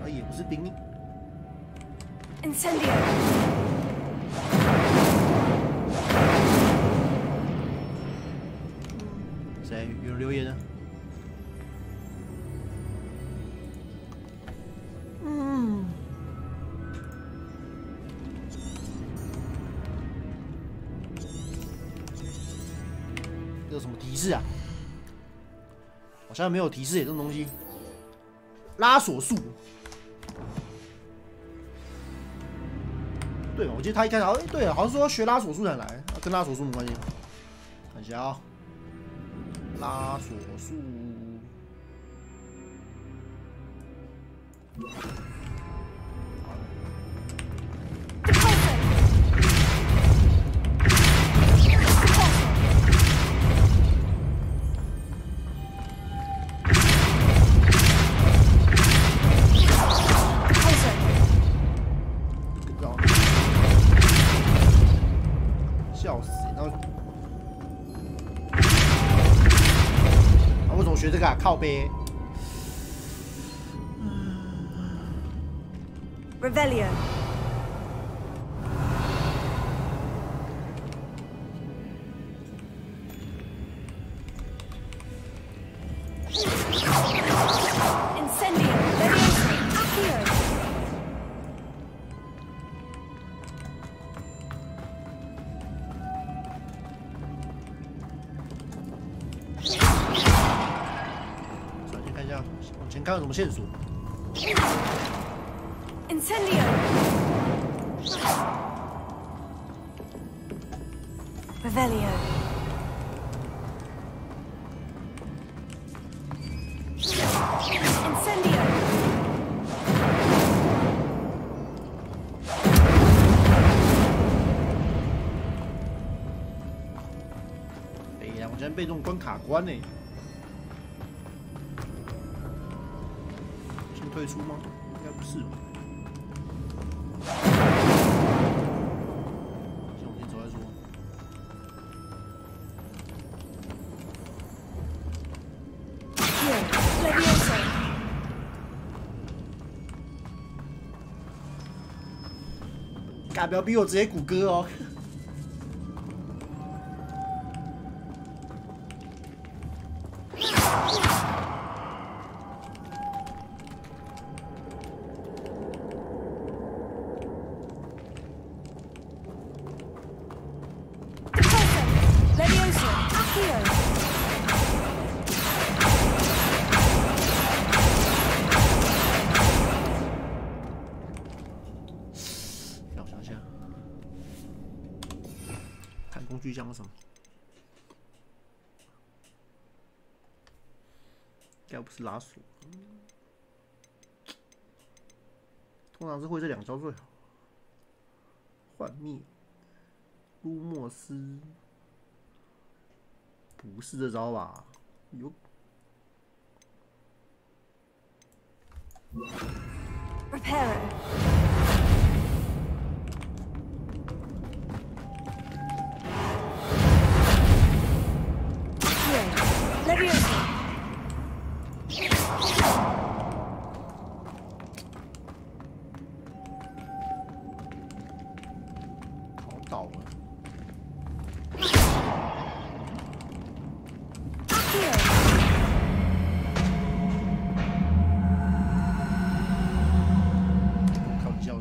也不是兵。Incendio. 谁有人留言呢？这有什么提示啊？好像没有提示耶，这种东西。拉锁术。对，我记得他一开始对，好像说学拉锁术才来，跟拉锁术没关系。看一下啊，拉锁术。笑死！然后啊，为什么学这个啊？靠背。Revelio. Incendio. Leviosa. Accio. 先看一下，往前看有什么线索。Incendio. Revelio. Incendio. 哎呀，我竟然被这种关卡关呢！先退出吗？应该不是吧？先往前走再说。Leviosa. 干，不要逼我直接谷歌哦！Leviosa. Accio. 让我想想，看工具箱是什么？应该不是拉锁，通常是会这两招最好。幻灭、卢莫斯，不是这招吧？有 Reparo. Leviosa. 好倒了。靠教日。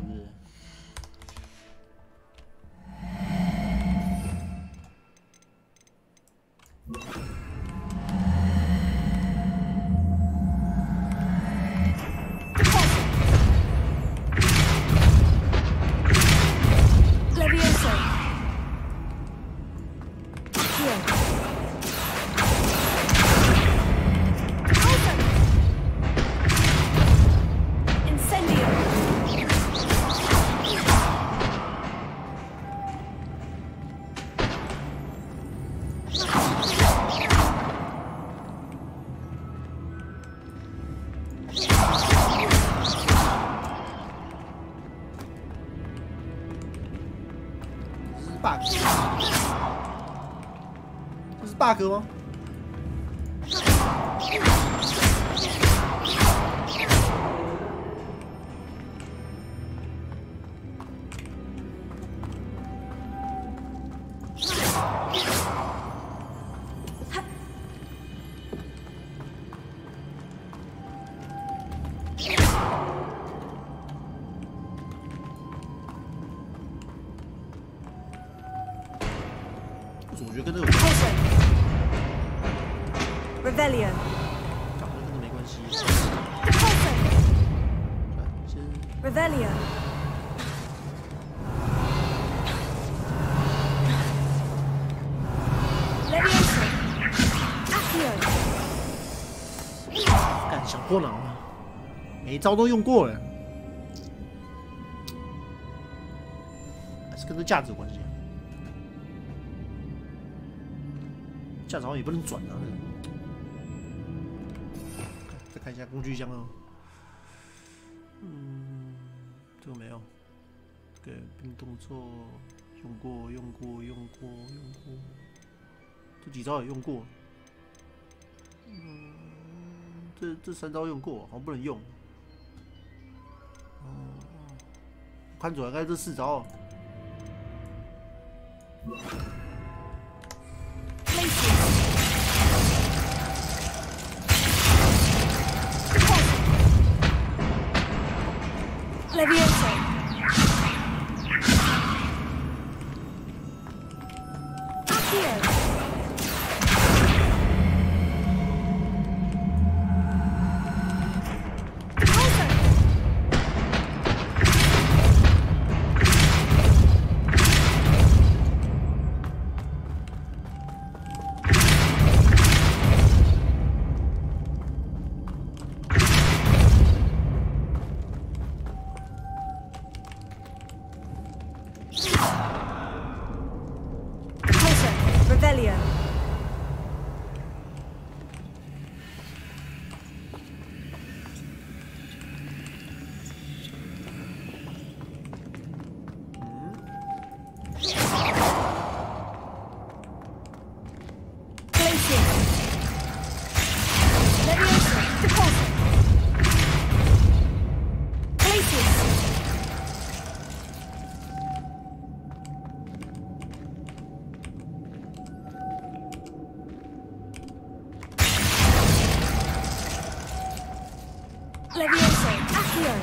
这是 bug 吗？我觉得跟这个 Rebellion 长得跟这没关系。先 Rebellion Leviosa Accio 干想破脑啊！每一招都用过了，还是跟这价值有关系。价值好像也不能转啊。再看一下工具箱哦。这个没有。这个冰动作用过。这几招也用过。这3招用过，好像不能用。看出来应该这4招。Leviosa Accio Rebellion Leviosa Accio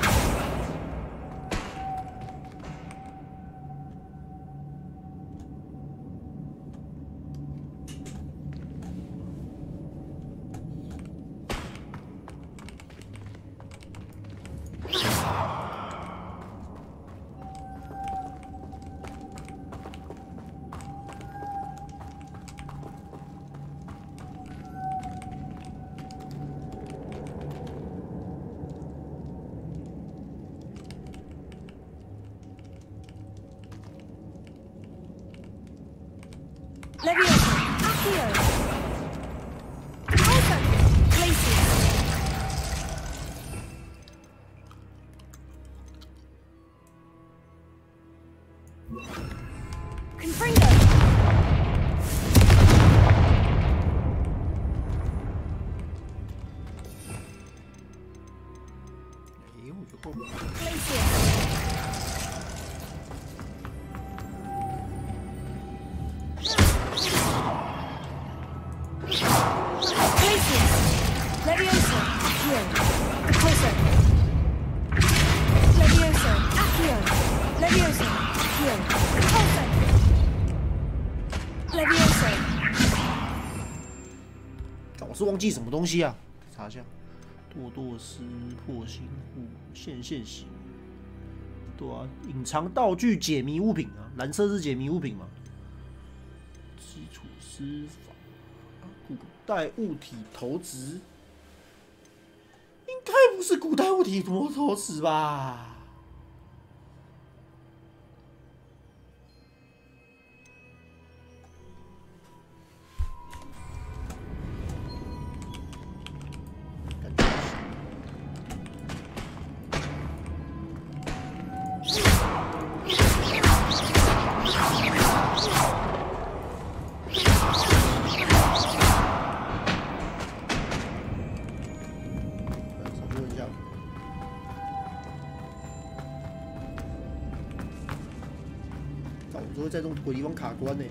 Leviosa Accio Alpha Places 没有就够了。Levioso, Accio, Repulso. Levioso, Accio, Levioso, Accio, Repulso. Levioso. 我是忘记什么东西啊？查一下，堕堕斯破心户现形。对啊，隐藏道具解谜物品啊，蓝色是解谜物品嘛？基础施法，古代物体投掷。 应该不是古代物体投掷吧？在这种鬼地方卡关呢。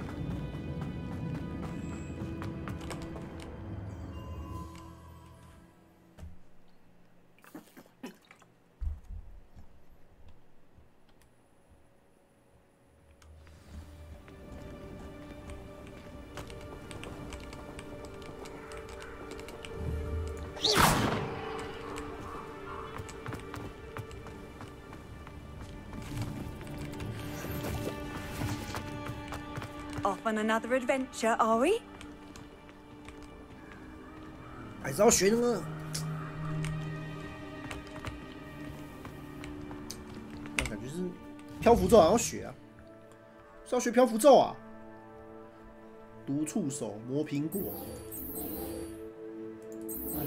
Off on another adventure, are we? 还是要学那个，那感觉是漂浮咒，好像要学啊，是要学漂浮咒啊。毒触手磨苹果，哎。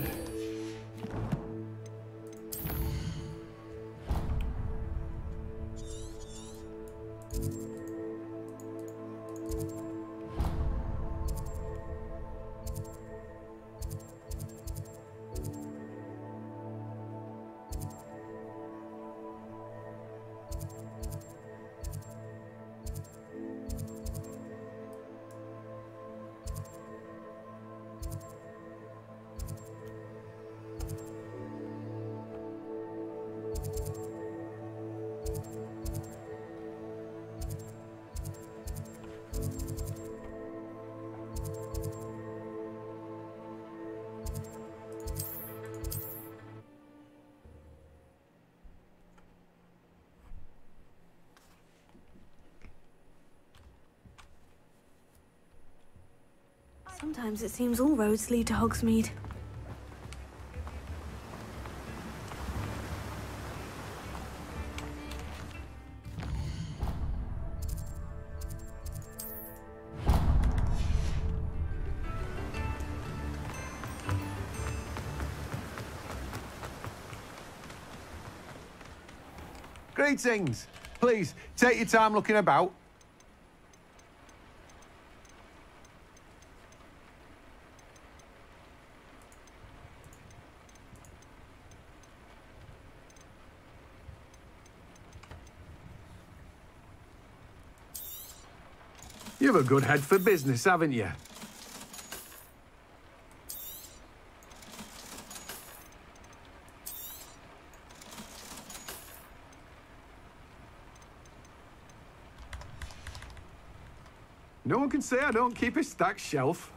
Sometimes it seems all roads lead to Hogsmeade. Greetings. Please, take your time looking about. You've a good head for business, haven't you? No one can say I don't keep a stacked shelf.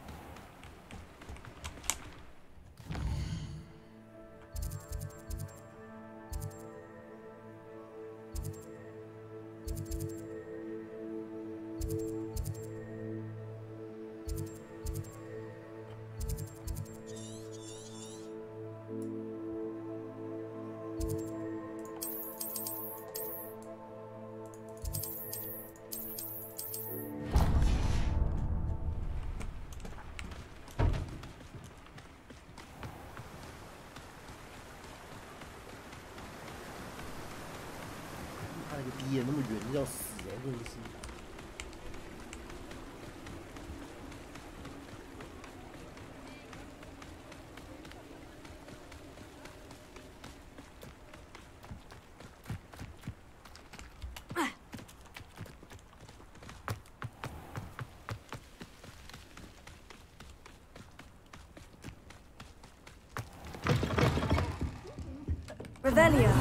Revelio.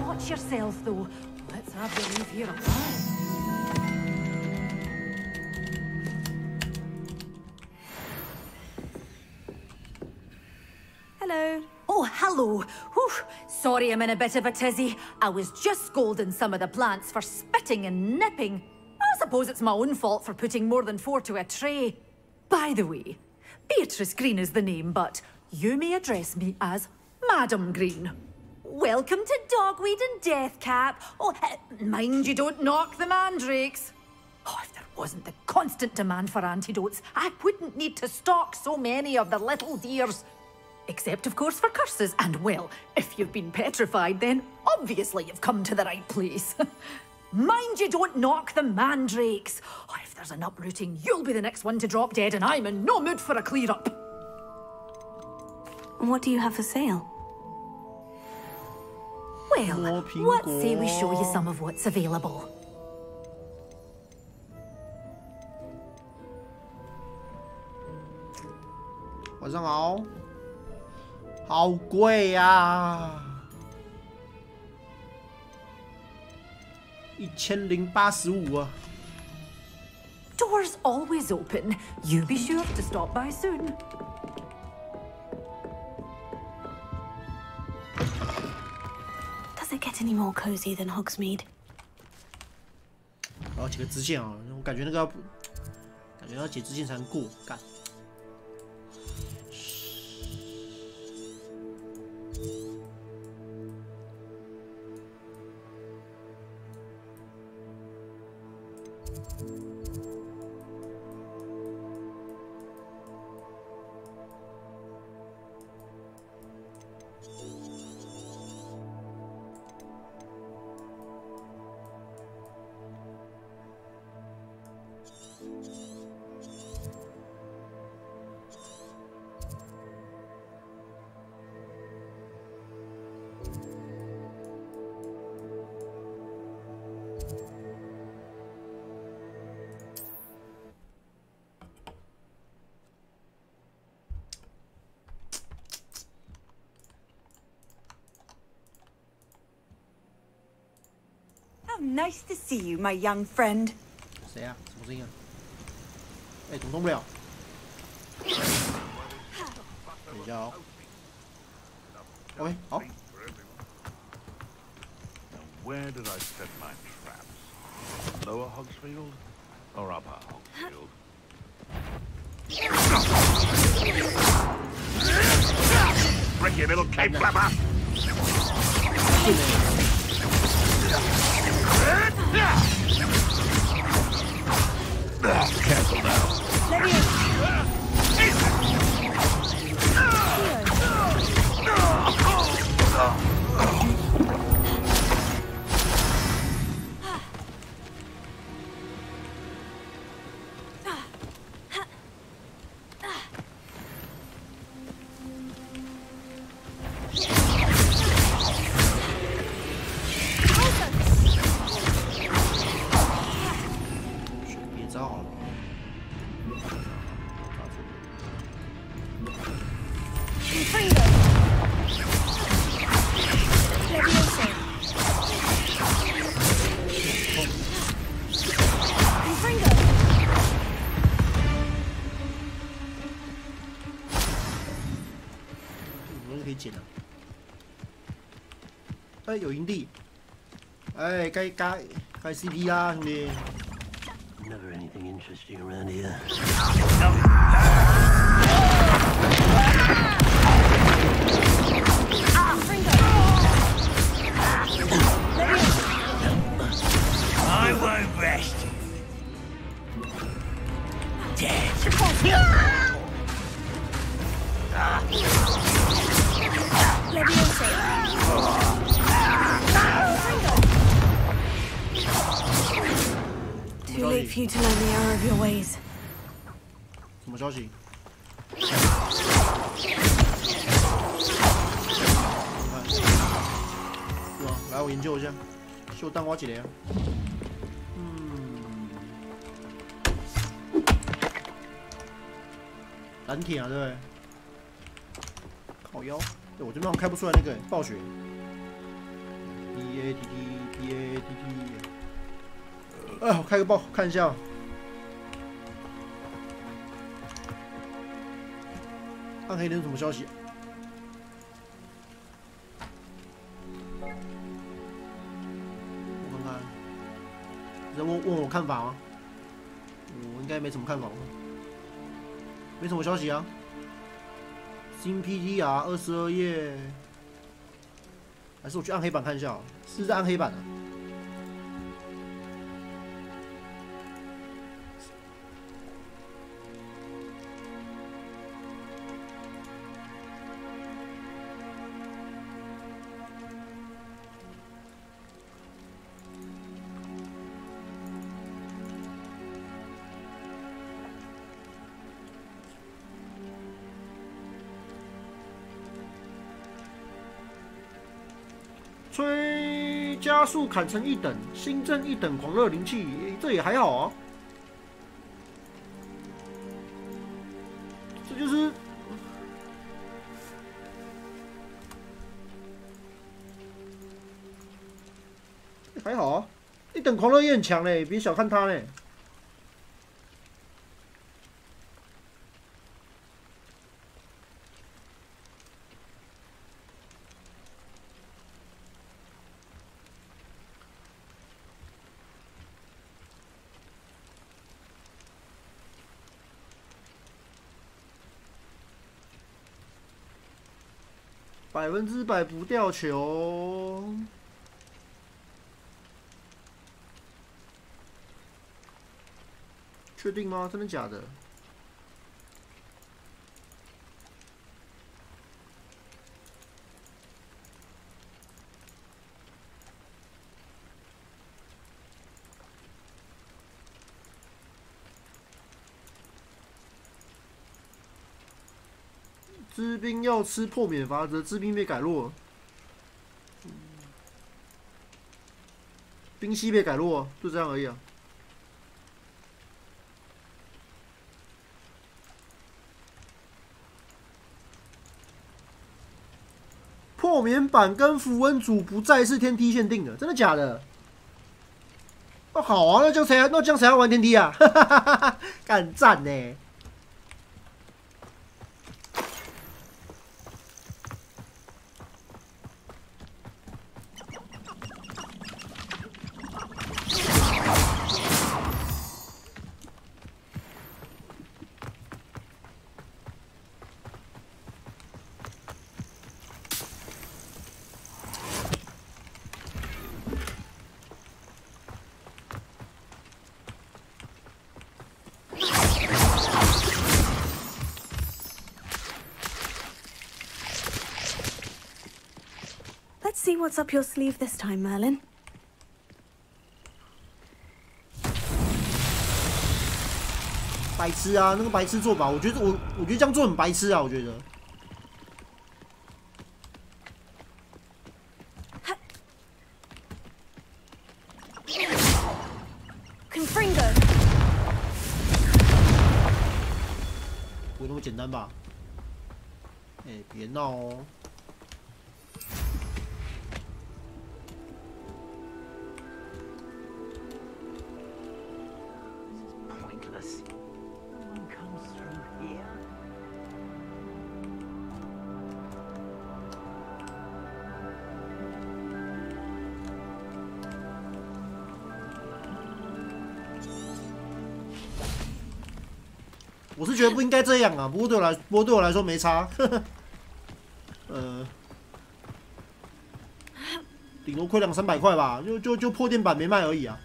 Watch yourself, though. Let's have you leave here alive. Hello. Oh, hello. Whew. Sorry I'm in a bit of a tizzy. I was just scolding some of the plants for spitting and nipping. I suppose it's my own fault for putting more than 4 to a tray. By the way, Beatrice Green is the name, but you may address me as Madam Green. Welcome to Dogweed and Deathcap. Oh, mind you don't knock the mandrakes. Oh, if there wasn't the constant demand for antidotes, I wouldn't need to stock so many of the little dears. Except, of course, for curses. And, well, if you've been petrified, then obviously you've come to the right place. Mind you don't knock the mandrakes. Oh, if there's an uprooting, you'll be the next one to drop dead, and I'm in no mood for a clear-up. What do you have for sale? Well, what say we show you some of what's available?晚上好，好贵呀，1085啊。 Doors always open. You be sure to stop by soon. Does it get any more cozy than Hogsmeade? 然后解个支线啊，我感觉那个感觉要解支线才能过，干。How nice to see you, my young friend. 谁啊？什么声音啊？哎，怎么动不了？等一下哦。OK， 好。 Where did I set my traps? Lower Hogsfield or upper Hogsfield? Break your little cape flapper! Careful now.哎，有营地，哎，该 CP 啦，兄弟。Never anything interesting around here. I won't rest. Dead. Too late for you to learn the error of your ways. 什么消息？是吧？来，我研究一下。秀蛋花几雷啊？蓝铁啊，对不对？靠腰，对我这边好像开不出来那个暴雪。哎，我开个报看一下。暗黑人有什么消息？我看看，人问我看法吗？我应该没什么看法吧，没什么消息啊。新 PTR 22页，还是我去暗黑版看一下啊？是在暗黑版啊？吹加速砍成1等，新增1等狂热灵气，这也还好啊。这就是还好啊，1等狂热也很强嘞，别小看他嘞。100%不掉球，确定吗？真的假的？知兵要吃破免法则，知兵被改落，冰溪被改落，就这样而已啊。破免版跟符文组不再是天梯限定了，真的假的？哦，好啊，那这样谁要玩天梯啊？哈哈哈哈哈，干赞呢！Let's see what's up your sleeve this time, Merlin. 白痴啊，那个白痴做法，我觉得这样做很白痴啊，我觉得。Confringo. 不会那么简单吧？哎，别闹哦！ 我是觉得不应该这样啊，不过对我来说没差，顶多亏200-300块吧，就破电板没卖而已啊。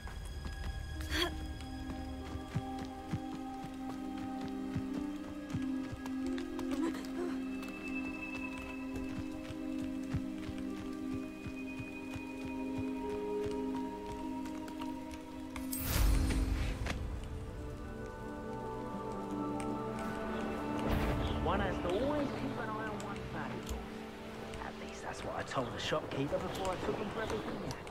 Told the shopkeeper before I took him for everything he had.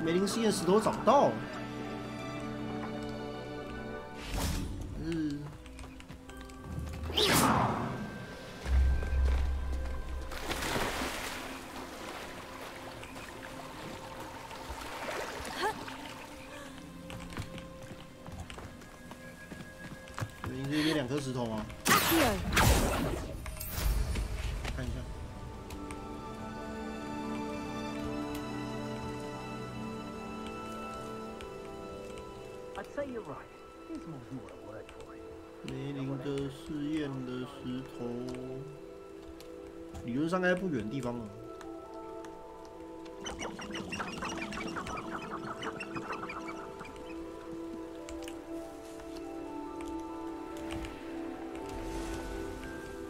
梅林试验石头找不到。梅林这边2颗石头吗？看一下。 I'd say you're right. Here's more a word for it. 梅林的试验的石头，理论上应该不远的地方啊。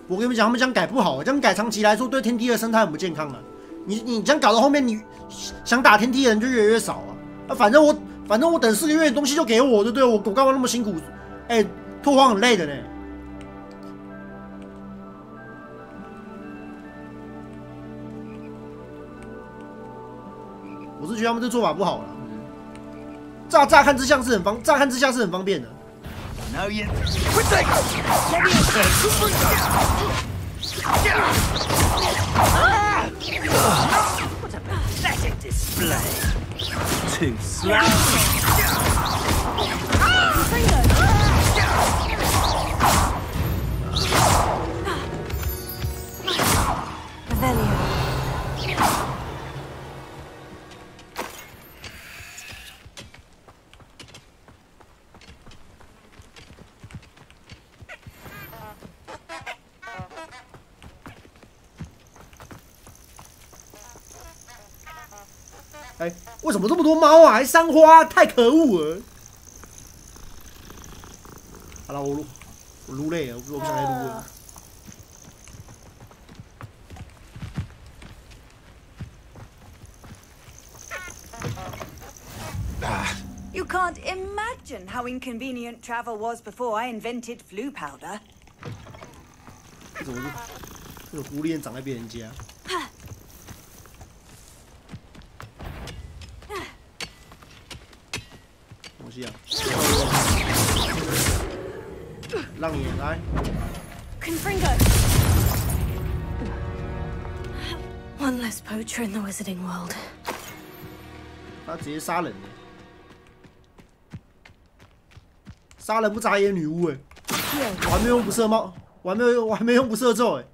我跟你们讲，他们这样改不好，这样改长期来说对天梯的生态很不健康啊。你这样搞到后面，你想打天梯的人就越来越少啊。反正我等4个月的东西就给我，对不对？我干嘛那么辛苦？哎，拓荒很累的呢。我是觉得他们这做法不好了。乍看之下是很方便的。No, you. What a pathetic display. Too slow.哎，为什么这么多猫啊？还山花，太可恶了！好了，我撸累了，我不想再撸了。You can't imagine how inconvenient travel was before I invented flu powder. 这怎么是这个狐狸长在别人家？东西啊！让你来。One less poacher in the wizarding world. 他直接杀人呢！杀人不眨眼女巫哎！我还没用不射猫，我还没用不射咒哎！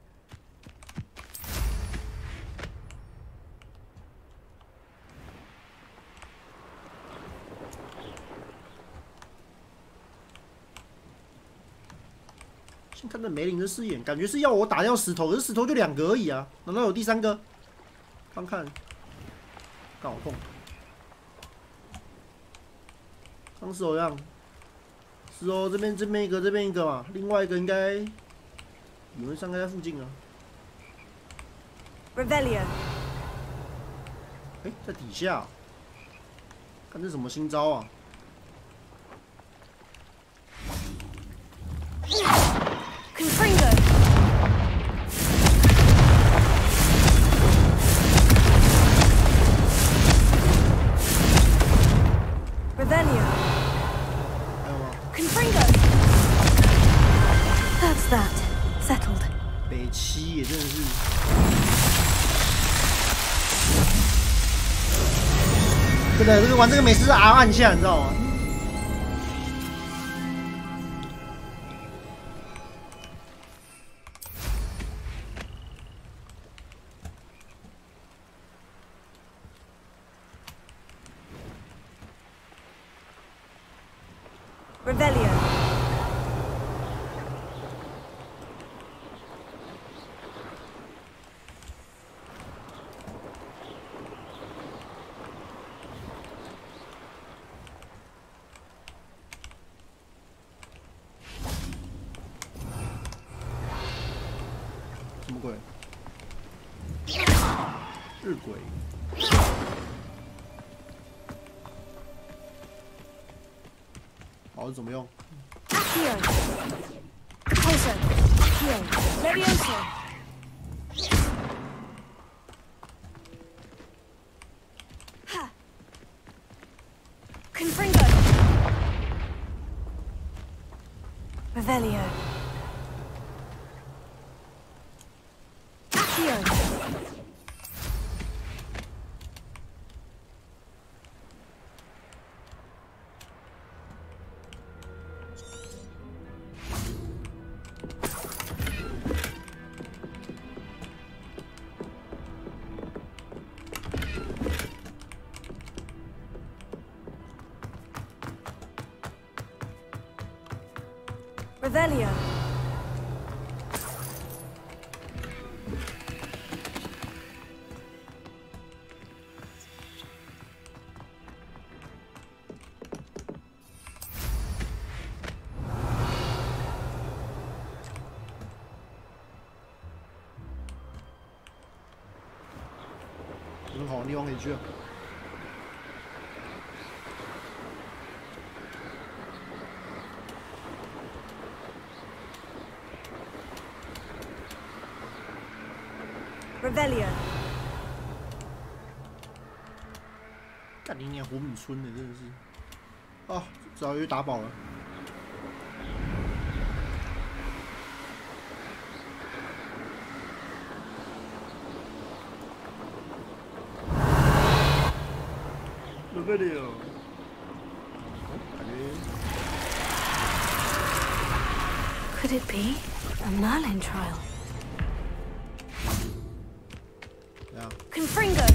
先看这梅林的视野，感觉是要我打掉石头，可是石头就2个而已啊，难道有第3个？看看，干好痛！当石头一样。 是哦，这边一个，这边一个嘛，另外一个应该理论上应该在附近啊。Revelio。哎，在底下，看这什么新招啊 Confringo。Revelio。 That's that. Settled. 北七也真的是，真的这个玩这个每次是 R 按下，你知道吗？Revelio。 什么鬼？日鬼。好，怎么用？ Accio。Pulso。Accio。Levioso。Revelio. Accio. Revelio.很好的地方可以去啊。 Revelio. 干你娘活米村的，真的是啊！早就打饱了。Revelio. 感觉 Could it be a Merlin trial? Confringo.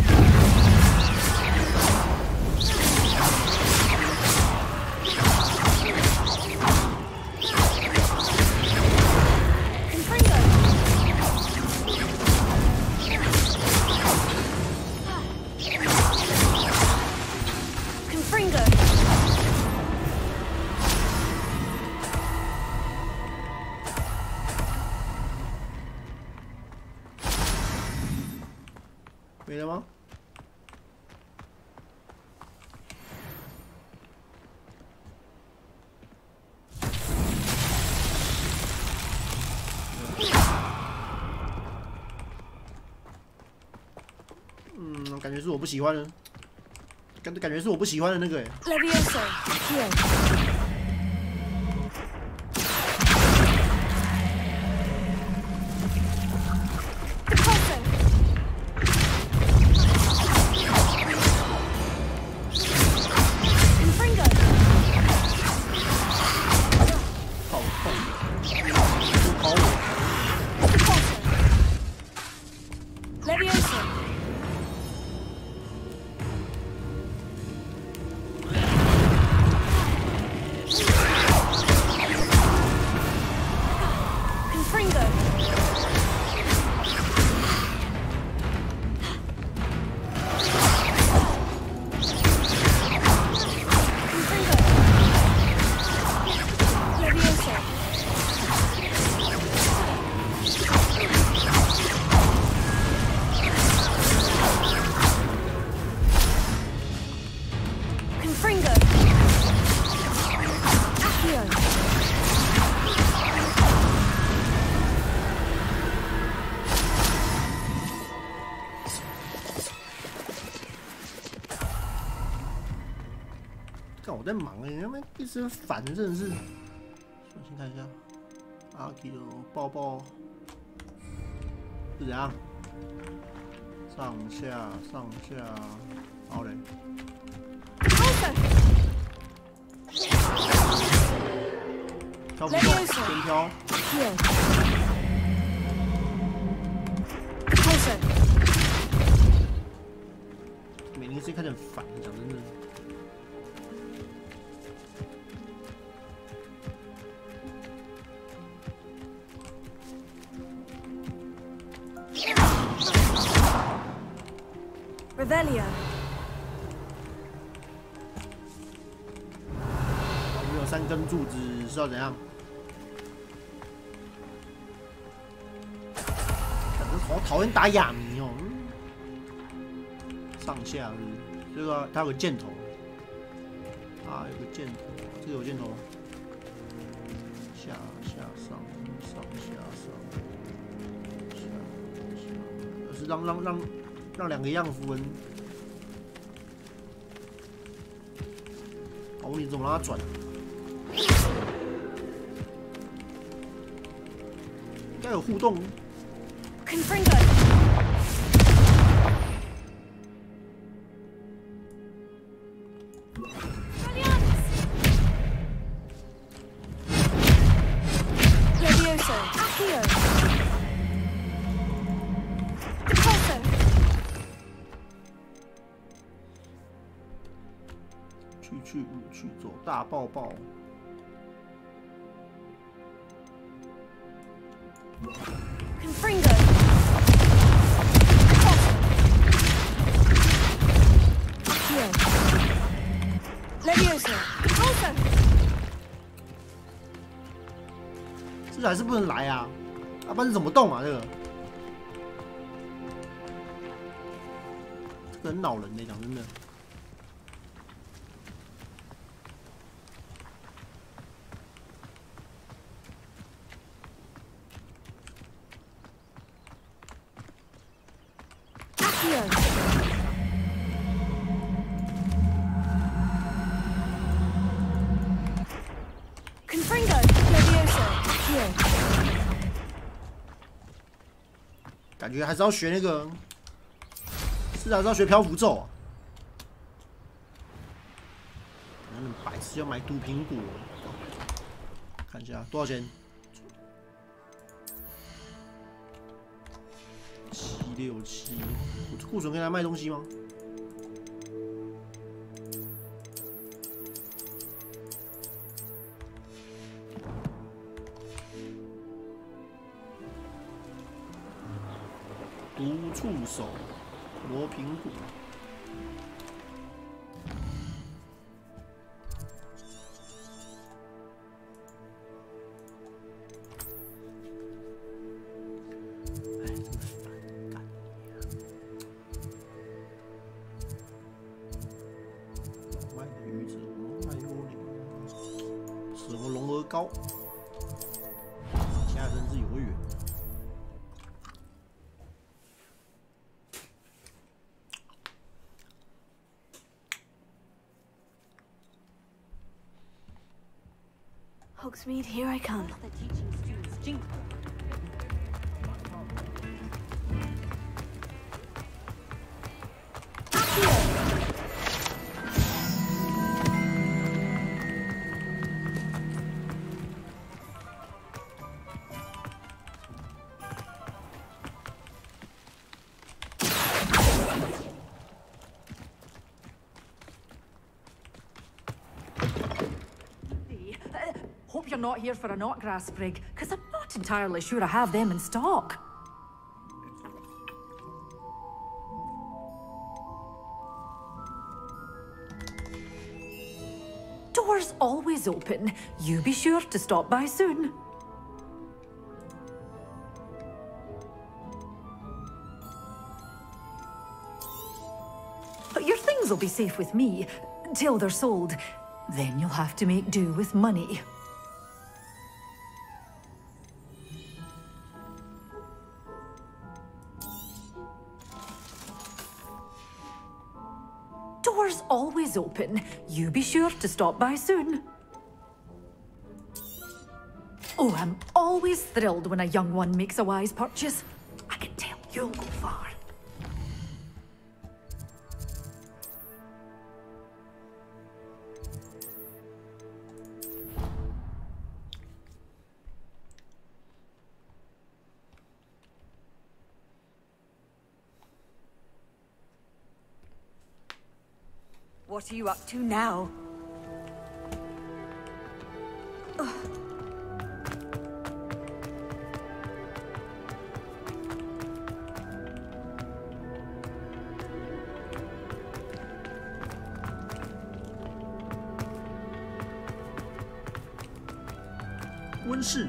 Confringo. 没了吗？感觉是我不喜欢的，感觉是我不喜欢的那个。Levioso. Here.我在忙他们一直烦，真的是。我先看一下，阿基的抱抱是怎样？上下，好嘞。挑不动，先挑。每年是看着很烦，讲真的。 Revelio. 我们有3根柱子是要怎样？好讨厌打哑谜哦。上下是这个，它有个箭头。啊，有个箭头，这个有箭头。下上下是让2个一样符文。好，你怎么让它转？应该有互动。Confringo. Levioso. Accio. Repulso. 去走大抱抱。Confringo. Accio. Levioso. Repulso. 这还是不能来啊！不然怎么动啊？这个很恼人的，讲真的。Confringo. Levioso. Accio. 感觉还是要学那个，是还是要学漂浮咒啊？那白痴要买毒苹果，看一下多少钱？767，库存可以来卖东西吗？毒触手，磨苹果。哎，真的烦，干！老麦的鱼子，龙脉幽灵，什么龙鹅膏，现在真是有个远。Hogsmeade, here I come. Hope you're not here for a knotgrass sprig, because I'm not entirely sure I have them in stock. Doors always open. You be sure to stop by soon. But your things will be safe with me, till they're sold. Then you'll have to make do with money. Doors always open. You be sure to stop by soon. Oh, I'm always thrilled when a young one makes a wise purchase. I can tell you'll go far. What are you up to now? "温室。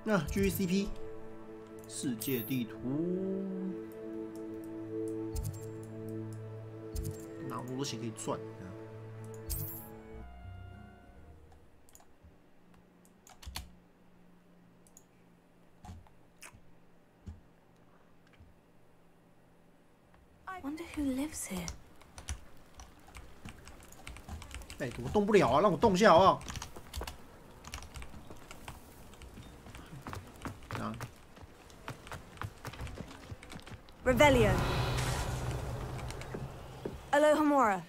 那继续 CP， 世界地图，哪么多钱可以赚？ Wonder who lives here. 哎，我动不了啊，让我动一下好不好？啊 Revelio. Alohomora.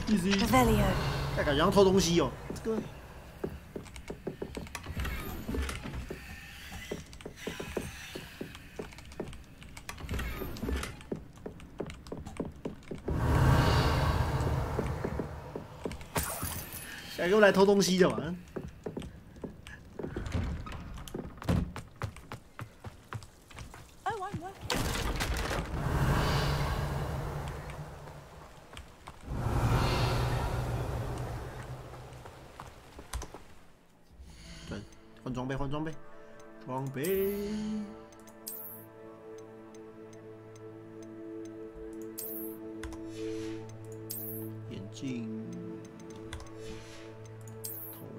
Revelio. 感觉像偷东西哦，这个。给我来偷东西的嘛？对，换装备，换装备，装备。眼镜。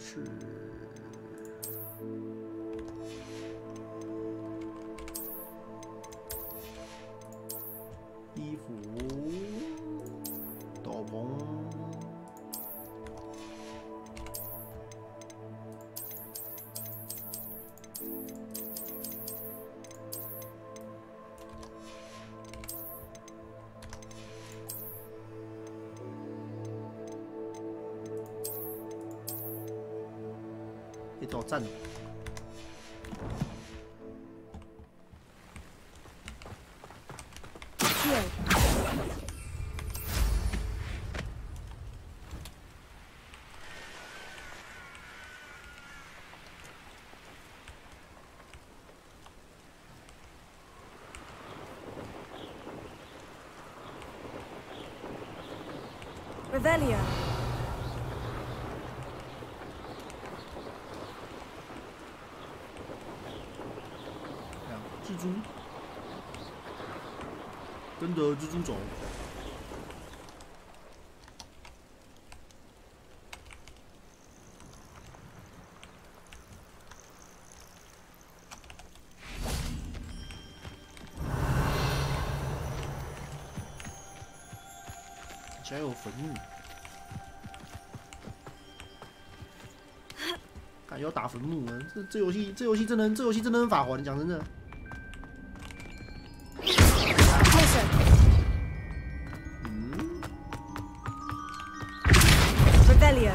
是衣服、斗篷、找站。Revelio. 蜘蛛，跟着蜘蛛走。家有坟墓，感觉要打坟墓了。这游戏真的很法环，讲真的。 Revelio.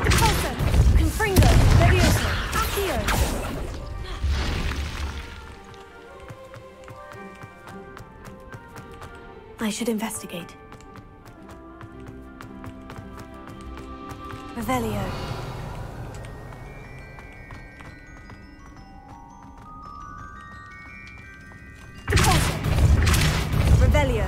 Repulsor. Confringo. Levioso. Accio. I should investigate. Revelio. Revelio.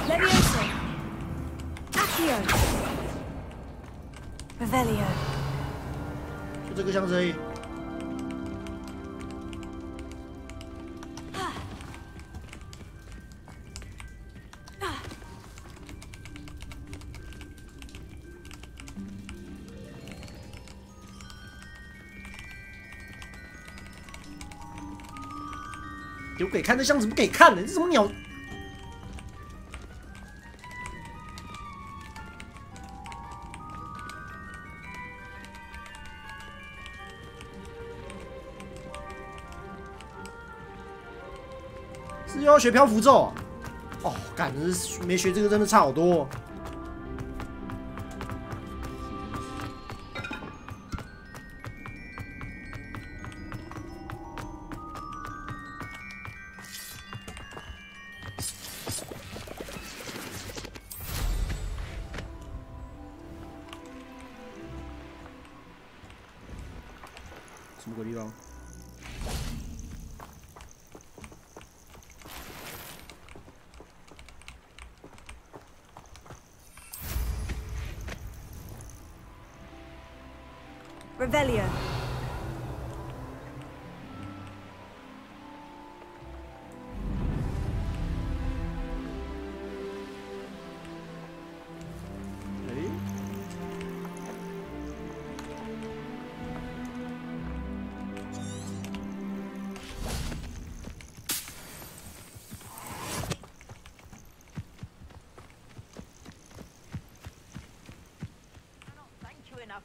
Levioso. Accio. Revelio. 就这个箱子而已。 有给看，这箱子不给看的，这什么鸟？是又要学漂浮咒啊？哦，干，真是没学这个真的差好多。什么鬼地方？ Revelio.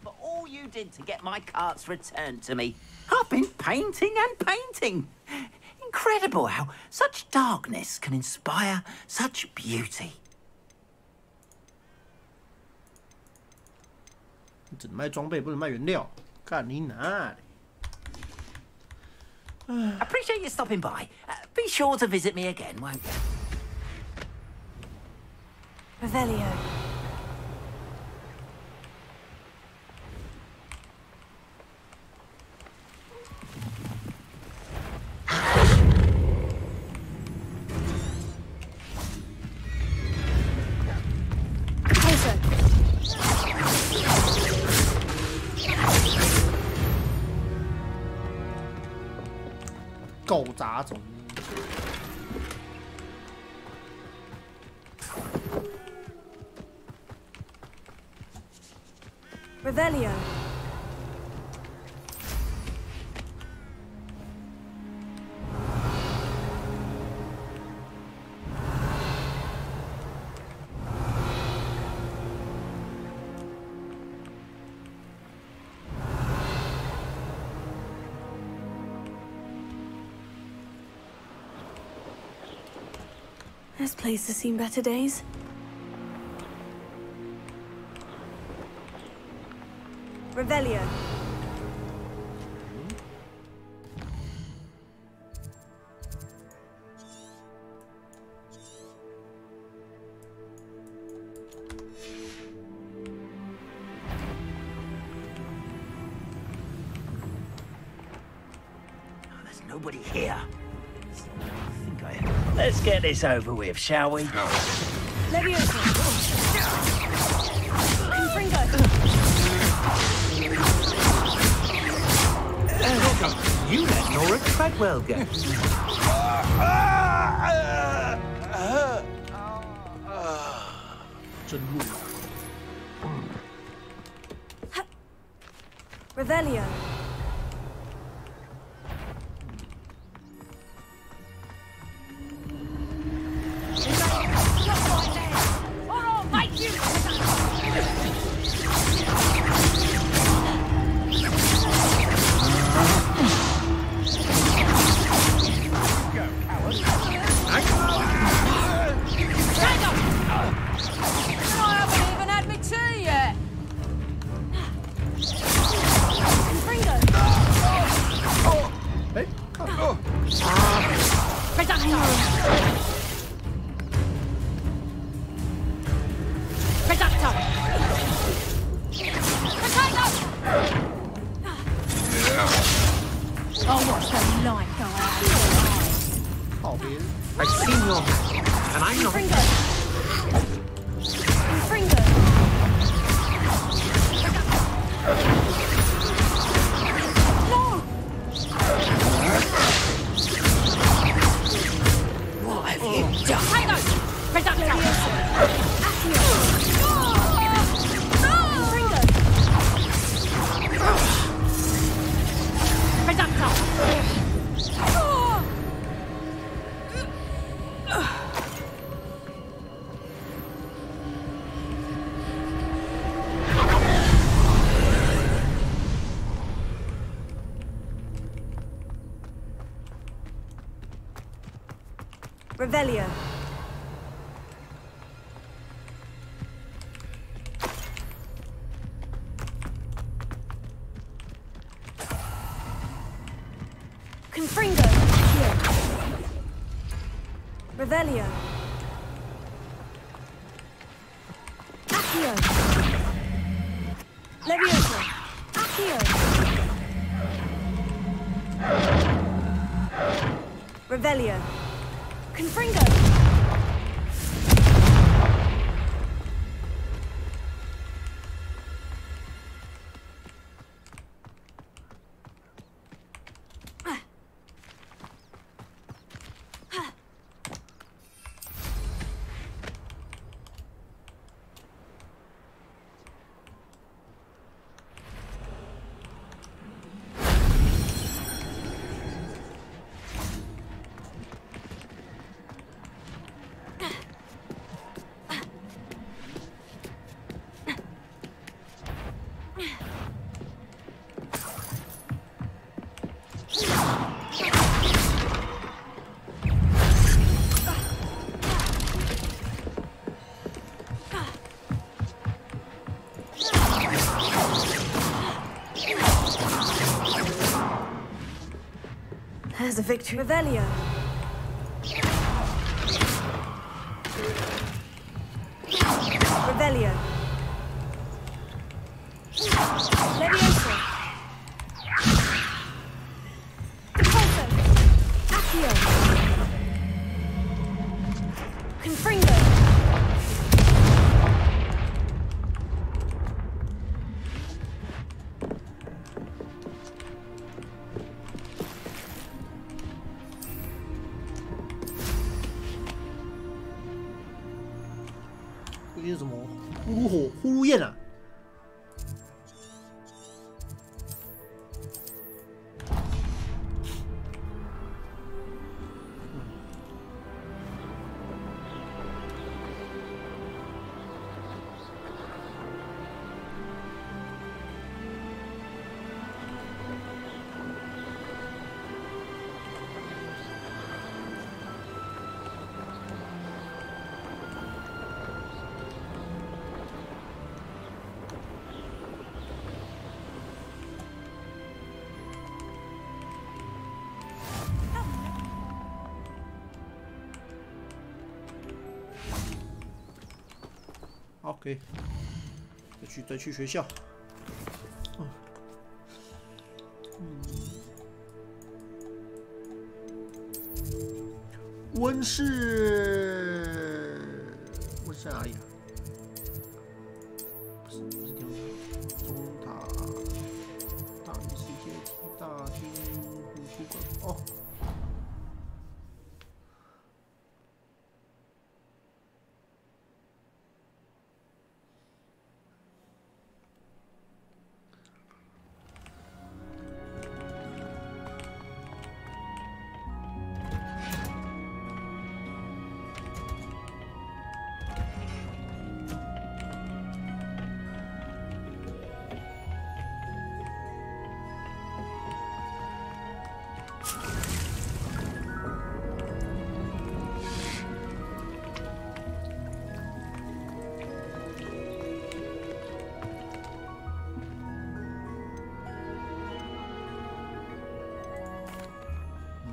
For all you did to get my carts returned to me. I've been painting and painting. Incredible how such darkness can inspire such beauty. 只能卖装备，不能卖原料。干你哪里？Appreciate you stopping by. Be sure to visit me again, won't you? Revelio. Closer. 狗杂种。 Revelio. This place has seen better days. Revelio. There's nobody here. Let's get this over with, shall we? Leviosa. Confringo. You let Nora Treadwell go. Revelio. I've seen your magic, and I'm not. What have you done? Revelio. Confringo. Revelio. Accio. Levioso. Accio. Revelio. Confringo. There's a victory. Revelio. Revelio. Levioso. Repulso. Accio. Confringo.这是什么？呼噜火、呼噜焰啊！好，可以再去学校。温室哪里啊？不是地方，中塔、大理石阶梯、大厅、图书馆。哦。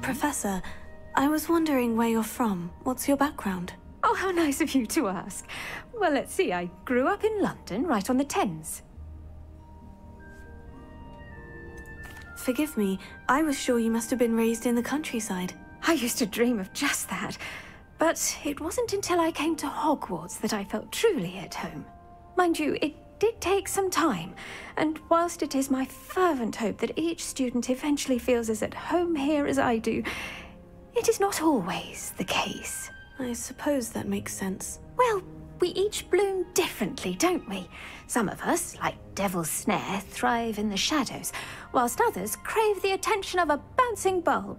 Professor, I was wondering where you're from. What's your background? Oh, how nice of you to ask. Well, let's see. I grew up in London, right on the Thames. Forgive me, I was sure you must have been raised in the countryside. I used to dream of just that. But it wasn't until I came to Hogwarts that I felt truly at home. Mind you, it did take some time, and whilst it is my fervent hope that each student eventually feels as at home here as I do, it is not always the case. I suppose that makes sense. Well, we each bloom differently, don't we? Some of us, like Devil's Snare, thrive in the shadows, whilst others crave the attention of a bouncing bulb.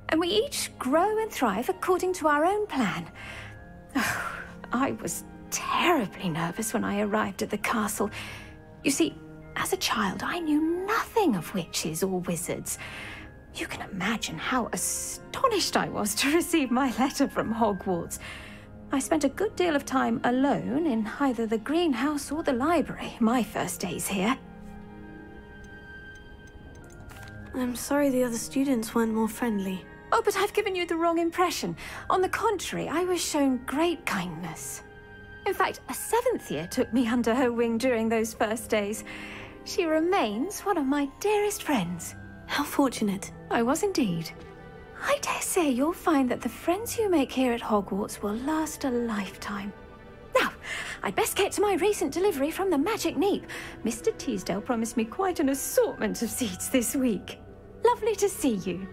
And we each grow and thrive according to our own plan. Oh, I was terribly nervous when I arrived at the castle. You see, as a child, I knew nothing of witches or wizards. You can imagine how astonished I was to receive my letter from Hogwarts. I spent a good deal of time alone in either the greenhouse or the library my first days here. I'm sorry the other students weren't more friendly. Oh, but I've given you the wrong impression. On the contrary, I was shown great kindness. In fact, a 7th year took me under her wing during those first days. She remains one of my dearest friends. How fortunate. I was indeed. I dare say you'll find that the friends you make here at Hogwarts will last a lifetime. Now, I'd best get to my recent delivery from the Magic Neep. Mr. Teasdale promised me quite an assortment of seeds this week. Lovely to see you.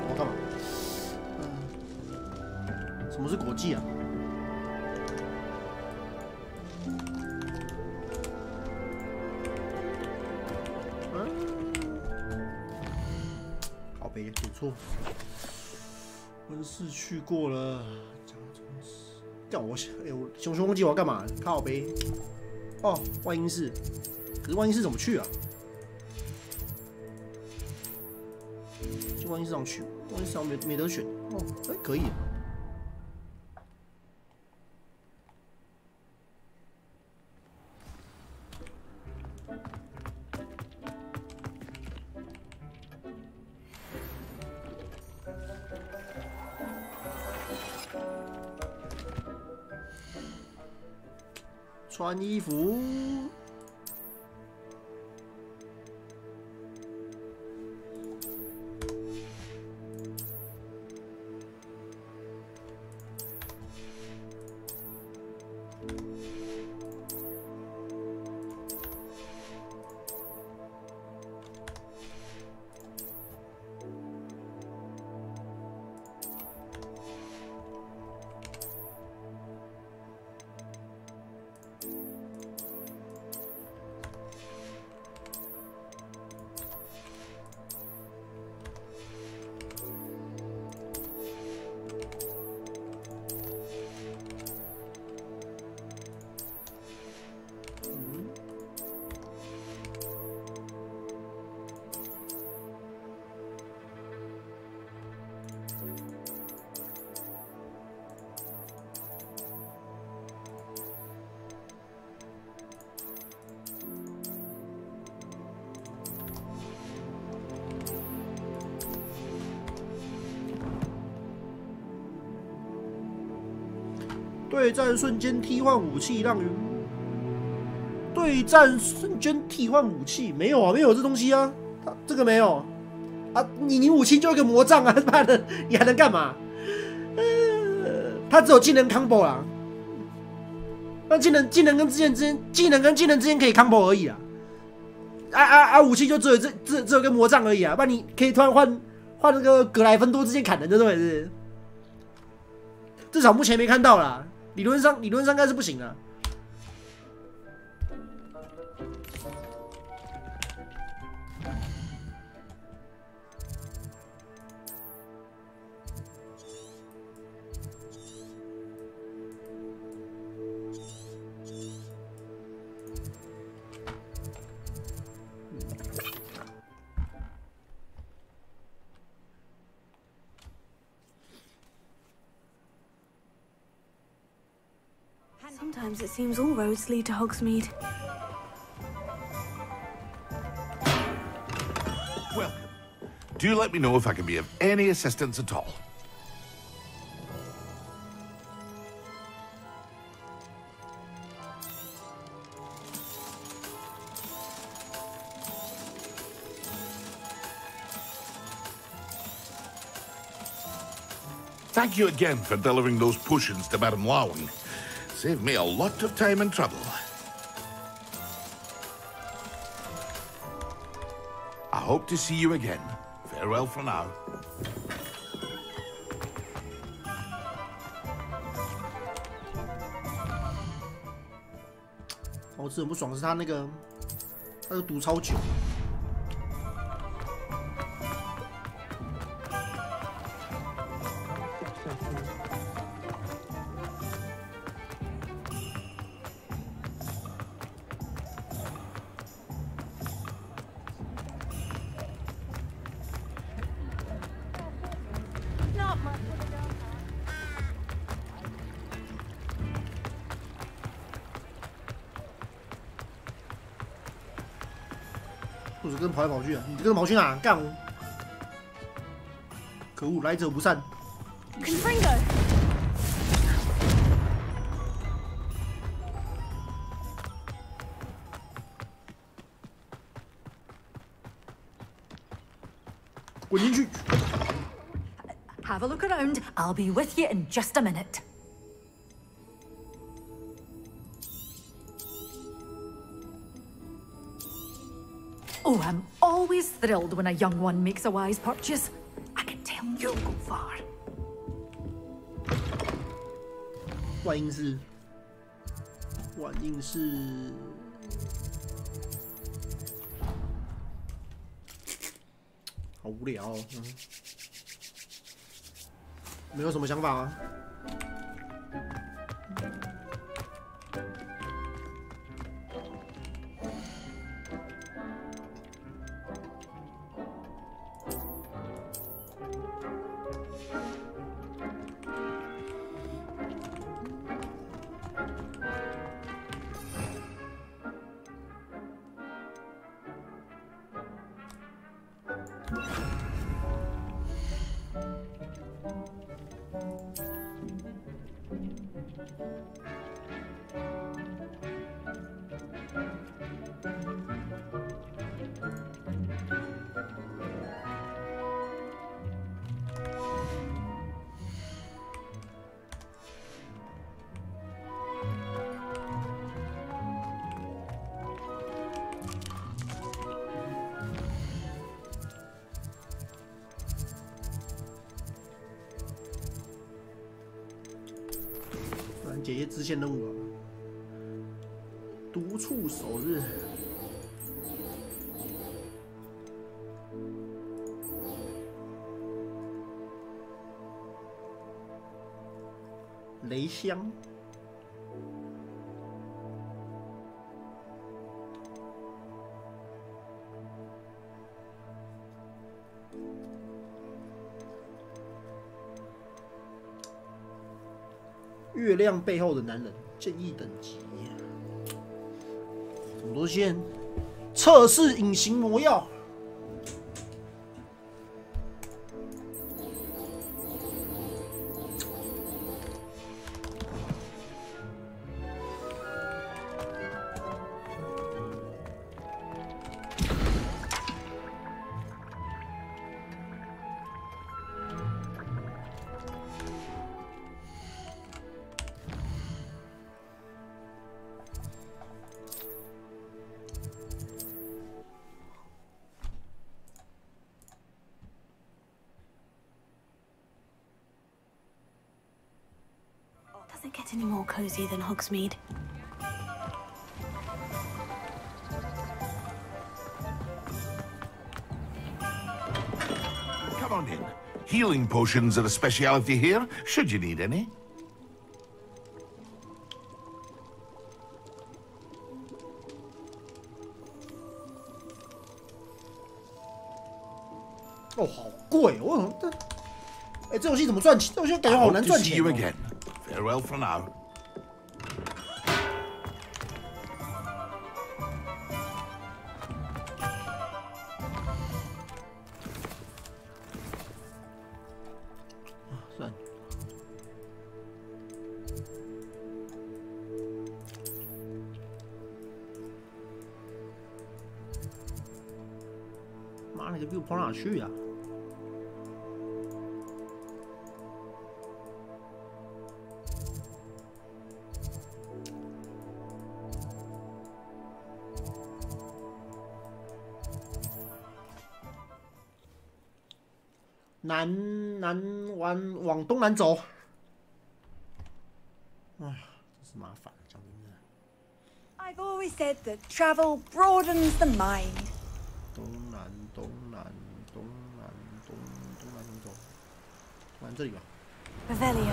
我干嘛？什么是国际啊？好呗，点错。温室去过了，干我我熊熊忘记我要干嘛？靠呗。哦，万英室，可是万英室怎么去啊？去万英市场去，万英市场没得选哦，哎，可以。穿衣服。对战瞬间替换武器，让人对战瞬间替换武器没有啊，没有这东西啊，这个没有啊，你武器就一个魔杖啊，妈的，你还能干嘛？它只有技能 combo 啦，那技能跟技能之间可以 combo 而已啊，武器就只有个魔杖而已啊，不然你可以突然换那个格莱芬多之间砍人，对不对？至少目前没看到啦。理论上应该是不行的。Sometimes it seems all roads lead to Hogsmeade. Welcome. Do let me know if I can be of any assistance at all. Thank you again for delivering those potions to Madame Lowing. Saved me a lot of time and trouble. I hope to see you again. Farewell for now. 我很不爽是他那个读超久。或者跟跑来跑去啊？你跟着跑去哪？干我！可恶，来者不善。Confringo. 滚进去！ Have a look around. I'll be with you in just a minute. Oh, I'm always thrilled when a young one makes a wise purchase. I can tell you'll go far. 万应室，万应室，好无聊哦。没有什么想法吗？解一些支线任务啊，督促首日。雷香。月亮背后的男人，建议等级。怎么多线？测试隐形魔药。Doesn't get any more cozy than Hogsmeade. Come on in. Healing potions are a speciality here, should you need any. Oh, 好贵！为什么这？哎，这游戏怎么赚钱？这游戏感觉好难赚钱。Farewell for now. 算了。妈，你这逼我跑哪去呀？往东南走。哎呀，真是麻烦，讲真的。I've always said that travel broadens the mind. 东南走，往这里吧。Revelio。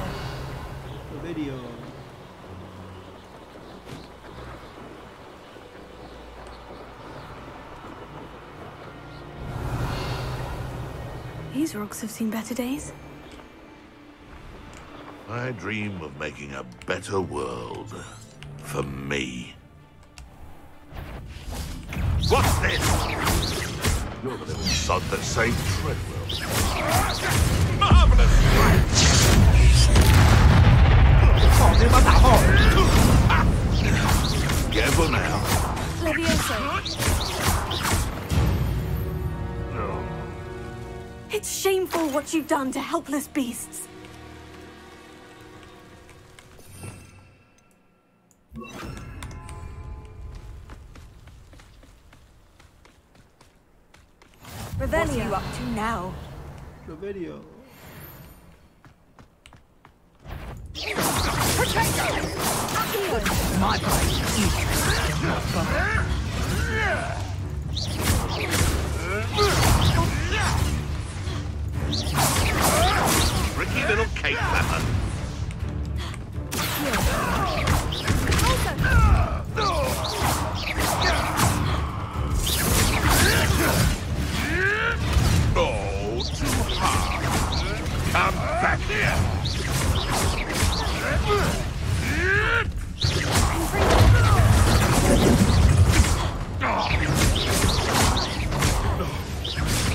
These rocks have seen better days. I dream of making a better world for me. What's this? You're the little sod that saved Treadwell. Marvelous! 操！这把打爆了。 Careful now. It's shameful what you've done to helpless beasts. What are you up to now? Revelio. My place. Tricky little cake pepper. Oh, too hard. Come back here.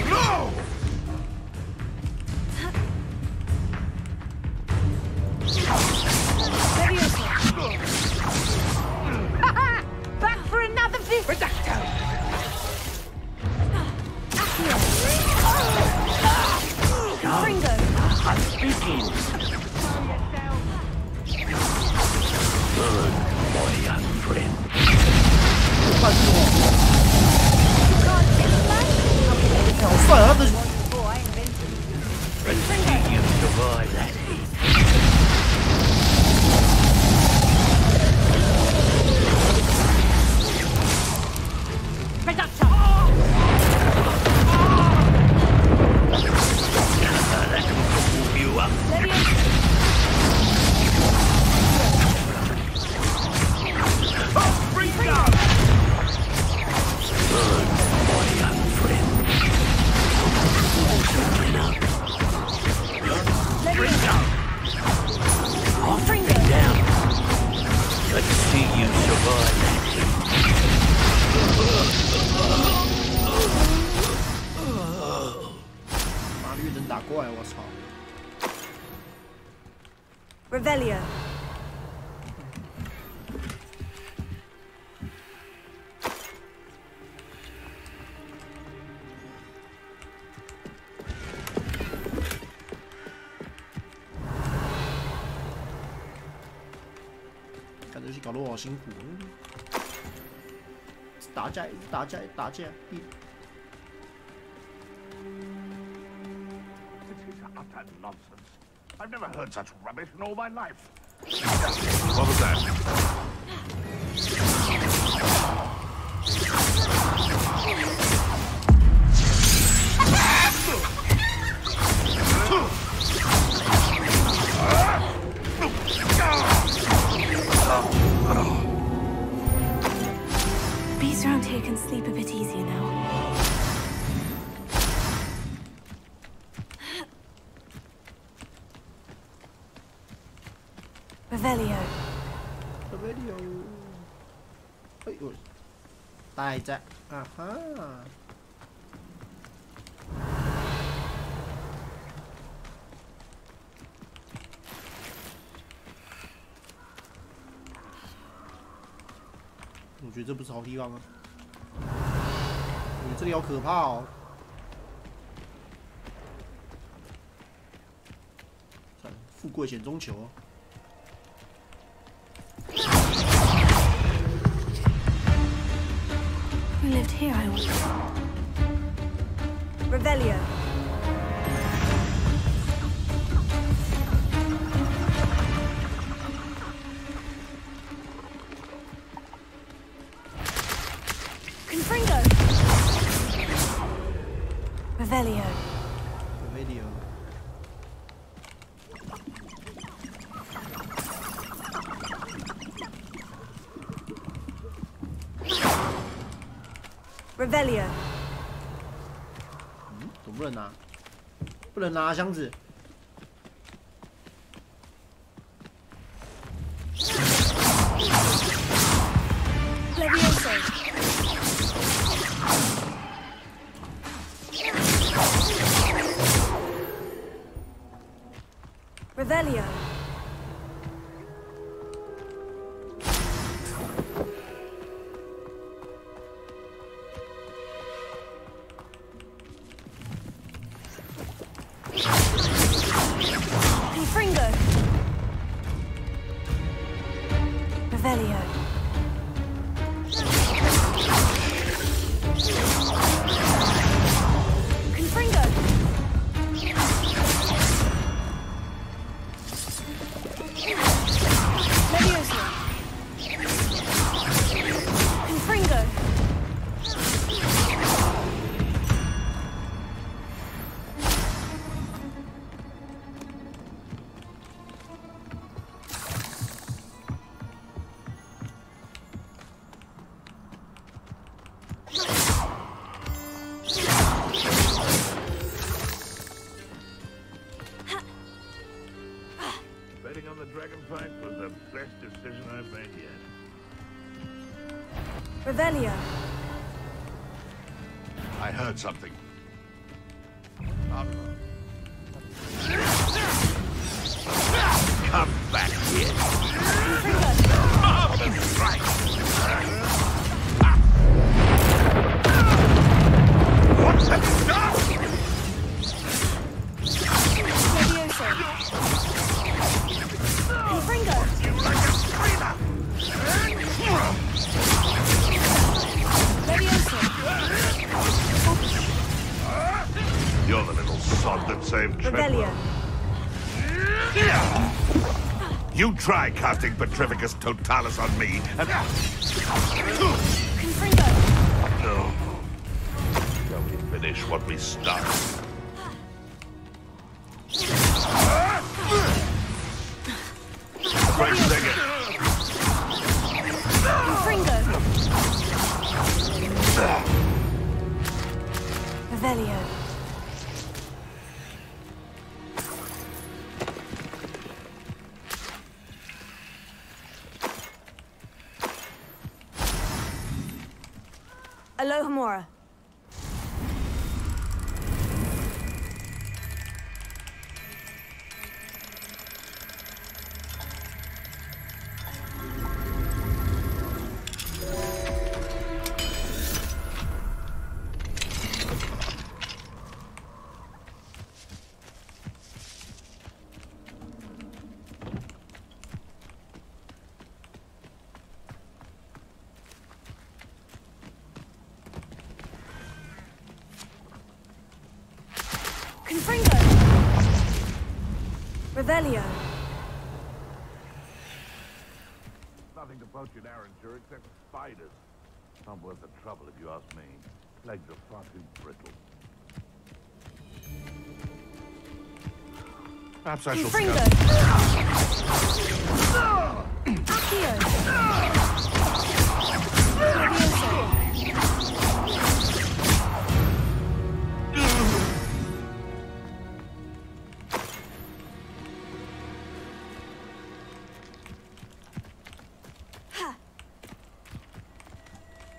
No! Back for another visit. Ringo. I'm speaking. Good, my young friend. Let's see you survive that heat. That will pull you up. Good, my young friend. Bring down. Let's see you survive that heat. 妈的，越能打怪，我操！ Revelio. 看这游戏搞得我好辛苦，打架，打架，打架， This is utter nonsense. I've never heard such rubbish in all my life. What was that? Beasts around here can sleep a bit easier now. Revelio. Revelio. 哎呦，待着，啊哈！我觉得这不是好地方啊！我觉得这里好可怕哦！算了，富贵险中求。 We lived here, I was. Revelio. Confringo. Revelio. Revelio. Revelio. 嗯，怎么不能拿？不能拿箱子。Levioso. Revelio. Confringo. Leviosa. Confringo. Betting on the dragon fight was the best decision I've made yet. Revelio. I heard something. Come back here. Marvelous strike. What the stuff? Leviosa. Confringo. You like a screamer. Leviosa. You're the little sod that saved Revelio. You try casting Petrificus Totalis on me, and... Confringo. No. Shall we finish what we started? Great singing. Confringo. Revelio. Alohomora. Confringo. Revelio. Nothing to poach in Arranger except spiders. Not worth the trouble if you ask me. Legs are far too brittle. Perhaps I shall Confringo. Accio. Leviosa.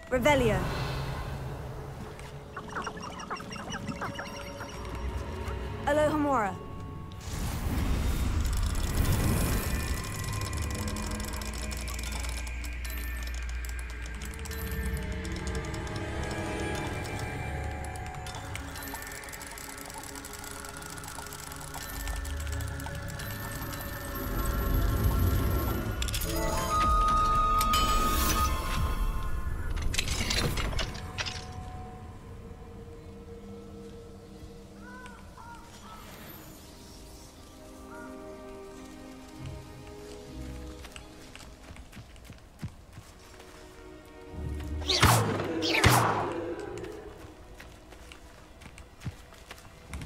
Revelio. Alohomora.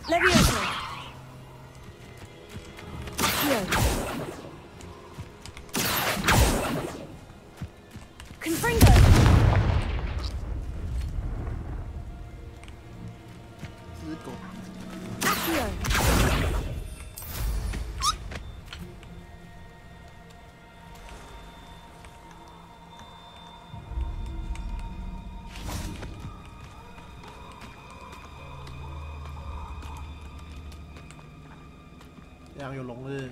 Leviosa. Accio. Confringo. Accio. Đang 有龙日。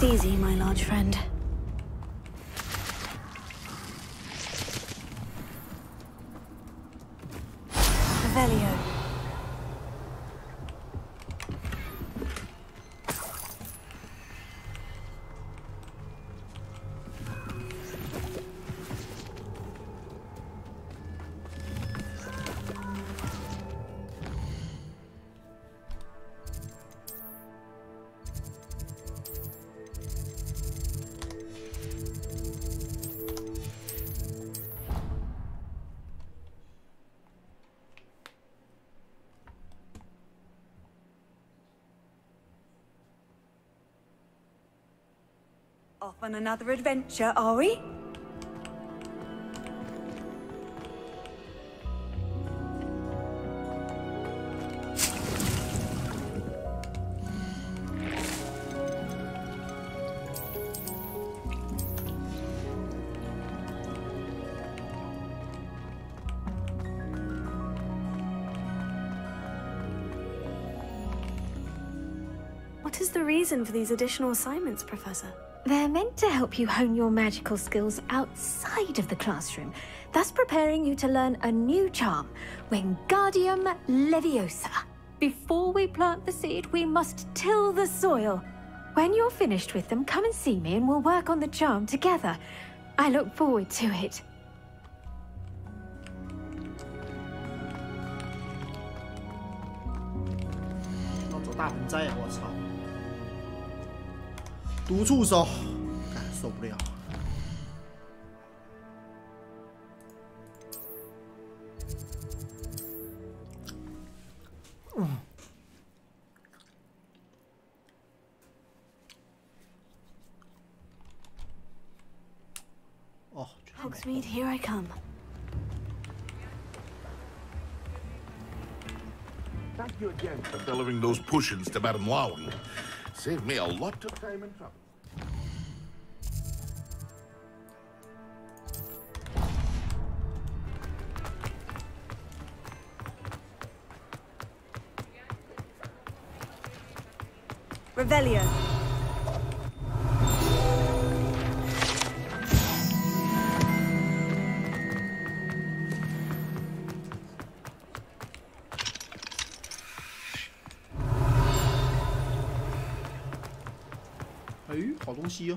Rest easy, my large friend. Revelio. Off on another adventure, are we? What is the reason for these additional assignments, Professor? They're meant to help you hone your magical skills outside of the classroom, thus preparing you to learn a new charm, Wingardium Leviosa. Before we plant the seed, we must till the soil. When you're finished with them, come and see me and we'll work on the charm together. I look forward to it. 要走大盆栽啊！我操！毒触手，受不了。哦， Hogsmeade, here I come. Thank you again for delivering those potions to Madame Lowing. Saved me a lot of time and trouble. Revelio.哎，好东西哦。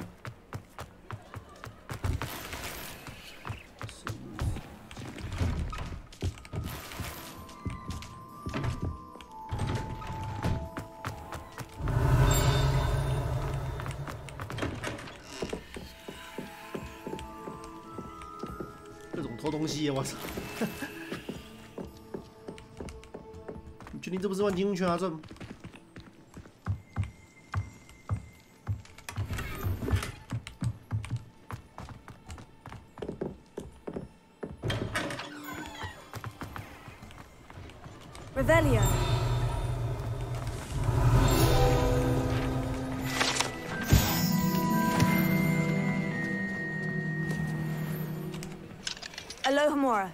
各种偷东西，我操！你确定这不是万金圈啊？这？ Revelio. Alohomora.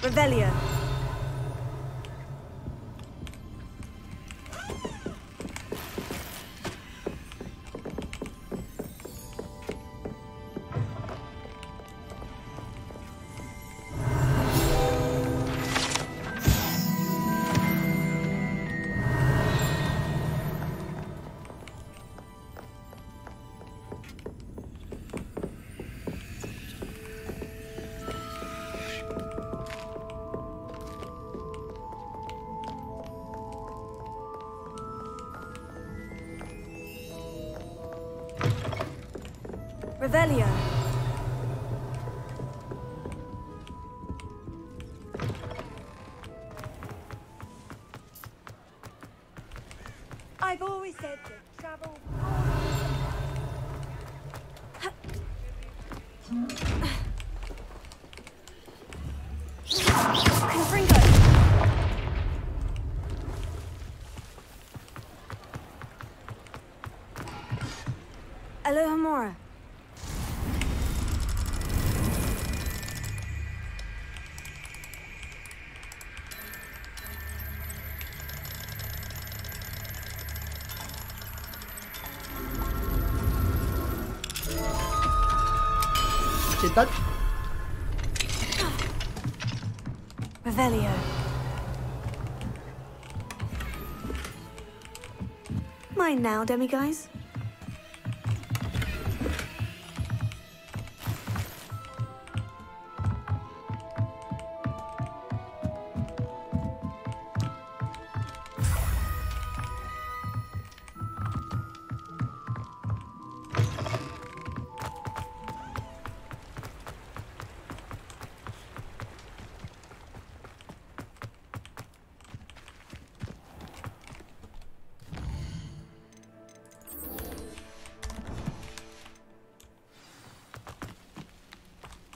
Revelio. Revelio. I've always said that travel. Alohomora. Revelio. Mine now, demiguise.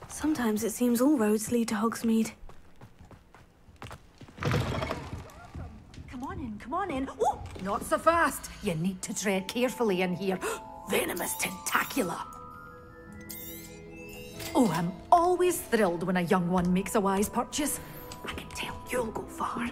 Sometimes it seems all roads lead to Hogsmeade. Come on in. Oh, not so fast. You need to tread carefully in here. Venomous tentacula. Oh, I'm always thrilled when a young one makes a wise purchase. I can tell you'll go far.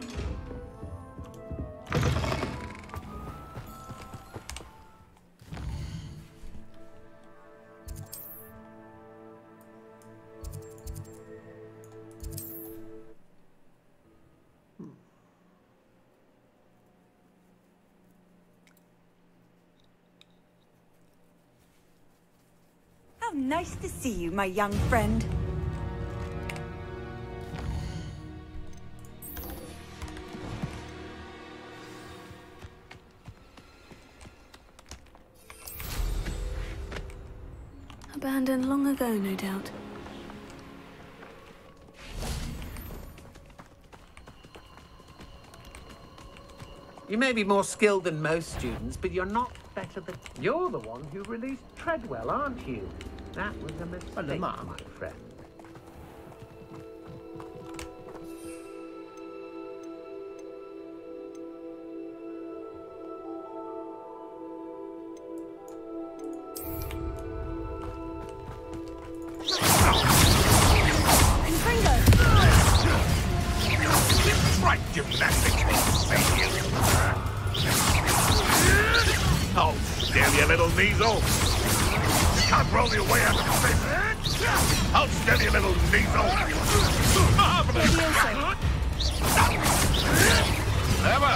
How nice to see you, my young friend. Abandoned long ago, no doubt. You may be more skilled than most students, but you're not better than... You're the one who released Treadwell, aren't you? That was a mistake, my friend. Right gymnastics, oh, damn you little measle! You can't roll your way out of the face. Hold steady, you little measle! Marvelous! Never!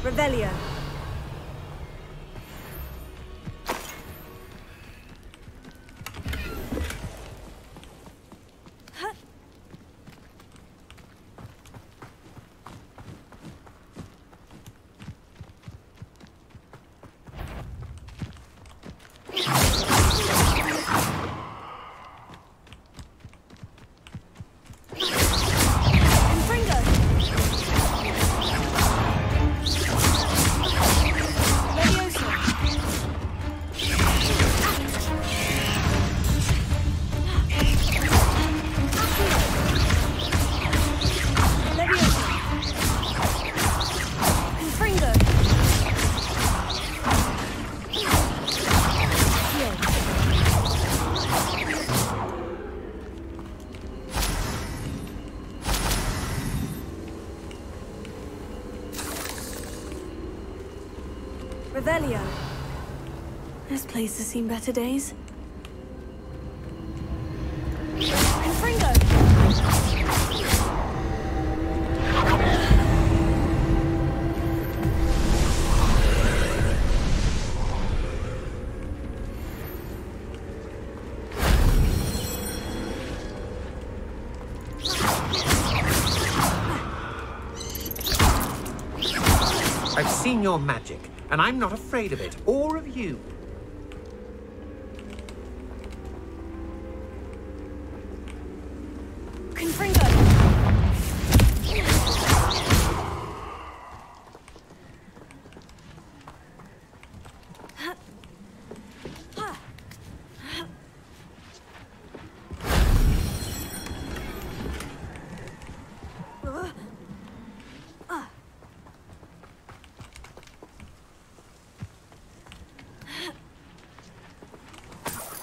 Revelio. Revelio. This place has seen better days. Fringo! I've seen your magic, and I'm not afraid of it, or of you.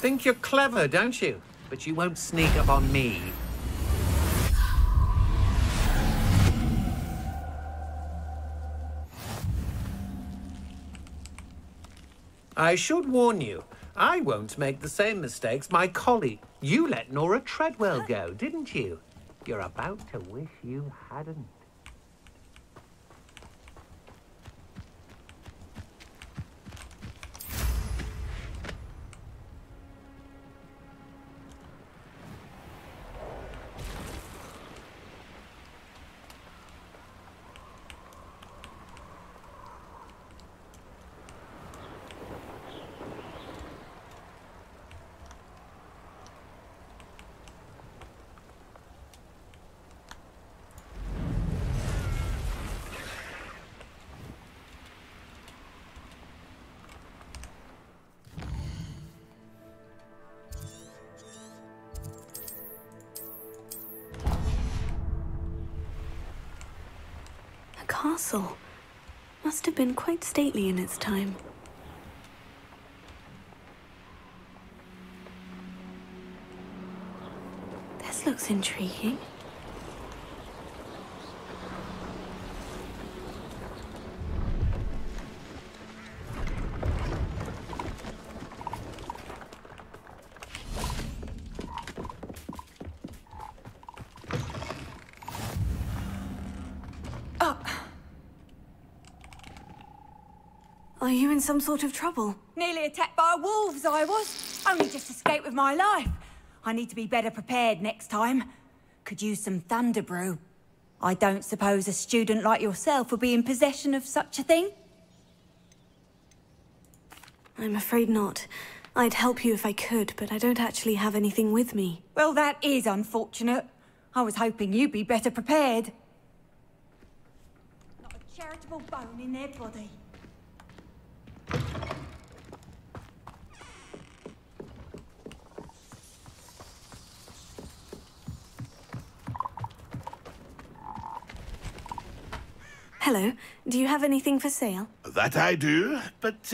Think you're clever, don't you? But you won't sneak up on me. I should warn you, I won't make the same mistakes my colleague. You let Nora Treadwell go, didn't you? You're about to wish you hadn't. Castle. Must have been quite stately in its time. This looks intriguing. Are you in some sort of trouble? Nearly attacked by wolves, I was. Only just escaped with my life. I need to be better prepared next time. Could use some thunder brew. I don't suppose a student like yourself would be in possession of such a thing? I'm afraid not. I'd help you if I could, but I don't actually have anything with me. Well, that is unfortunate. I was hoping you'd be better prepared. Not a charitable bone in their body. Hello. Do you have anything for sale? That I do, but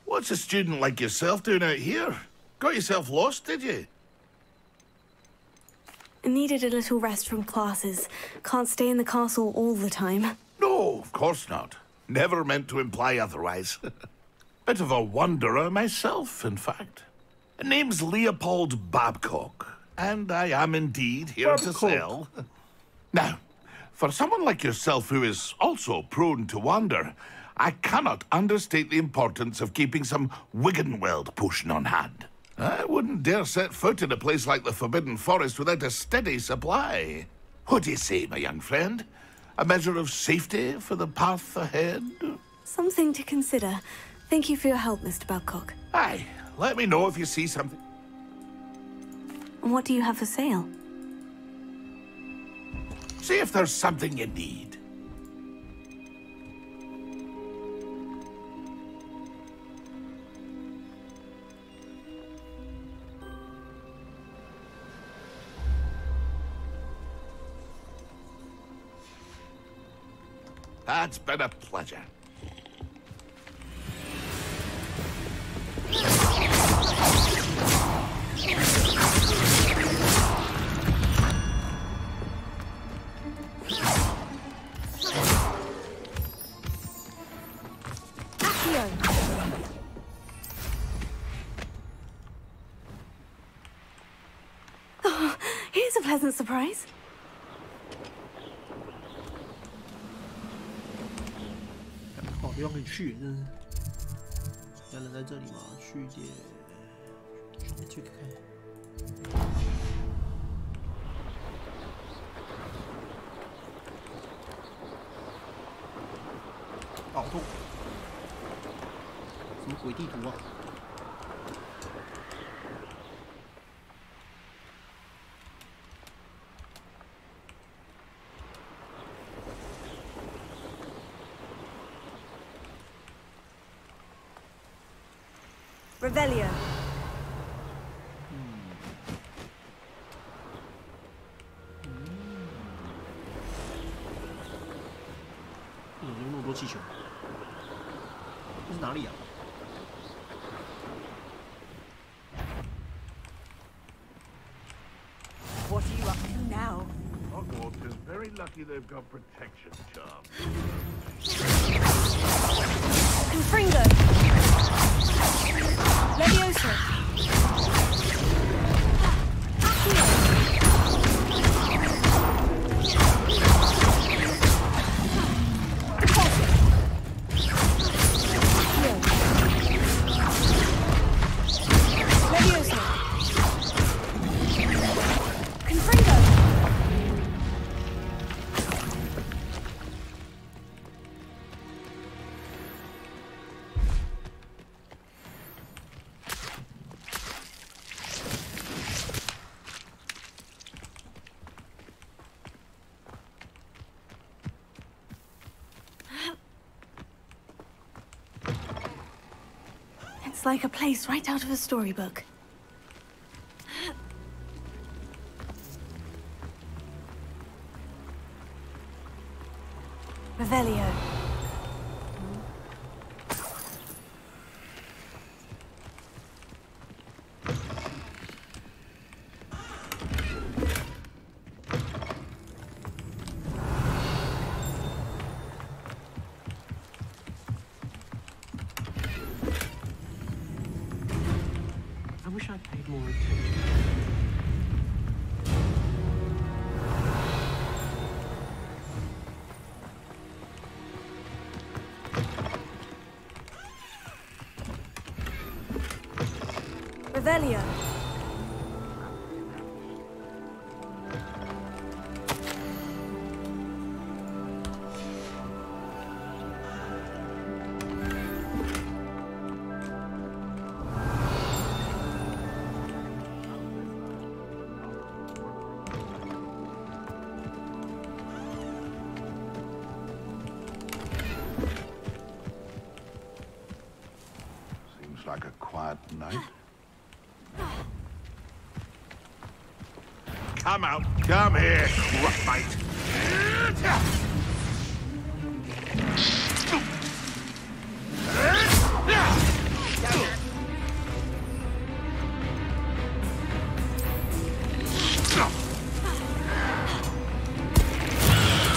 what's a student like yourself doing out here? Got yourself lost, did you? I needed a little rest from classes. Can't stay in the castle all the time. No, of course not. Never meant to imply otherwise. Bit of a wanderer myself, in fact. Name's Leopold Babcock, and I am indeed here to sell. Now, for someone like yourself who is also prone to wander, I cannot understate the importance of keeping some Wiggenweld potion on hand. I wouldn't dare set foot in a place like the Forbidden Forest without a steady supply. What do you say, my young friend? A measure of safety for the path ahead? Something to consider. Thank you for your help, Mr. Babcock. Aye, let me know if you see something. And what do you have for sale? See if there's something you need. That's been a pleasure. Oh, here's a pleasant surprise. Oh, 地方可以去，真是。有人在这里吗？去看看。哦，痛！什么鬼地图啊？ Revelio. 怎么有那么多气球？这是哪里啊？ Hogwarts is very lucky they've got protection charms. Confringo. Leviosa. It's like a place right out of a storybook. Revelio. I wish I'd paid more attention. Revelio. Seems like a quiet night. Come out. Come here, roughmate.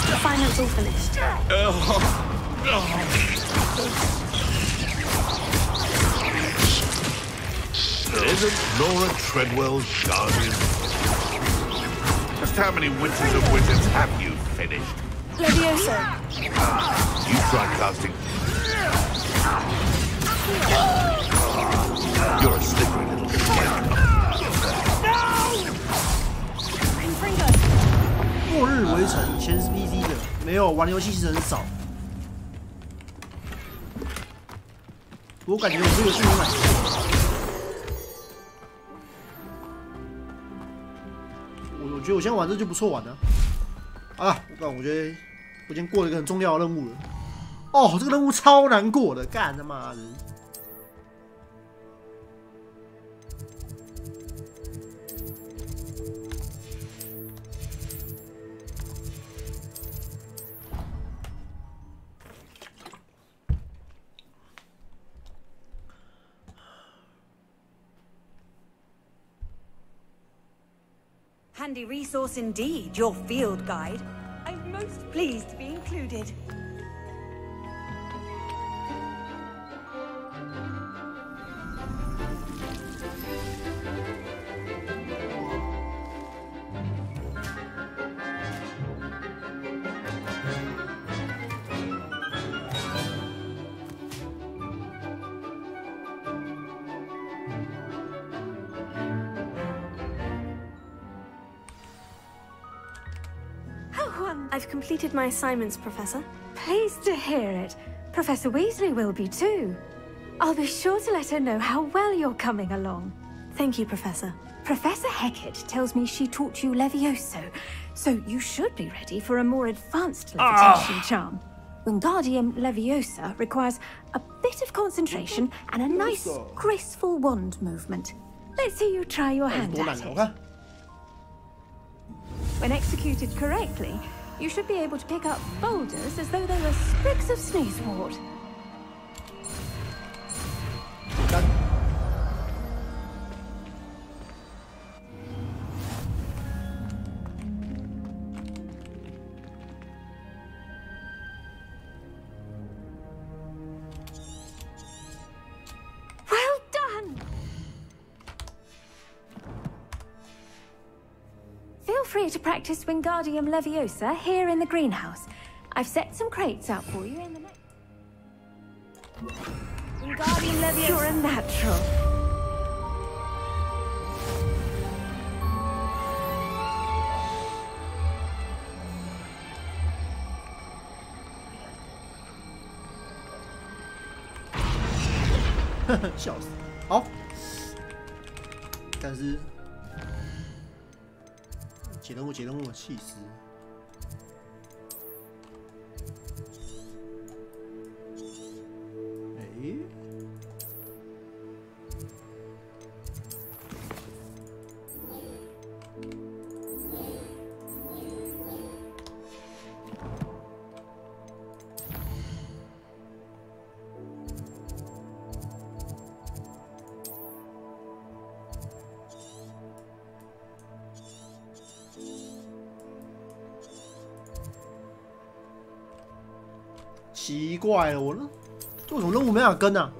The finance all finished. Isn't Nora Treadwell's guardian? Just how many winters of wizards have you finished? Levioso. You tried casting. You're a slippery little snake. 末日围城以前是 PC 的，没有玩游戏其实很少。我感觉我这个是有买。我觉得我现在玩这就不错玩了。啊，我觉得我已经过了一个很重要的任务了。哦，这个任务超难过的，干他妈的！ Handy resource indeed, your field guide. I'm most pleased to be included. I've completed my assignments, Professor. Pleased to hear it. Professor Weasley will be too. I'll be sure to let her know how well you're coming along. Thank you, Professor. Professor Hecat tells me she taught you Levioso, so you should be ready for a more advanced levitation charm. Wingardium Leviosa requires a bit of concentration and a nice, graceful wand movement. Let's see you try your hand at it. When executed correctly, you should be able to pick up boulders as though they were sprigs of sneezewort. free to practice Wingardium Leviosa here in the greenhouse. I've set some crates out for you in the next... Wingardium Leviosa. You're a natural. 笑死！好，但是解任务，气死！哎，奇怪了，我呢，为什么任务没法跟啊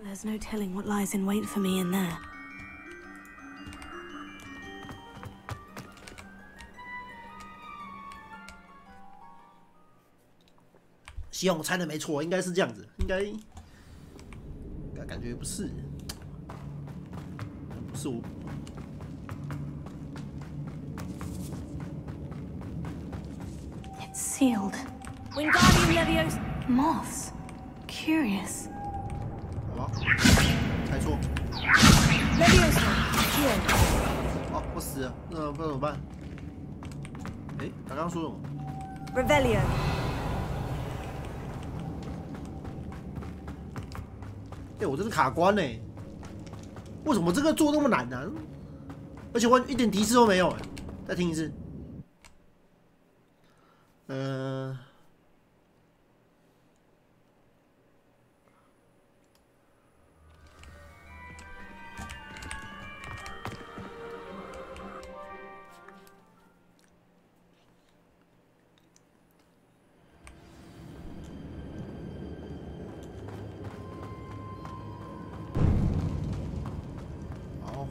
？There's no telling what lies in wait for me in there. 希望我猜的没错，应该是这样子，应该感觉不是，不是我。It's sealed. Wingardium Leviosa. Moths. Curious. 猜错。Leviosa. 哦，我死了，不知道怎么办。哎，他刚刚说什么 Revelio. 哎，我这是卡关呢，为什么这个做那么难呢？而且我一点提示都没有。再听一次。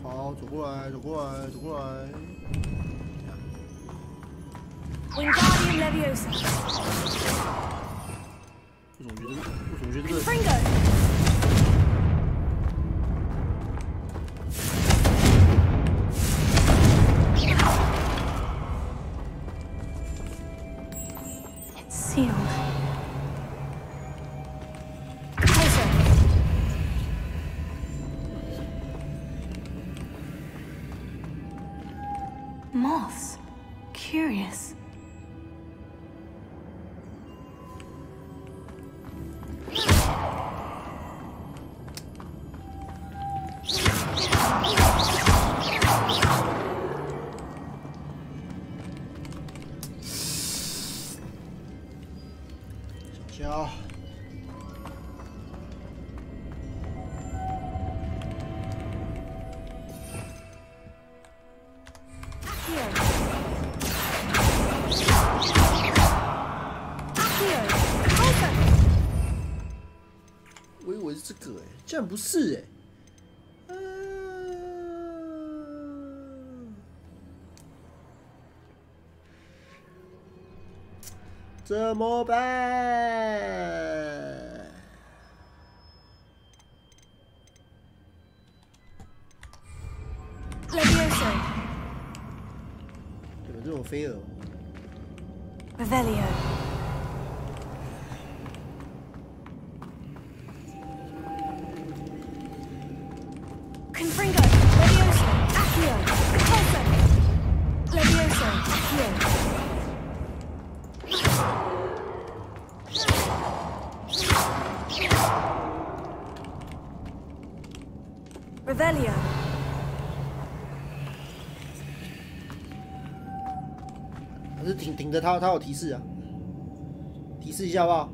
好，走过来。Wingardium Leviosa. 为什么觉得这个 Fringo. It's sealed. Moths. Curious.我以为是这个竟然不是怎么办 Leviosa. 有这种飞蛾 Revelio. Confringo. Leviosa. Accio. Repulsor. Leviosa. Accio. Revelio. 还是是挺着他有提示啊，提示一下好不好？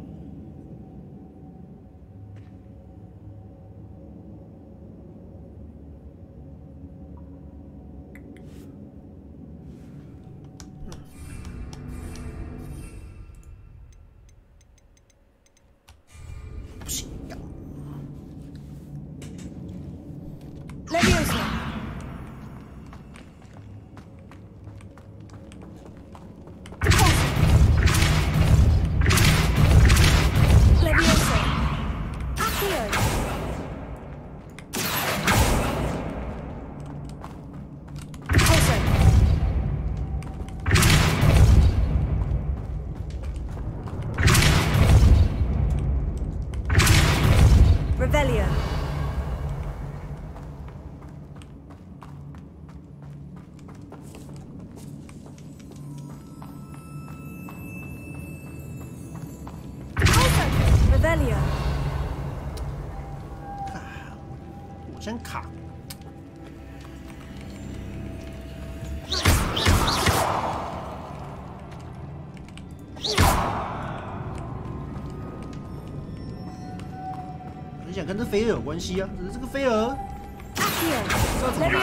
不行。 我先卡。很想跟这飞蛾有关系啊，只是这个飞蛾，不知道怎么打。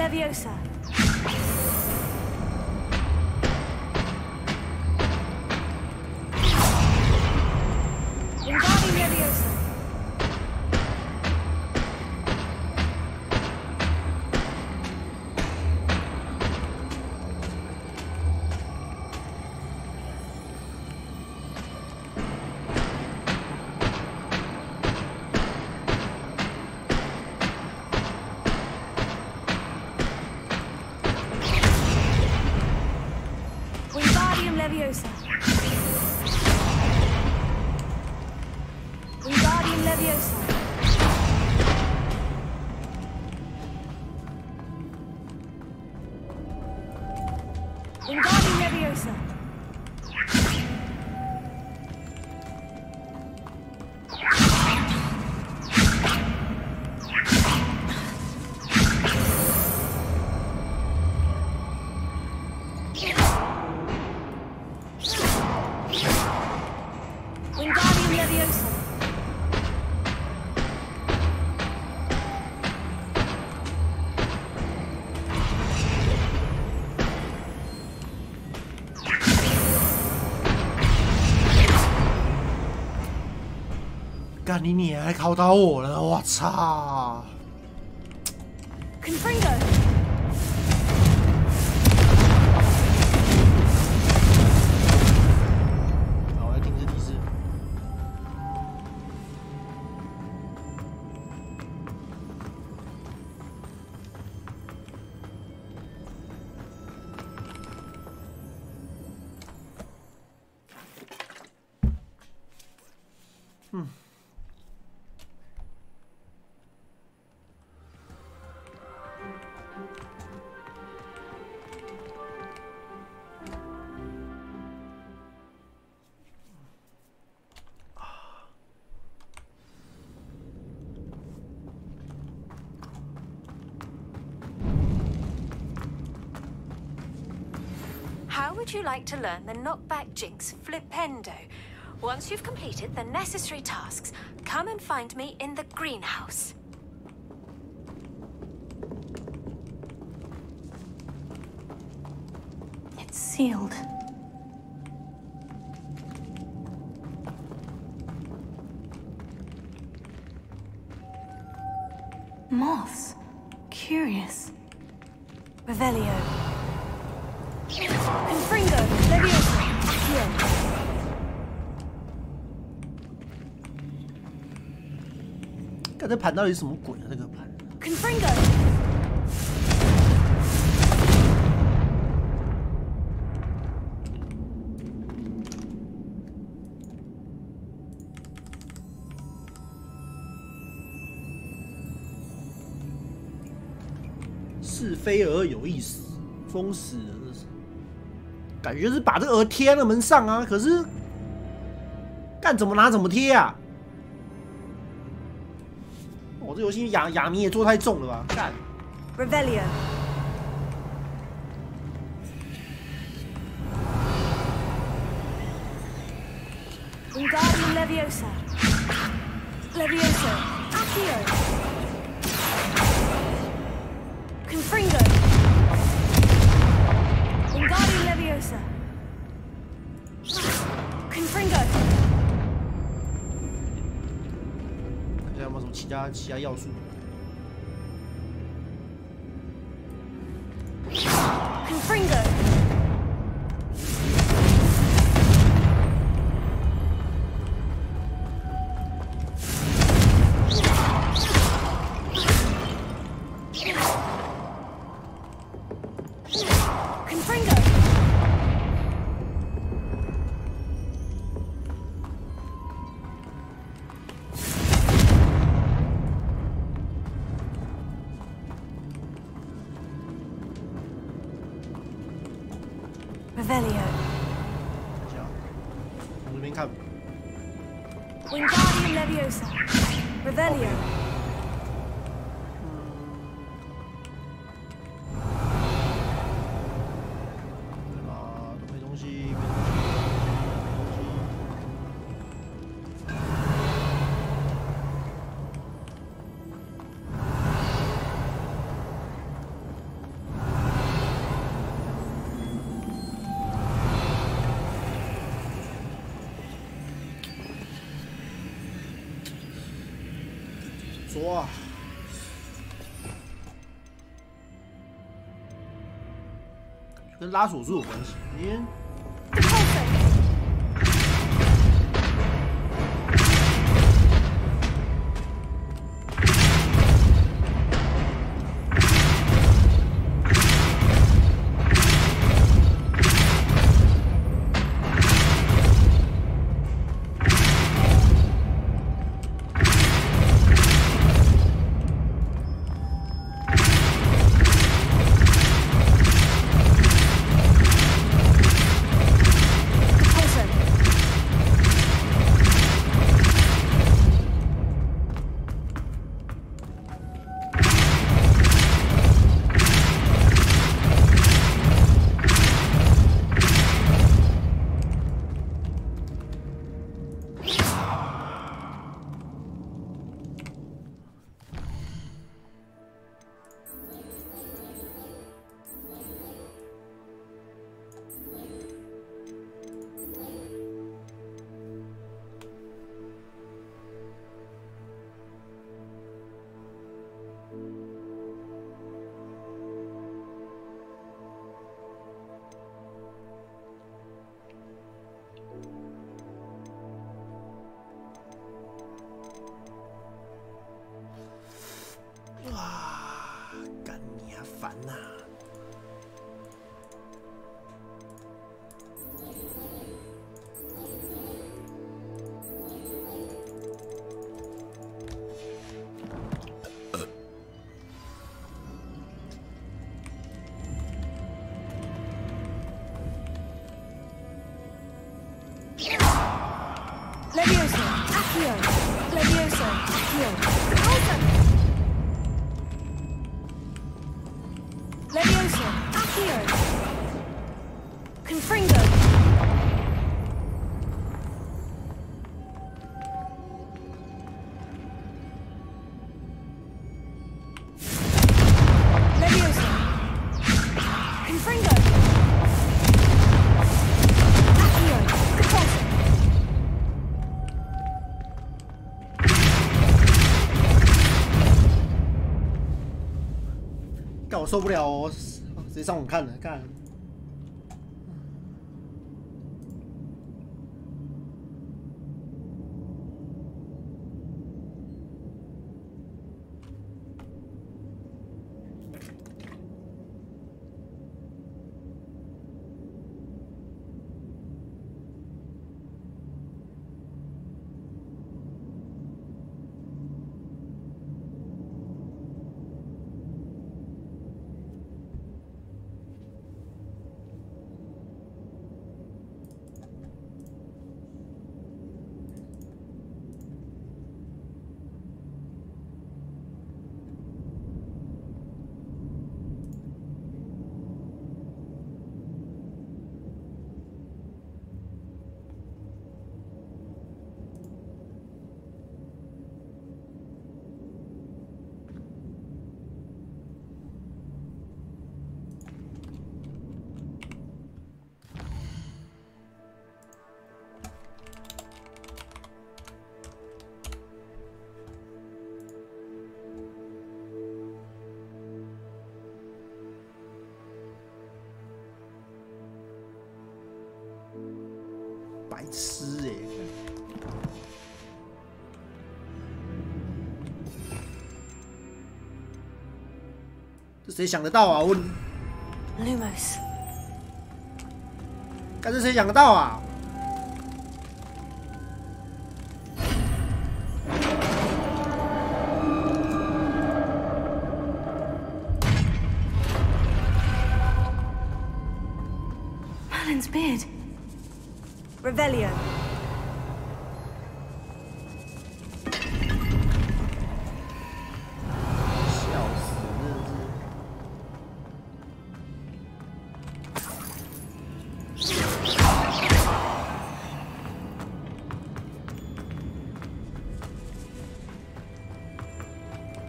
Leviosa. Wingardium Leviosa. Leviosa. Wingardium Leviosa. Wingardium Leviosa.干你还考倒我了，我操 Confringo. 好，我来听这提示。嗯。 How would you like to learn the knockback jinx Flipendo? Once you've completed the necessary tasks, come and find me in the greenhouse. It's sealed. Moths. Curious. Revelio. Confringo. Leviosa. Accio. 看这盘到底是什么鬼啊？这个盘。Confringo. 是飞蛾有意思，封死，感觉是把这蛾贴在门上啊。可是干怎么拿怎么贴啊？这游戏哑谜也做太重了吧？干。Revelio. Wingardium Leviosa. Leviosa. Accio. Confringo. Wingardium Leviosa. Confringo. 看一下有没有什么其他要素。Confringo. Confringo. Revelio. 看一下，从这边看。Wingardium Leviosa. Revelio. 对吧？都没东西，抓！跟拉锁术有关系。哇，干你啊，烦呐！Leviosa. Accio. Leviosa. Accio. Awesome. Leviosa. Accio. Confringo. Leviosa. Confringo. Accio. Repulsor. 干我受不了哦，直接上网看了，干。白痴哎！这谁想得到啊？我 Lumos， 干这谁想得到啊？ Merlin's beard. Revelio. 笑死，真的是。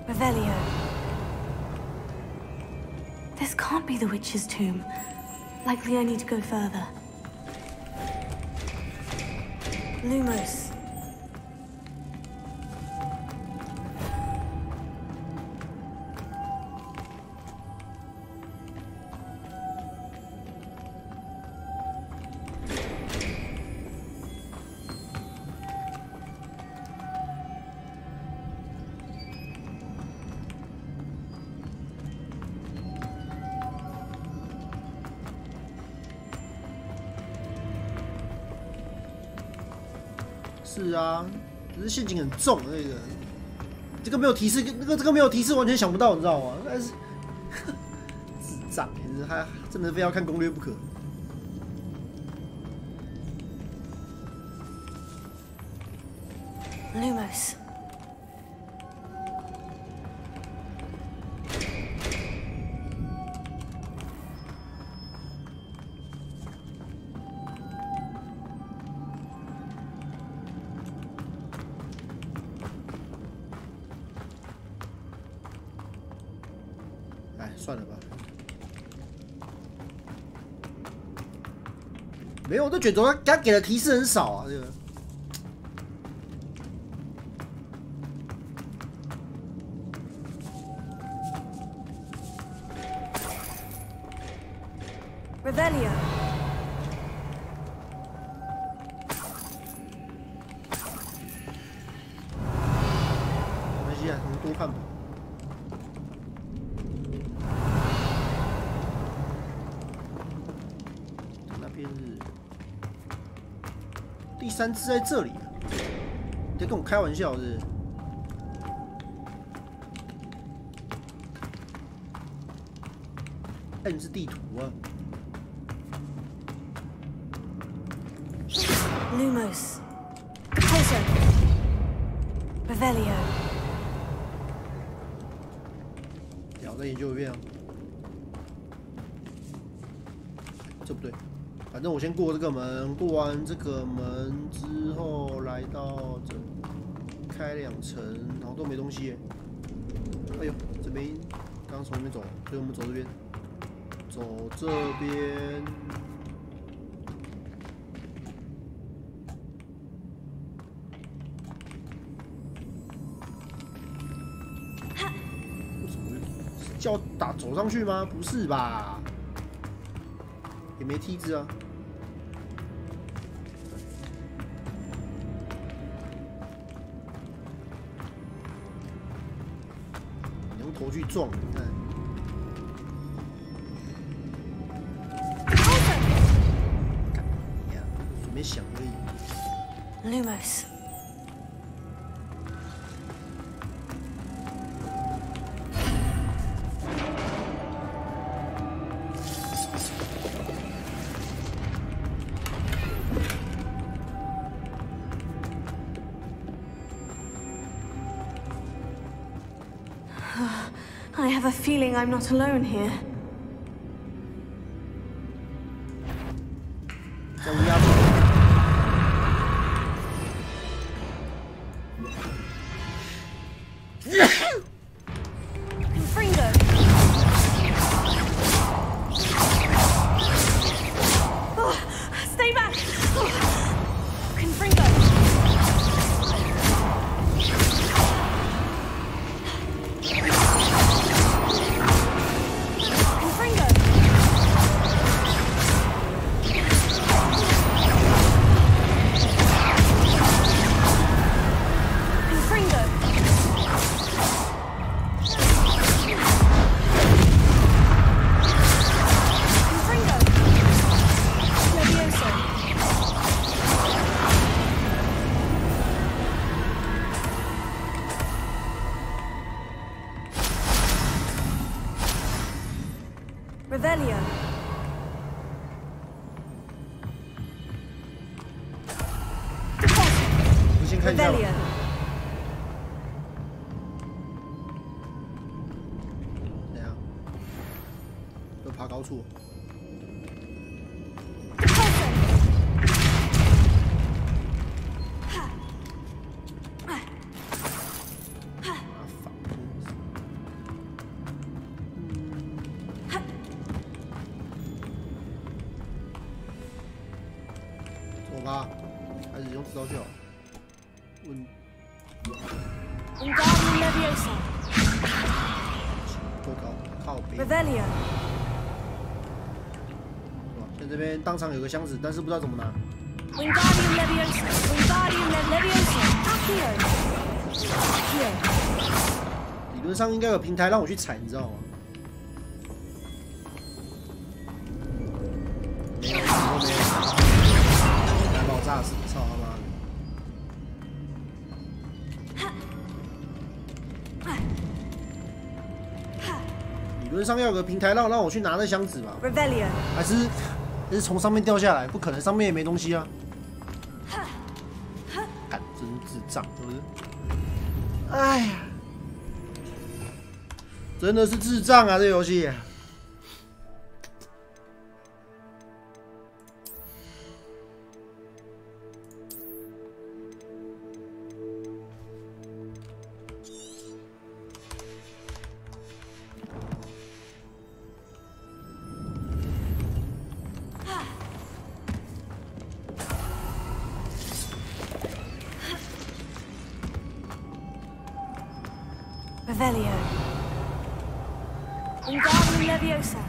Revelio. This can't be the witch's tomb. Likely I need to go further. Lumos.是啊，只是陷阱很重，这个没有提示，这个没有提示，完全想不到，你知道吗？但是智障，他真的非要看攻略不可。 Lumos.哎，算了吧。没有，这卷轴他给的提示很少啊，这个。 Revelio. 没关系啊，我们多看吧。那边是第三只在这里啊！你在跟我开玩笑是不是？ N 是地图啊。 Lumos. Closer. Revelio. 我再研究一遍啊。这不对，反正我先过这个门，过完这个门之后来到这，开2层，然后都没东西耶。哎呦，这边刚从那边走，所以我们走这边。 走这边，是叫打走上去吗？不是吧？也没梯子啊。你用头去撞，你看。 没想而已。Lumos. I have a feeling I'm not alone here. 在乌鸦。 Confringo! 看一下吧。怎样？要爬高处。 还是用指导就好。多高？靠边。现在这边当场有个箱子，但是不知道怎么拿。理论上应该有平台让我去踩，你知道吗？没有，都没有。来爆炸死！操他妈的！ 理论上要有个平台让我去拿那箱子吧，还是从上面掉下来？不可能，上面也没东西啊！干，真智障，是不是？哎呀，真的是智障啊！这游戏。 Revelio. Wingardium Leviosa.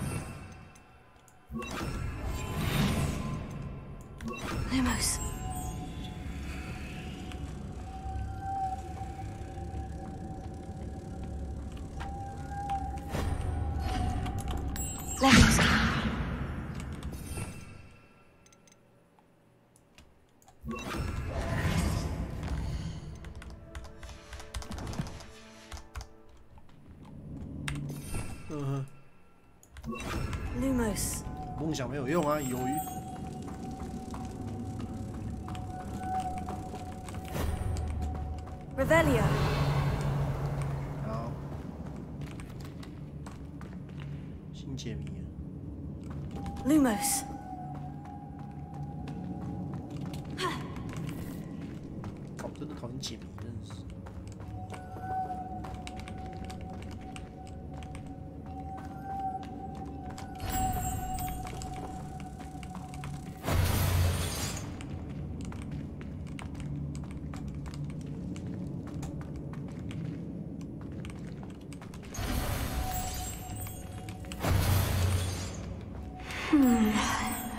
Lumos. Leviosa. Lumos. 梦想没有用啊，鱿鱼。Revelio. 好，新解谜。Lumos. 靠，真的讨厌解谜，真的是。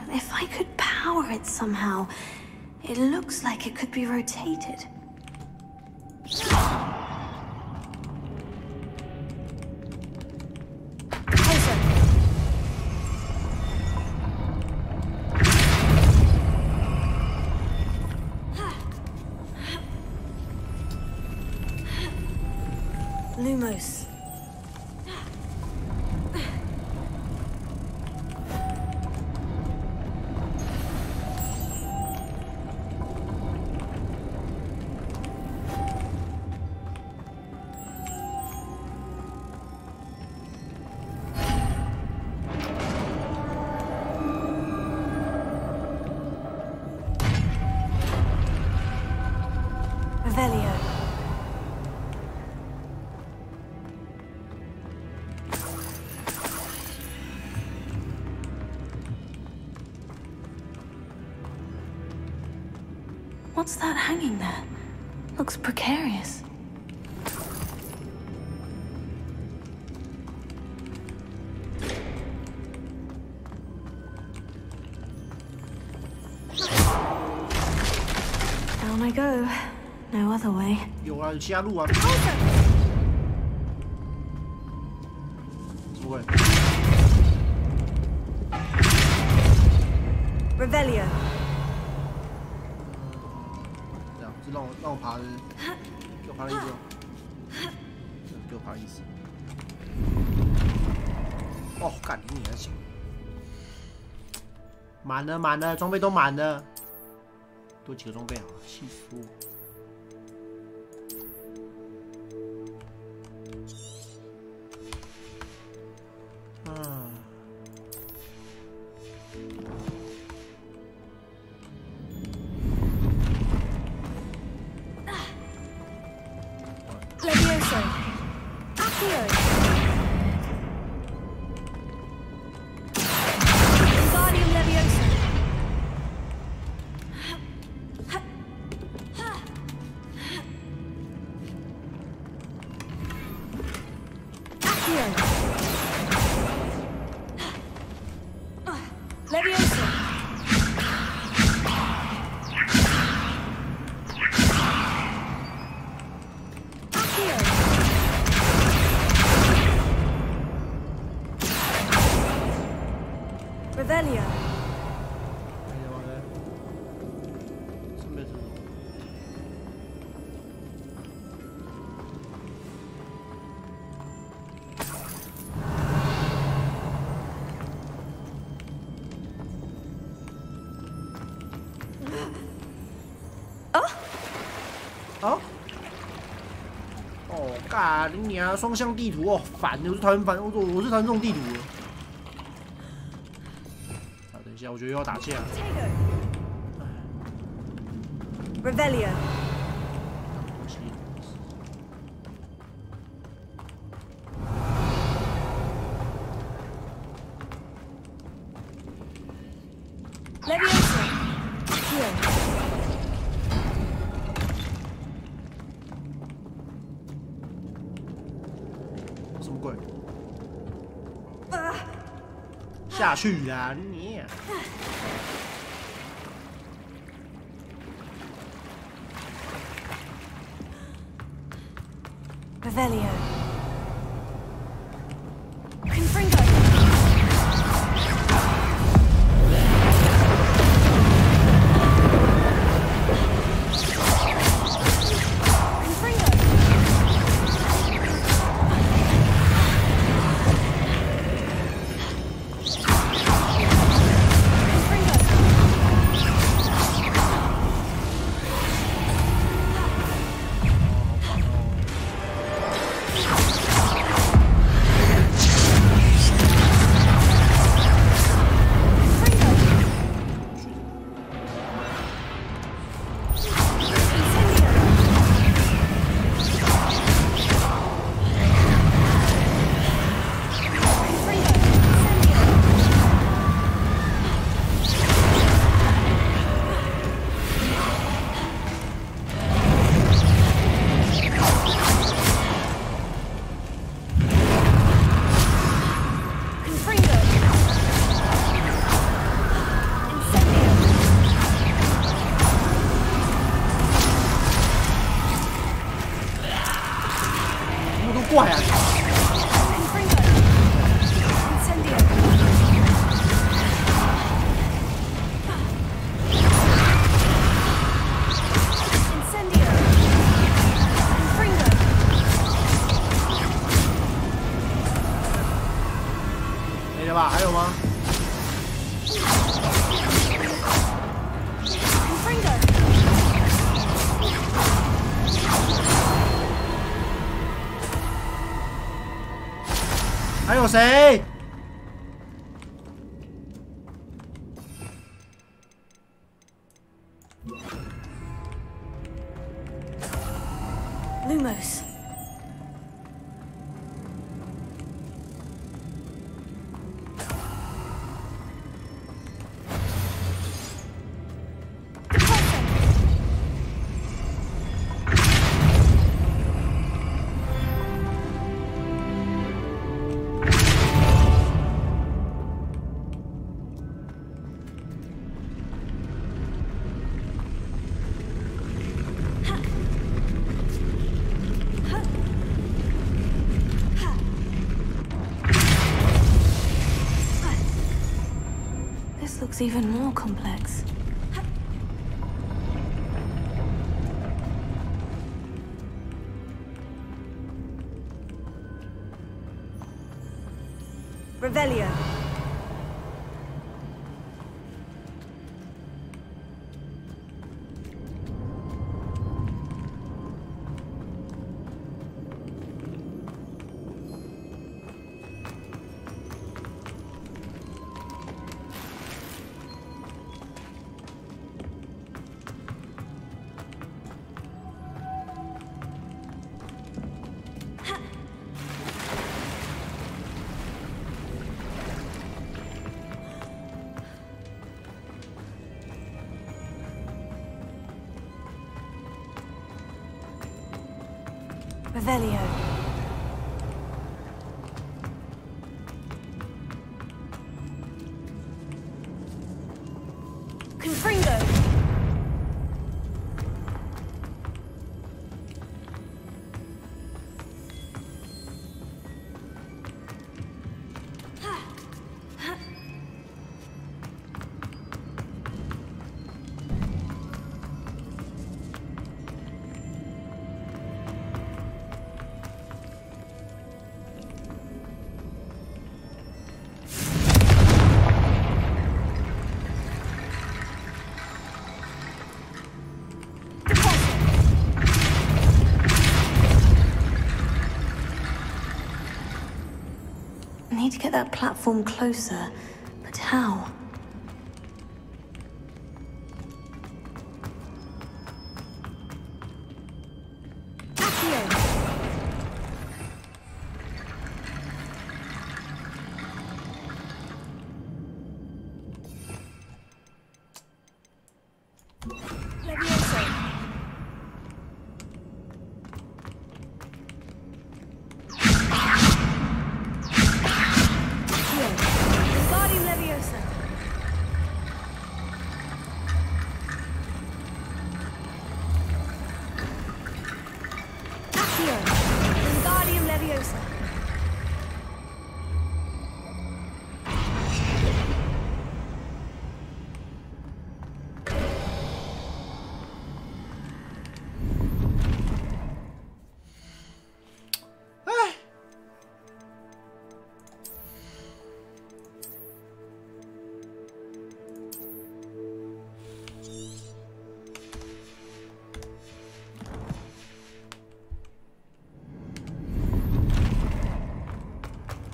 If I could power it somehow, it looks like it could be rotated. Lumos. Revelio. What's that hanging there? Looks precarious. Down I go. No other way. 有啊，有其他路啊。不会。Revelio. 这样，是让我爬的，给我爬的意思哦。给我爬的意思。哦，干你还行。满了，装备都满了。多几个装备好了，气死我！好。哦，干你娘！双向地图哦，烦！我是讨厌烦，我是讨厌这种地图的。啊，等一下，我觉得又要打架。Revelio. Leviosa. Here. 什么鬼？下去啦你！ Revelio. Confringo.谁？ Lumos. Looks even more complex. Revelio. Revelio. Confringo. to get that platform closer, but how?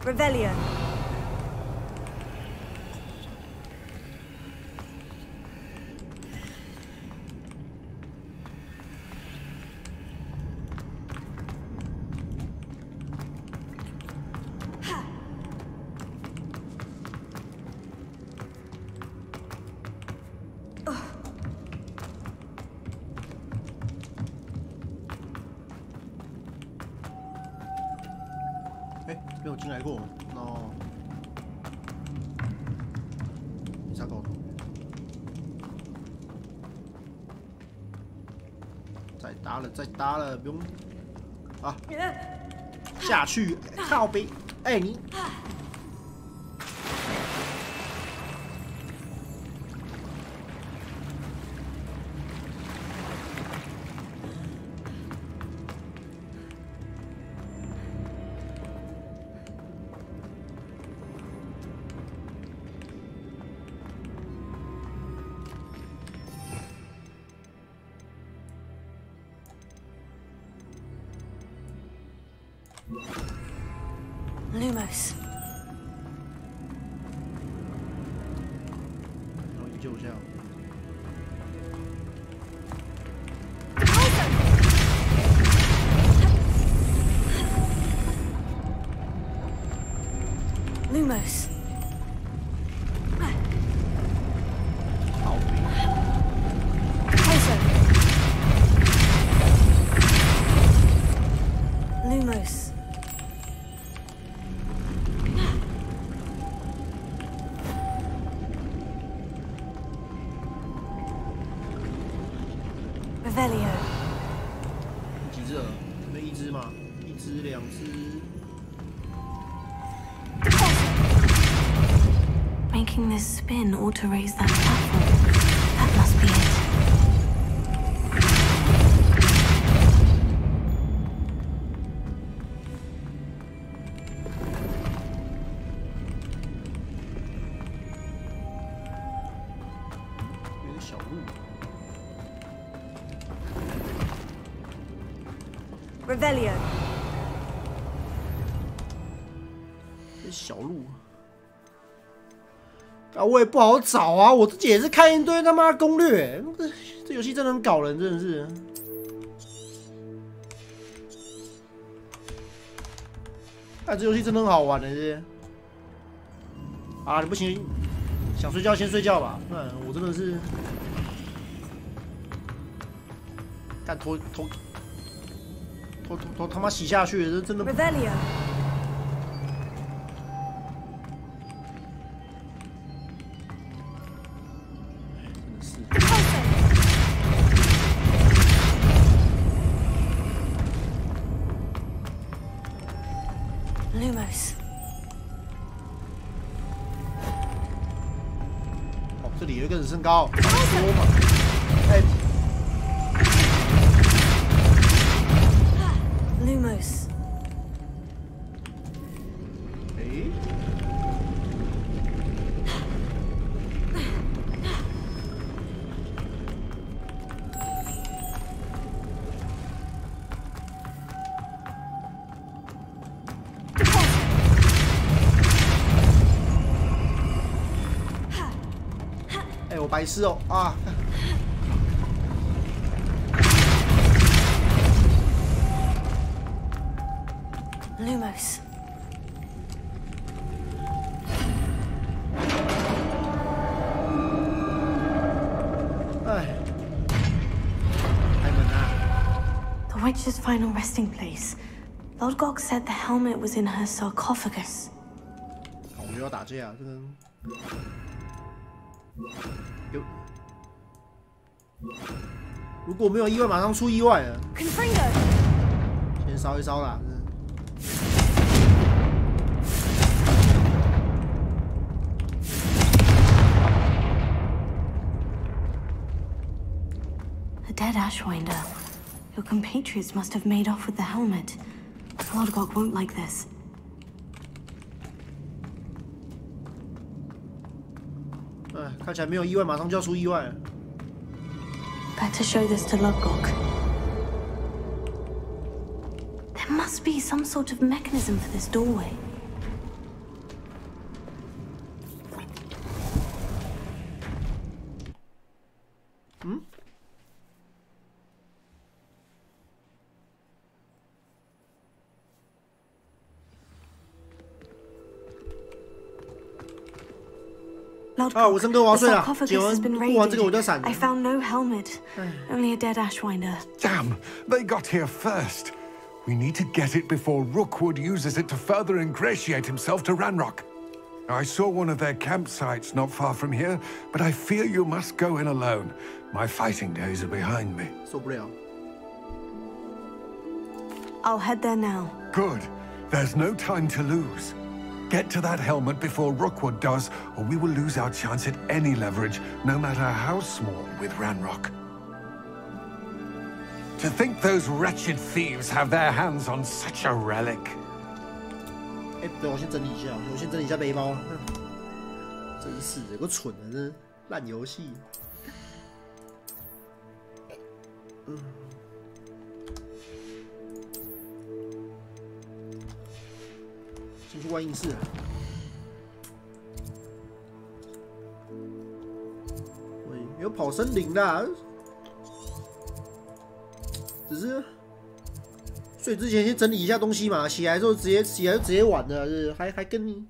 Revelio.没有进来过，no。你啥狗？再搭了，再搭了，不用。啊，下去，靠背，哎你。Lumos. 然后研究一下。Lumos. Lumos. Revelio. 几只了？没一只嘛？一只，两只。Making this spin ought to raise that platform. That must be it. Revelio. 这小路啊，我也不好找啊，我自己也是看一堆他妈攻略，这游戏真的很搞人，真的是。哎，这游戏真的很好玩的，这。啊，你不行，想睡觉先睡觉吧。我真的是，干头他妈洗下去，这真的。Revelio. 哦，这里有一个人身高，多嘛？哎。Lumos. 哎。白痴哦啊！Lumos。哎，开门啊 The witch's final resting place. Lodgok said the helmet was in her sarcophagus. 我们又要打架，这个有。如果没有意外，马上出意外了。先烧一烧啦。A dead Ashwinder. Your compatriots must have made off with the helmet. Lodgok won't like this. 哎，看起来没有意外，马上就要出意外了。Better show this to Lodgok. There must be some sort of mechanism for this doorway. 嗯？ Lodgok, the sarcophagus has been raided. I I found no helmet, only a dead Ashwinder. Damn, they got here first. We need to get it before Rookwood uses it to further ingratiate himself to Ranrock. I saw one of their campsites not far from here, but I fear you must go in alone. My fighting days are behind me. I'll head there now. Good. There's no time to lose. Get to that helmet before Rookwood does, or we will lose our chance at any leverage, no matter how small, with Ranrock. To think those wretched thieves have their hands on such a relic. 哎，对，我先整理一下，我先整理一下背包。真是有个蠢的，这烂游戏。先去万应室。喂，没有跑森林啦，只是睡之前先整理一下东西嘛，起来之后直接玩的，是还跟你。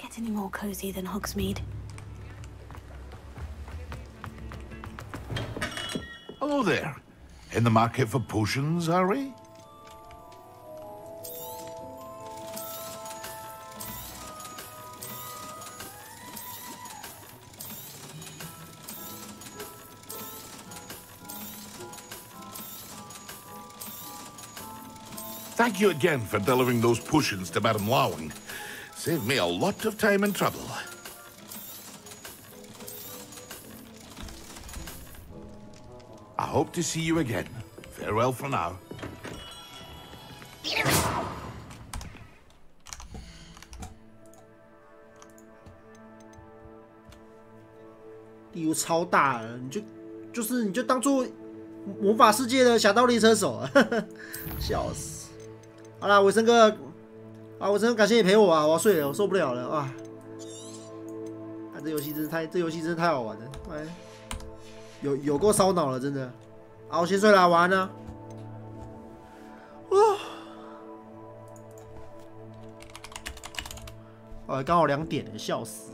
get any more cozy than Hogsmeade. Hello there. In the market for potions, are we? Thank you again for delivering those potions to Madame Lowing. Saved me a lot of time and trouble. I hope to see you again. Farewell for now. 地图超大了，你就当做魔法世界的侠盗猎车手啊，笑死！好啦，伟生哥，啊，伟生哥，感谢你陪我啊，我要睡了，我受不了了啊！啊，这游戏真的太好玩了，哎，有够烧脑了，真的。好，我先睡了，晚安呢。刚好2点了，笑死。